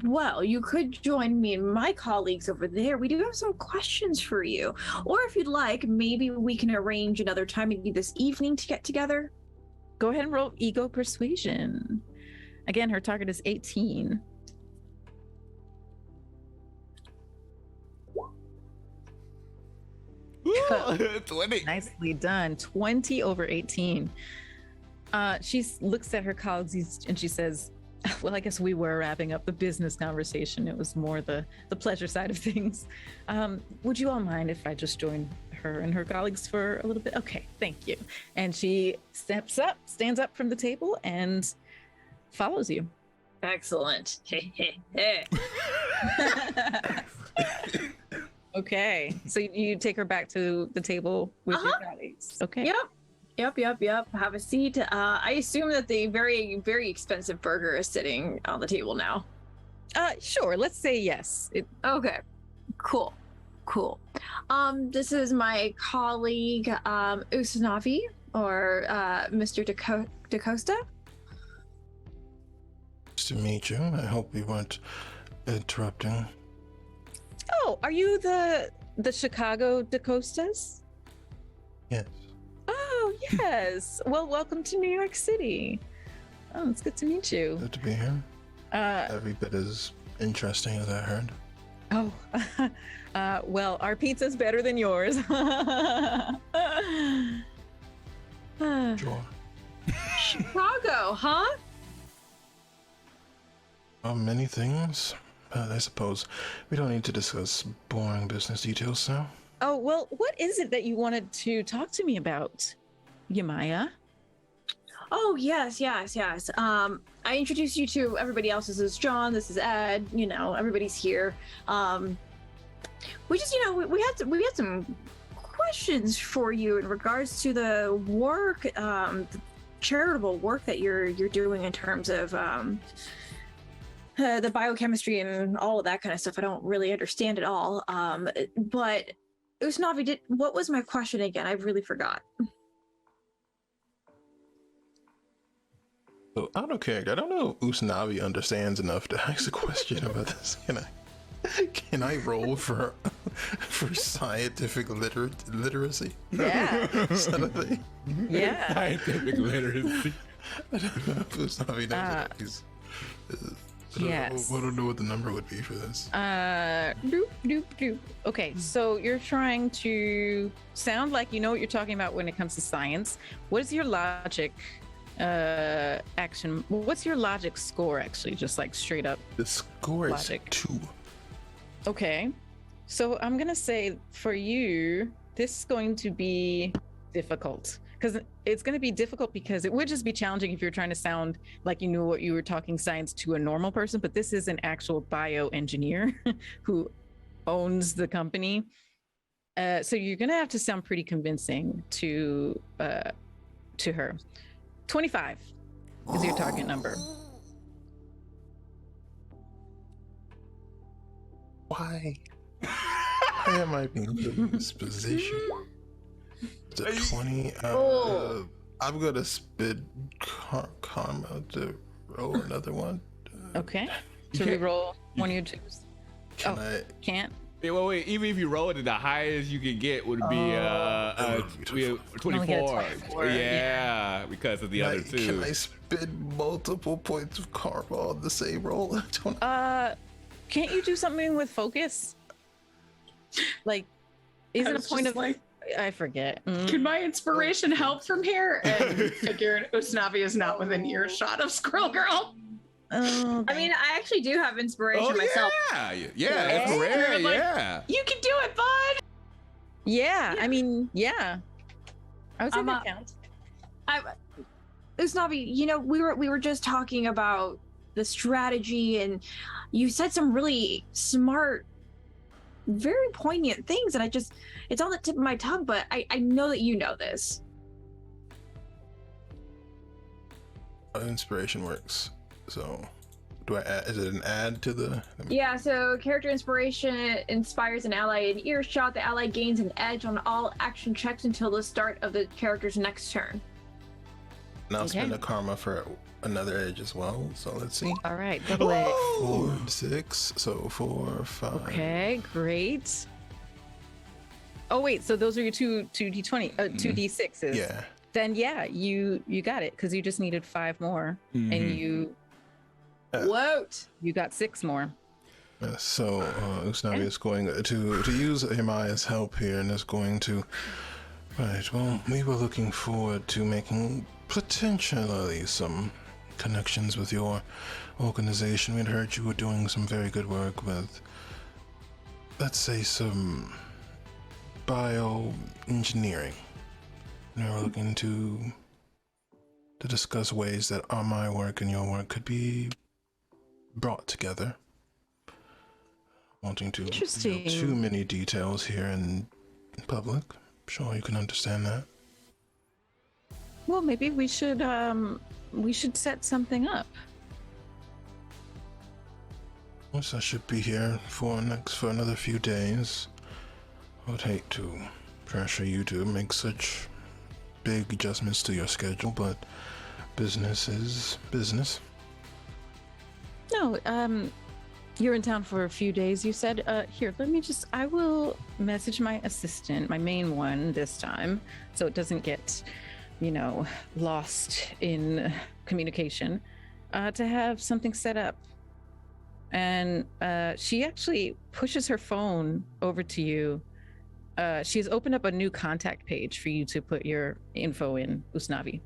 Well, you could join me and my colleagues over there. We do have some questions for you. Or if you'd like, maybe we can arrange another time, maybe this evening, to get together. Go ahead and roll ego persuasion. Again, her target is 18. Ooh, 20. Nicely done. 20 over 18. She looks at her colleagues and she says, well, I guess we were wrapping up the business conversation. It was more the pleasure side of things. Would you all mind if I just join her and her colleagues for a little bit? Okay, thank you. And she stands up from the table and follows you. Excellent. Okay, so you take her back to the table with your colleagues. Okay. Yep. Have a seat. I assume that the very, very expensive burger is sitting on the table now. Sure. Let's say yes. Okay. Cool. This is my colleague, Usanavi, or Mr. DaCosta. Nice to meet you. I hope we weren't interrupting. Oh, are you the Chicago DaCostas? Yes. Oh, Oh, yes. Well, welcome to New York City. Oh, it's good to meet you. Good to be here. Every bit as interesting as I heard. Oh, well, our pizza's better than yours. Sure. Chicago, huh? Many things. I suppose we don't need to discuss boring business details now. Oh, well, what is it that you wanted to talk to me about, Yamaya? Oh, yes. I introduced you to everybody else. This is John. This is Ed. You know, everybody's here. We just, we had some questions for you in regards to the work, the charitable work that you're doing in terms of the biochemistry and all of that kind of stuff. I don't really understand it all. But Usnavi, what was my question again? I really forgot. So out of character, I don't know if Usnavi understands enough to ask a question about this. Can I roll for scientific literacy? Yeah. Is that a thing? Yeah. Scientific literacy. I don't know if Usnavi knows that. Yes. I don't know what the number would be for this. Doop, doop, doop. Okay, so you're trying to sound like you know what you're talking about when it comes to science. What is your logic action? What's your logic score, actually? Just like straight up. The score is Logic. 2. Okay, so I'm gonna say for you, this is going to be difficult. Because it's going to be difficult because it would just be challenging if you're trying to sound like you knew what you were talking science to a normal person, but this is an actual bioengineer who owns the company. So you're going to have to sound pretty convincing to her. 25 is your target number. Why? Why am I being put in this position? It's a 20. I'm gonna spit karma to roll another one. Okay. So we roll one of your twos. Can I? Can't. Yeah, wait. Even if you roll it, the highest you can get would be 24. Only get a 24, Yeah, because of the other two. Can I spend multiple points of karma on the same roll? I don't. Can't you do something with focus? Like, is it a point of like, I forget. can my inspiration help from here? And figured Usnavi is not within earshot of Squirrel Girl. Oh, I mean, I actually do have inspiration myself. Yeah, that's rare. Like, Yeah. You can do it, bud. yeah. I mean, yeah. I would say that counts. Usnavi, we were just talking about the strategy, and you said some really smart, very poignant things, and it's on the tip of my tongue, but I know that you know this. Inspiration works. So, do I add? Is it an add to the? Yeah, so character inspiration inspires an ally in earshot. The ally gains an edge on all action checks until the start of the character's next turn. And I'll spend a karma for another edge as well. So let's see. All right, double edge. 4, 6. So 4, 5. Okay, great. Oh wait, so those are your two d20, 2d6s. Yeah. Then yeah, you got it because you just needed 5 more, and you got 6 more. So Usnavi is going to use Amaya's help here, and is going to. Right. Well, we were looking forward to making potentially some connections with your organization. We'd heard you were doing some very good work with, let's say, some bioengineering. And we were looking to discuss ways that my work and your work could be brought together. Wanting to reveal too many details here in public. Sure, you can understand that. Well, maybe we should set something up. Yes, I should be here for another few days. I would hate to pressure you to make such big adjustments to your schedule, but business is business. No, you're in town for a few days, you said. Here, I will message my assistant, my main one this time, so it doesn't get lost in communication, to have something set up. And she actually pushes her phone over to you. She has opened up a new contact page for you to put your info in, Usnavi.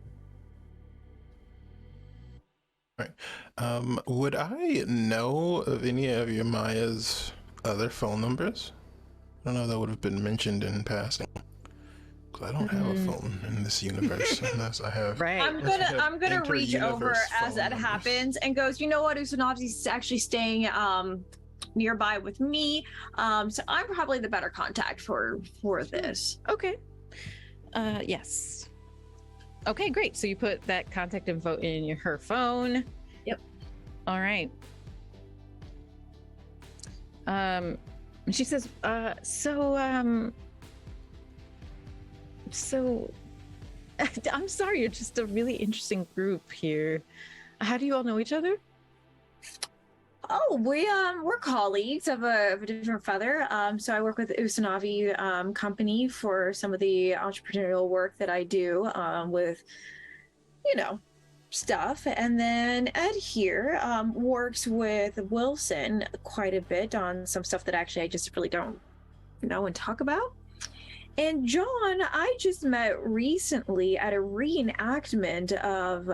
Right. Would I know of any of your Maya's other phone numbers? I don't know if that would have been mentioned in passing. Because I don't have a phone in this universe unless I have. Right. I'm gonna reach over inter-universe as that phone numbers. happens and goes, you know what, Usanav's actually staying nearby with me. So I'm probably the better contact for this. Okay. Yes. Okay, great. So you put that contact info in her phone. Yep. All right. She says, so I'm sorry, you're just a really interesting group here. How do you all know each other? Oh, we're colleagues of a different feather. So I work with Usanavi company for some of the entrepreneurial work that I do with, stuff. And then Ed here works with Wilson quite a bit on some stuff that actually I just really don't know and talk about. And John, I just met recently at a reenactment of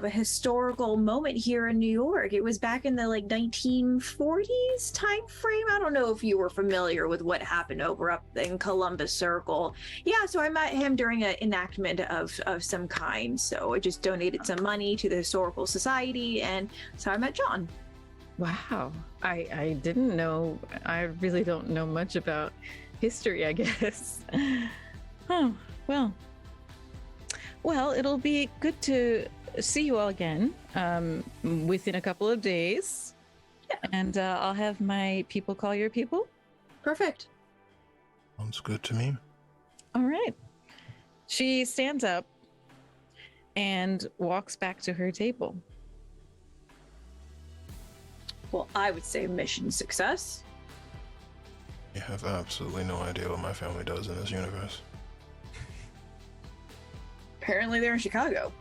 a historical moment here in New York. It was back in the 1940s time frame. I don't know if you were familiar with what happened over up in Columbus Circle. Yeah, so I met him during an enactment of some kind. So I just donated some money to the Historical Society, and so I met John. Wow. I didn't know. I really don't know much about history, I guess. Oh, well, it'll be good to see you all again within a couple of days. Yeah. And I'll have my people call your people. Perfect. Sounds good to me. All right. She stands up and walks back to her table. Well, I would say mission success. You have absolutely no idea what my family does in this universe. Apparently they're in Chicago.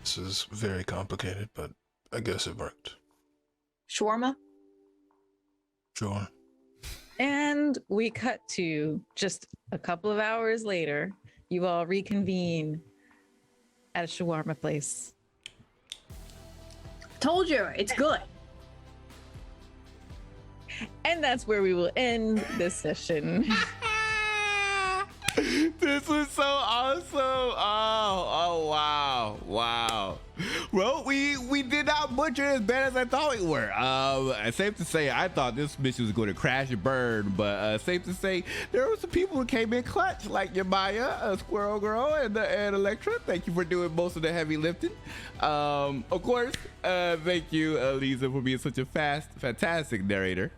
This is very complicated, but I guess it worked. Shawarma? Sure. And we cut to just a couple of hours later. You all reconvene at a shawarma place. Told you, it's good. And that's where we will end this session. This was so awesome. Oh wow. Well, we did not butcher as bad as I thought we were. Safe to say, I thought this mission was going to crash and burn, but safe to say, there were some people who came in clutch, like Yamaya, Squirrel Girl, and Electra. Thank you for doing most of the heavy lifting. Of course, thank you, Lisa, for being such a fantastic narrator.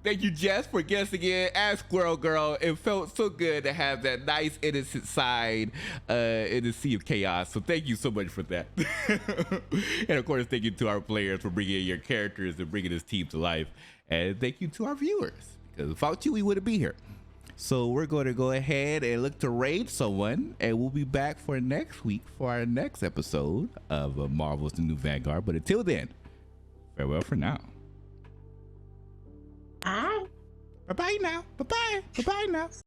Thank you, Jess, for guessing in as Squirrel Girl. It felt so good to have that nice, innocent side in the sea of chaos. So thank you so much for that. And of course, thank you to our players for bringing in your characters and bringing this team to life. And thank you to our viewers, because without you, we wouldn't be here. So we're going to go ahead and look to raid someone, and we'll be back for next week for our next episode of Marvel's The New Vanguard. But until then, farewell for now. Bye-bye now. Bye-bye. Bye-bye now.